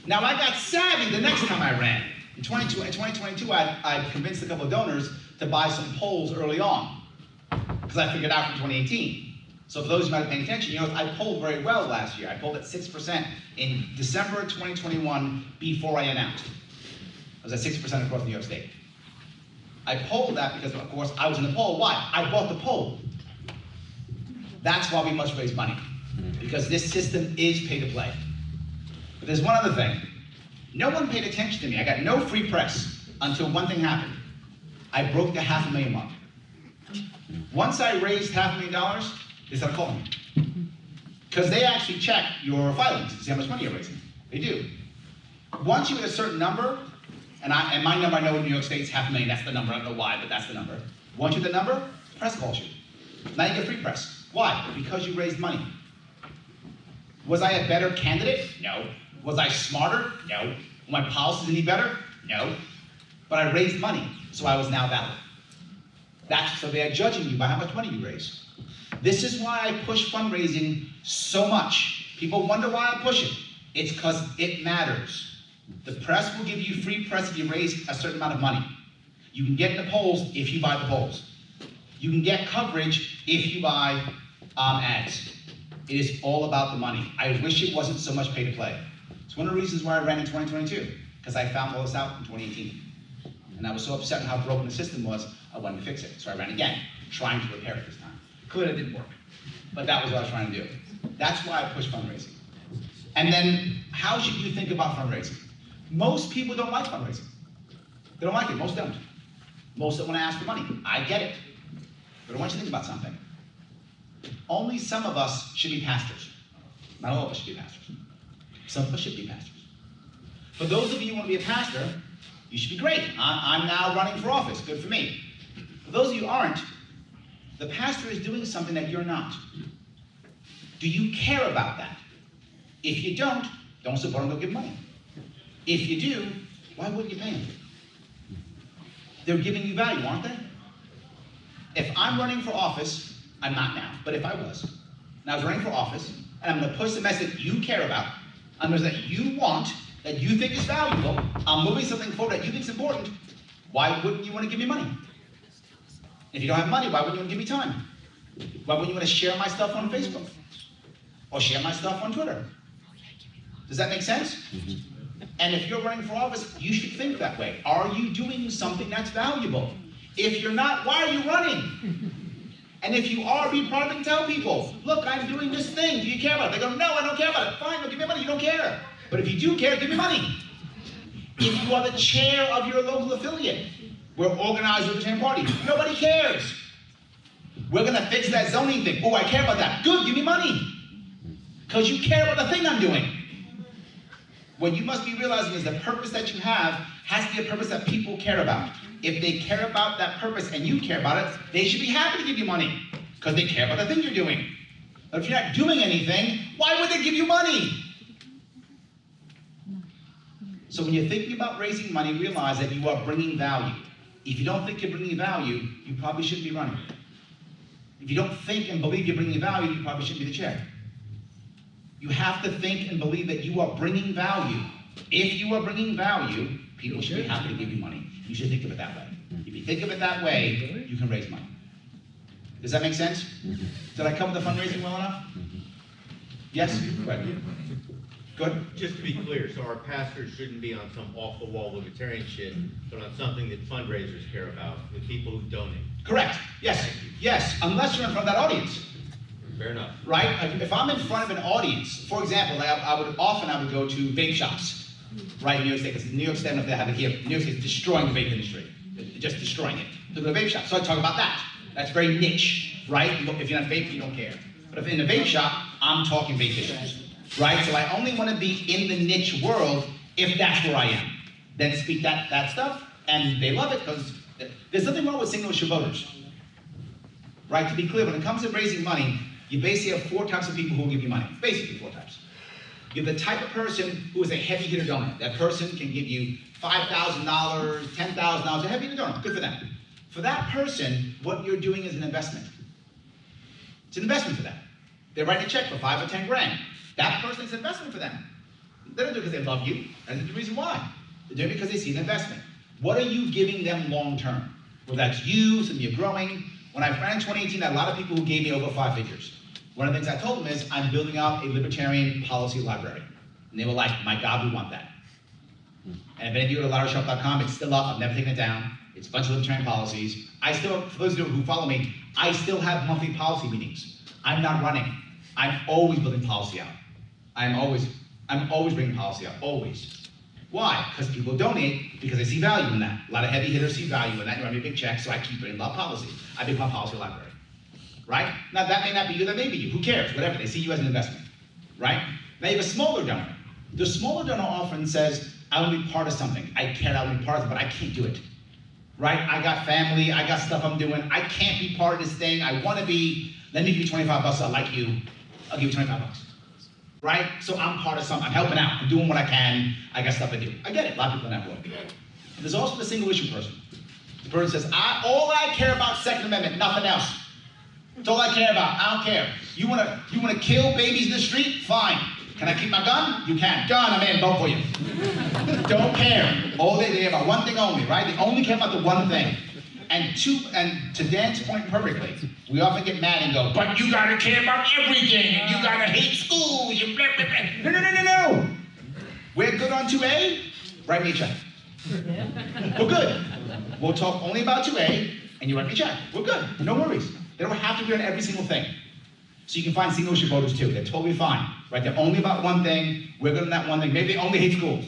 Now I got savvy the next time I ran. In 2022, I convinced a couple of donors to buy some polls early on because I figured out from 2018. So for those who might have paid attention, you know, I polled very well last year. I polled at 6% in December 2021 before I announced. I was at 6% across New York State. I polled that because, of course, I was in the poll. Why? I bought the poll. That's why we must raise money, because this system is pay to play. But there's one other thing. No one paid attention to me. I got no free press until one thing happened. I broke the $500,000 mark. Once I raised $500,000, they started calling me. Because they actually check your filings to see how much money you're raising. They do. Once you hit a certain number, and my number I know in New York State is $500,000, that's the number, I don't know why, but that's the number. Once you hit the number, press calls you. Now you get free press. Why? Because you raised money. Was I a better candidate? No. Was I smarter? No. Were my policies any better? No. But I raised money, so I was now valid. So they are judging you by how much money you raise. This is why I push fundraising so much. People wonder why I push it. It's because it matters. The press will give you free press if you raise a certain amount of money. You can get in the polls if you buy the polls. You can get coverage if you buy ads. It is all about the money. I wish it wasn't so much pay to play. It's one of the reasons why I ran in 2022, because I found all this out in 2018. And I was so upset with how broken the system was, I wanted to fix it. So I ran again, trying to repair it this time. Clearly it didn't work, but that was what I was trying to do. That's why I push fundraising. And then, how should you think about fundraising? Most people don't like fundraising. They don't like it, most don't. Most don't want to ask for money. I get it. But I want you to think about something. Only some of us should be pastors. Not all of us should be pastors. Some of us should be pastors. For those of you who want to be a pastor, you should be great. I'm now running for office. Good for me. For those of you who aren't, the pastor is doing something that you're not. Do you care about that? If you don't support him, don't give him money. If you do, why wouldn't you pay him? They're giving you value, aren't they? If I'm running for office, I'm not now, but if I was, and I was running for office, and I'm going to push the message you care about, I'm going to say you want, that you think is valuable, I'm moving something forward that you think is important, why wouldn't you want to give me money? If you don't have money, why wouldn't you want to give me time? Why wouldn't you want to share my stuff on Facebook? Or share my stuff on Twitter? Does that make sense? And if you're running for office, you should think that way. Are you doing something that's valuable? If you're not, why are you running? And if you are, be proud and tell people, look, I'm doing this thing. Do you care about it? They go, no, I don't care about it. Fine, don't give me money. You don't care. But if you do care, give me money. If you are the chair of your local affiliate, we're organized Libertarian Party. Nobody cares. We're going to fix that zoning thing. Oh, I care about that. Good, give me money. Because you care about the thing I'm doing. What you must be realizing is the purpose that you have has to be a purpose that people care about. If they care about that purpose and you care about it, they should be happy to give you money because they care about the thing you're doing. But if you're not doing anything, why would they give you money? So when you're thinking about raising money, realize that you are bringing value. If you don't think you're bringing value, you probably shouldn't be running. If you don't think and believe you're bringing value, you probably shouldn't be the chair. You have to think and believe that you are bringing value. If you are bringing value, people should be happy to give you money. You should think of it that way. If you think of it that way, you can raise money. Does that make sense? Did I cover the fundraising well enough? Yes? Good. Just to be clear, so our pastors shouldn't be on some off-the-wall libertarian shit, but on something that fundraisers care about, with people who donate. Correct. Yes. Yes. Unless you're in front of that audience. Fair enough. Right? If I'm in front of an audience, for example, I would go to vape shops, right, in New York State, because New York State, I don't know if they have it here, New York State is destroying the vape industry. They're just destroying it. So go to vape shops. So I talk about that. That's very niche, right? If you're not vaping, you don't care. But if in a vape shop, I'm talking vape issues, right? So I only want to be in the niche world if that's where I am. Then speak that stuff, and they love it because there's nothing wrong with single-issue voters, right? To be clear, when it comes to raising money, you basically have 4 types of people who will give you money. Basically 4 types. You're the type of person who is a heavy hitter donor. That person can give you $5,000, $10,000, a heavy hitter donor. Good for them. For that person, what you're doing is an investment. It's an investment for them. They write a check for 5 or 10 grand. That person is an investment for them. They don't do it because they love you. That's the reason why. They're doing it because they see an investment. What are you giving them long term? Well, that's you, so you're growing. When I ran in 2018, I had a lot of people who gave me over 5 figures. One of the things I told them is, I'm building out a libertarian policy library. And they were like, my God, we want that. And if any of you go to loudershop.com, it's still up, I've never taken it down. It's a bunch of libertarian policies. I still, for those of you who follow me, I still have monthly policy meetings. I'm not running. I'm always building policy out. I'm always bringing policy out, always. Why? Because people donate because they see value in that. A lot of heavy hitters see value in that. You write me a big check, so I keep bringing a lot of policy. I make my policy library. Right? Now that may not be you, that may be you. Who cares? Whatever. They see you as an investment. Right? Now you have a smaller donor. The smaller donor often says, I want to be part of something. I care, I want to be part of it, but I can't do it. Right? I got family, I got stuff I'm doing. I can't be part of this thing. I want to be, let me give you 25 bucks, I like you. I'll give you 25 bucks. Right? So I'm part of something. I'm helping out. I'm doing what I can. I got stuff to do. I get it. A lot of people in that world. There's also the single issue person. The person says, all I care about Second Amendment, nothing else. That's all I care about. I don't care. You wanna kill babies in the street? Fine. Can I keep my gun? You can. Done. I'm in. Vote for you. Don't care. All they care about one thing only, right? They only care about the one thing. And to Dan's point perfectly, we often get mad and go, but you gotta care about everything, and you gotta hate schools, you blah, blah, blah. No. We're good on 2A? Write me a check. We're good. We'll talk only about 2A, and you write me a check. We're good. No worries. They don't have to be on every single thing. So you can find single issue voters too. They're totally fine. Right? They're only about one thing. We're good on that one thing. Maybe they only hate schools.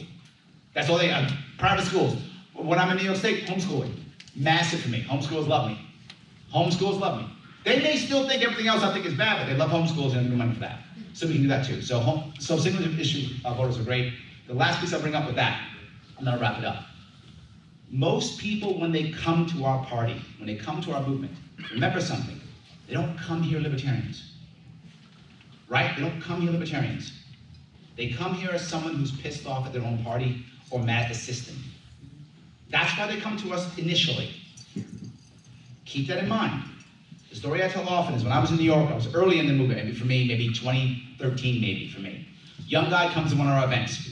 That's all they are. Private schools. When I'm in New York State, homeschooling. Massive for me. Homeschoolers love me. Homeschoolers love me. They may still think everything else I think is bad, but they love homeschools and give me money for that. So we can do that too. So single issue voters are great. The last piece I'll bring up with that, and then I'll wrap it up. Most people, when they come to our party, when they come to our movement, remember something. They don't come here libertarians, right? They don't come here libertarians. They come here as someone who's pissed off at their own party or mad at the system. That's why they come to us initially. Keep that in mind. The story I tell often is when I was in New York, I was early in the movement, maybe for me, maybe 2013 maybe for me. Young guy comes to one of our events,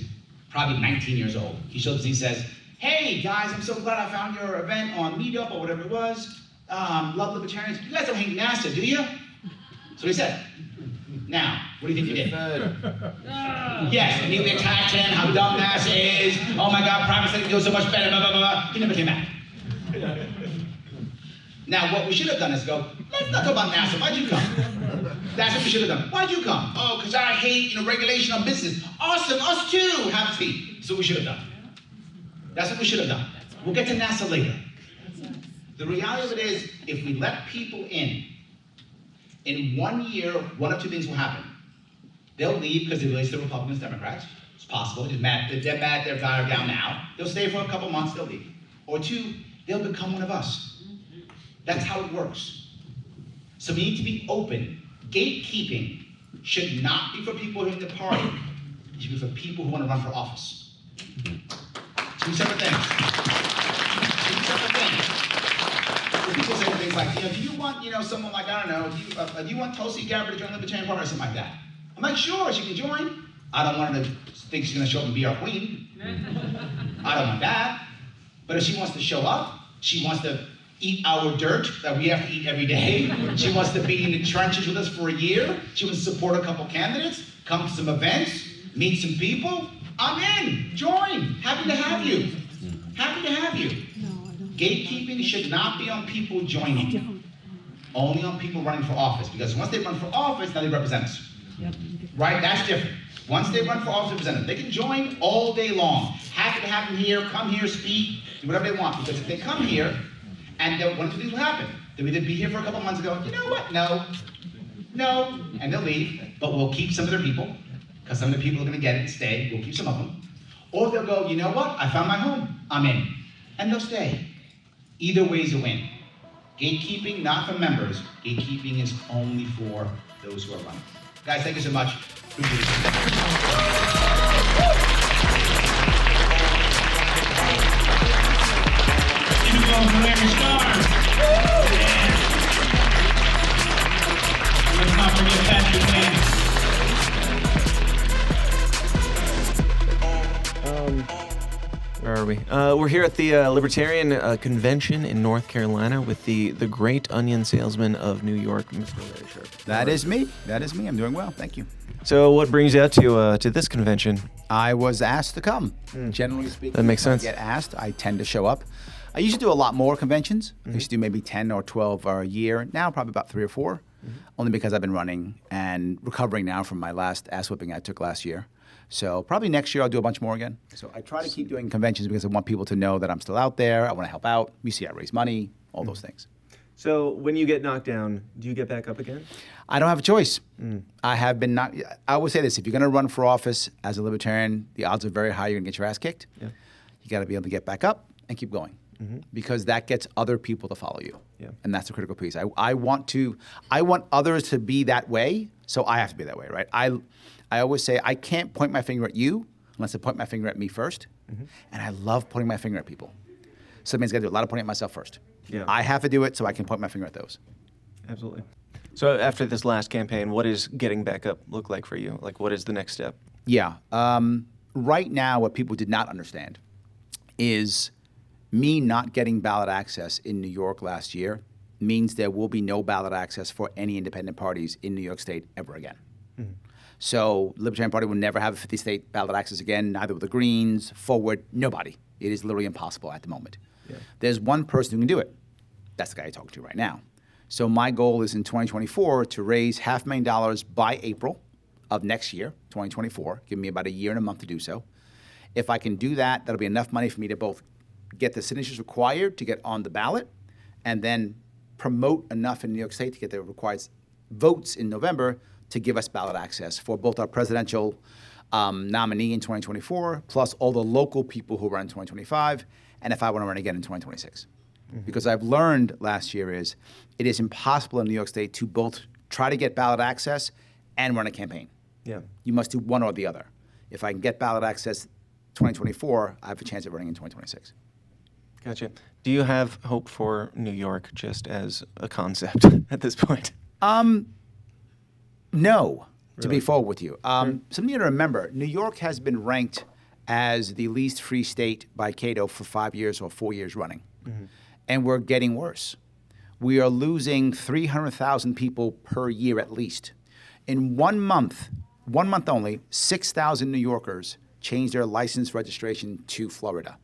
probably 19 years old. He shows up and he says, hey guys, I'm so glad I found your event on Meetup or whatever it was. Love libertarians. You guys don't hate NASA, do you? That's what he said. Now, what do you think he did? Yes, immediately attacked him, how dumb NASA is. Oh my God, private sector goes so much better, blah, blah, blah, blah. He never came back. Now, what we should have done is go, let's not talk about NASA. Why'd you come? That's what we should have done. Why'd you come? Oh, because I hate regulation on business. Awesome, us too. Have a seat. That's what we should have done. That's what we should have done. We'll get to NASA later. The reality of it is, if we let people in 1 year, one of two things will happen. They'll leave because they realize they're Republicans, Democrats. It's possible. They're mad they're down now. They'll stay for a couple months, they'll leave. Or two, they'll become one of us. That's how it works. So we need to be open. Gatekeeping should not be for people who are in the party. It should be for people who want to run for office. Two separate things. Two separate things. When people say things like, do you want, someone like, I don't know, do you want Tulsi Gabbard to join the Libertarian Party or something like that? I'm like, sure, she can join. I don't want her to think she's going to show up and be our queen. I don't want that. But if she wants to show up, she wants to eat our dirt that we have to eat every day. She wants to be in the trenches with us for a year. She wants to support a couple candidates, come to some events, meet some people. I'm in. Join. Happy to have you. Happy to have you. Gatekeeping should not be on people joining. Only on people running for office. Because once they run for office, now they represent us. Right? That's different. Once they run for office, they represent us. They can join all day long. Happy to have them here. Come here, speak, do whatever they want. Because if they come here, and one of two things will happen. They'll either be here for a couple months and go, you know what? No, and they'll leave, but we'll keep some of their people, because some of the people are going to get it and stay. We'll keep some of them. Or they'll go, you know what? I found my home. I'm in. And they'll stay. Either way is a win. Gatekeeping, not for members. Gatekeeping is only for those who are running. Guys, thank you so much. Appreciate it. Let's not forget Patrick Mann. Where are we? We're here at the Libertarian Convention in North Carolina with the great onion salesman of New York, Mr. Larry Sharp. That is me. That is me. I'm doing well. Thank you. So what brings you out to this convention? I was asked to come. Generally speaking, that makes sense. When I get asked, I tend to show up. I used to do a lot more conventions. I used to do maybe 10 or 12 a year. Now probably about 3 or 4, only because I've been running and recovering now from my last ass whipping I took last year. So probably next year I'll do a bunch more again. So I try to keep doing conventions because I want people to know that I'm still out there. I want to help out. You see, I raise money, all those things. So when you get knocked down, do you get back up again? I don't have a choice. I have been knocked. I would say this: if you're going to run for office as a libertarian, the odds are very high you're going to get your ass kicked. Yeah. You got to be able to get back up and keep going. Because that gets other people to follow you. Yeah. And that's the critical piece. I want others to be that way, so I have to be that way, right? I always say I can't point my finger at you unless I point my finger at me first. And I love pointing my finger at people. So that means I got to do a lot of pointing at myself first. Yeah. I have to do it so I can point my finger at those. Absolutely. So after this last campaign, what does getting back up look like for you? Like, what is the next step? Yeah. Right now, what people did not understand is me not getting ballot access in New York last year means there will be no ballot access for any independent parties in New York State ever again. So the Libertarian Party will never have a 50-state ballot access again, neither will the Greens, Forward, nobody. It is literally impossible at the moment. Yeah. There's one person who can do it. That's the guy I talk to right now. So my goal is in 2024 to raise $500,000 by April of next year, 2024. Give me about a year and a month to do so. If I can do that, that'll be enough money for me to both get the signatures required to get on the ballot and then promote enough in New York State to get the required votes in November to give us ballot access for both our presidential nominee in 2024, plus all the local people who run in 2025, and if I want to run again in 2026. Because I've learned last year is it is impossible in New York State to both try to get ballot access and run a campaign. Yeah. You must do one or the other. If I can get ballot access 2024, I have a chance of running in 2026. Gotcha. Do you have hope for New York just as a concept at this point? No, to be Really? forward with you. Something to remember, New York has been ranked as the least free state by Cato for 5 years or 4 years running. And we're getting worse. We are losing 300,000 people per year at least. In 1 month only, 6,000 New Yorkers changed their license registration to Florida.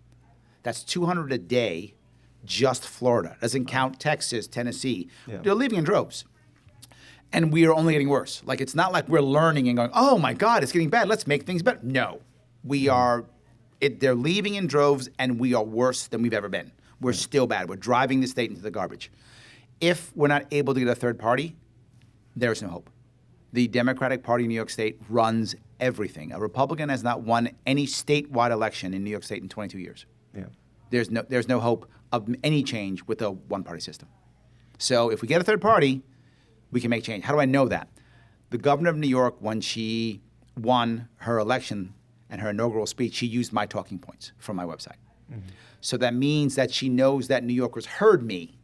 That's 200 a day, just Florida. Doesn't count Texas, Tennessee. Yeah. They're leaving in droves. And we are only getting worse. Like, it's not like we're learning and going, oh my God, it's getting bad, let's make things better. No, they're leaving in droves, and we are worse than we've ever been. We're still bad. We're driving the state into the garbage. If we're not able to get a third party, there's no hope. The Democratic Party in New York State runs everything. A Republican has not won any statewide election in New York State in 22 years. Yeah. There's no hope of any change with a one-party system. So if we get a third party, we can make change. How do I know that? The governor of New York, when she won her election and her inaugural speech, she used my talking points from my website. So that means that she knows that New Yorkers heard me.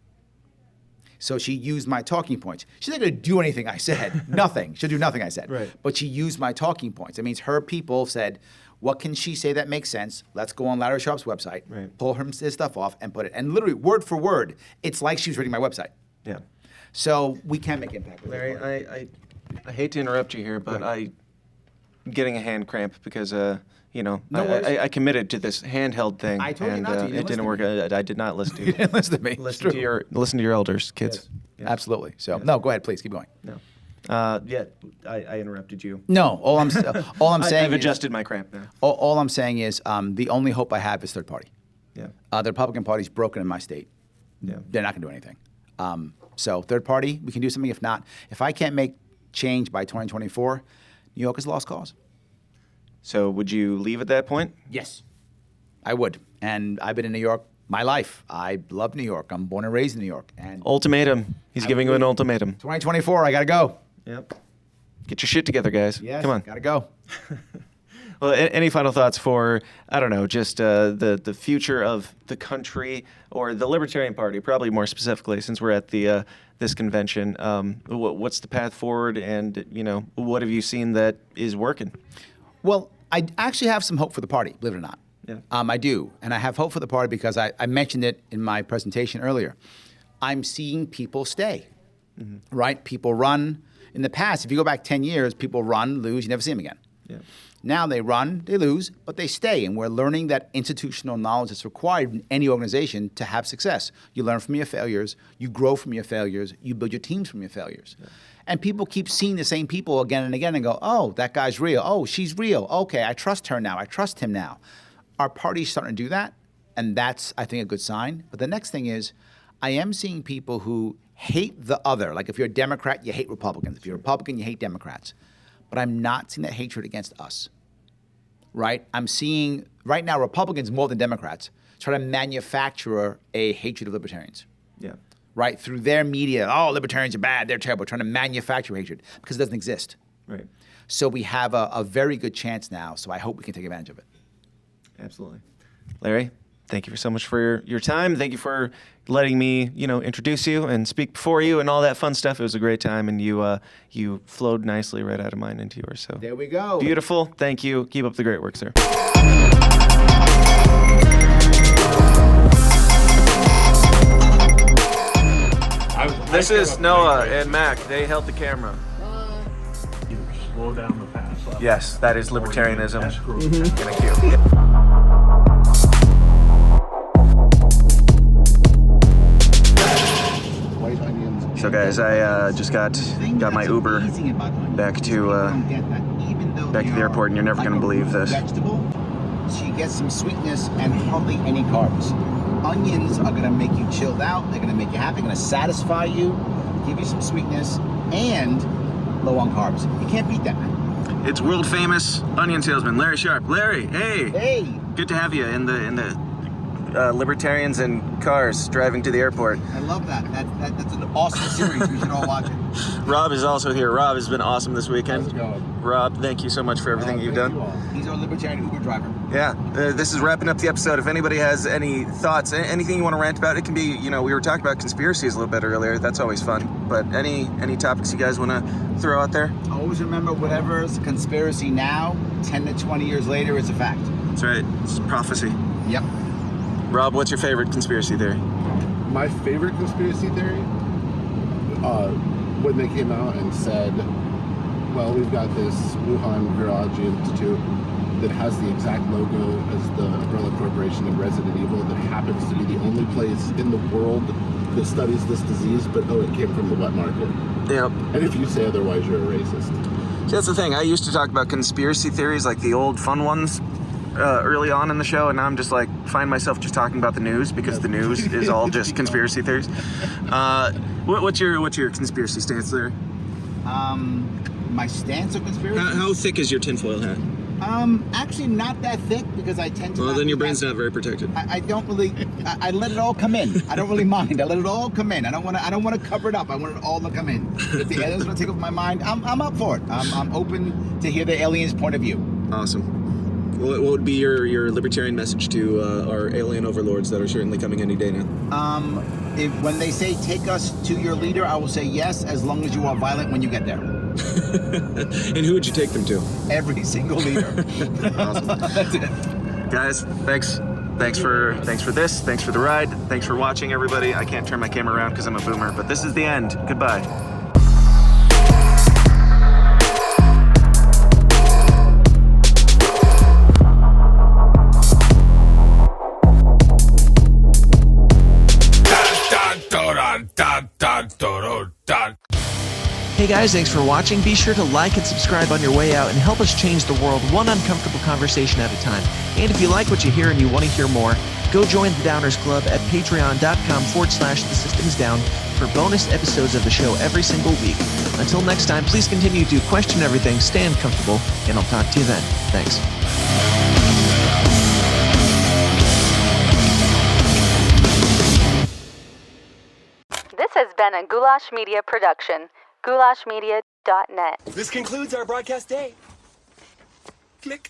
So she used my talking points. She's not going to do anything I said. Nothing. She'll do nothing I said. Right. But she used my talking points. It means her people said, what can she say that makes sense? Let's go on Larry Sharp's website, pull his stuff off, and put it. And literally, word for word, it's like she was reading my website. Yeah. So we can make impact with Larry, it. I hate to interrupt you here, but I'm getting a hand cramp because No worries. I committed to this handheld thing. I told you and, not to. You didn't it didn't listen work. I did not listen to you. You didn't listen to me. It's Listen to true. listen to your elders, kids. Yes. Absolutely. So no, go ahead, please keep going. No. I interrupted you. No, all I'm saying I've is, adjusted my cramp now. all I'm saying is the only hope I have is third party. Yeah. The Republican Party's broken in my state. Yeah. They're not going to do anything. So third party, we can do something. If not, if I can't make change by 2024, New York is a lost cause. So would you leave at that point? Yes, I would. And I've been in New York my life. I love New York. I'm born and raised in New York. And Ultimatum. He's giving you an ultimatum. 2024, I got to go. Yep. Get your shit together, guys. Yes, Come on. got to go. Well, any final thoughts for, I don't know, just the future of the country or the Libertarian Party, probably more specifically, since we're at the this convention. What's the path forward, and what have you seen that is working? Well, I actually have some hope for the party, believe it or not. Yeah. I do. And I have hope for the party because I mentioned it in my presentation earlier. I'm seeing people stay, right? People run. In the past, if you go back 10 years, people run, lose, you never see them again. Yeah. Now they run, they lose, but they stay. And we're learning that institutional knowledge is required in any organization to have success. You learn from your failures, you grow from your failures, you build your teams from your failures. Yeah. And people keep seeing the same people again and again and go, oh, that guy's real. Oh, she's real. Okay, I trust her now. I trust him now. Our party's starting to do that, and that's, I think, a good sign. But the next thing is, I am seeing people who hate the other. Like if you're a Democrat, you hate Republicans. If you're a Republican, you hate Democrats. But I'm not seeing that hatred against us, right? I'm seeing, right now, Republicans more than Democrats try to manufacture a hatred of libertarians. Yeah. Right? Through their media, oh, libertarians are bad, they're terrible, trying to manufacture hatred because it doesn't exist. Right. So we have a very good chance now, so I hope we can take advantage of it. Absolutely. Larry, thank you so much for your time. Thank you for letting me, introduce you and speak before you and all that fun stuff. It was a great time, and you flowed nicely right out of mine into yours. So there we go. Beautiful. Thank you. Keep up the great work, sir. This is Noah and Mac. They held the camera. You slow down the pass. Yes, that is libertarianism. Thank you. So guys, I just got my Uber back to the airport, and you're never gonna believe this. She gets some sweetness and hardly any carbs. Onions are gonna make you chilled out. They're gonna make you happy. They're gonna satisfy you, give you some sweetness, and low on carbs. You can't beat that, man. It's world famous onion salesman Larry Sharp. Larry, hey. Hey. Good to have you in the Libertarians in cars driving to the airport. I love that. That's an awesome series. We should all watch it. Rob is also here. Rob has been awesome this weekend. How's it going? Rob, thank you so much for everything you've done. He's our Libertarian Uber driver. Yeah, this is wrapping up the episode. If anybody has any thoughts, anything you want to rant about, it can be, we were talking about conspiracies a little bit earlier. That's always fun. But any topics you guys want to throw out there? Always remember, whatever's a conspiracy now, 10 to 20 years later, is a fact. That's right. It's prophecy. Yep. Rob, what's your favorite conspiracy theory? My favorite conspiracy theory, when they came out and said, well, we've got this Wuhan Virology Institute that has the exact logo as the umbrella corporation in Resident Evil that happens to be the only place in the world that studies this disease, but it came from the wet market. Yep. And if you say otherwise, you're a racist. See, that's the thing. I used to talk about conspiracy theories, like the old fun ones, early on in the show, and now I'm just find myself just talking about the news because the news is all just conspiracy theories. What's your conspiracy stance there? My stance on conspiracy? How thick is your tinfoil hat? Actually not that thick because I tend to. Well, then your brain's not very protected. I don't really. I let it all come in. I don't really mind. I let it all come in. I don't want to cover it up. I want it all to come in. If the aliens want to take over my mind, I'm up for it. I'm open to hear the aliens' point of view. Awesome. What would be your libertarian message to our alien overlords that are certainly coming any day now? When they say take us to your leader, I will say yes, as long as you are violent when you get there. And who would you take them to? Every single leader. Awesome. That's it. Guys, thanks for this. Thanks for the ride. Thanks for watching, everybody. I can't turn my camera around because I'm a boomer, but this is the end. Goodbye. Hey guys, thanks for watching. Be sure to like and subscribe on your way out and help us change the world one uncomfortable conversation at a time. And if you like what you hear and you want to hear more, go join the Downers Club at patreon.com/thesystemsdown for bonus episodes of the show every single week. Until next time, please continue to question everything, stay uncomfortable, and I'll talk to you then. Thanks. This has been a Goulash Media production. goulashmedia.net. This concludes our broadcast day. Click.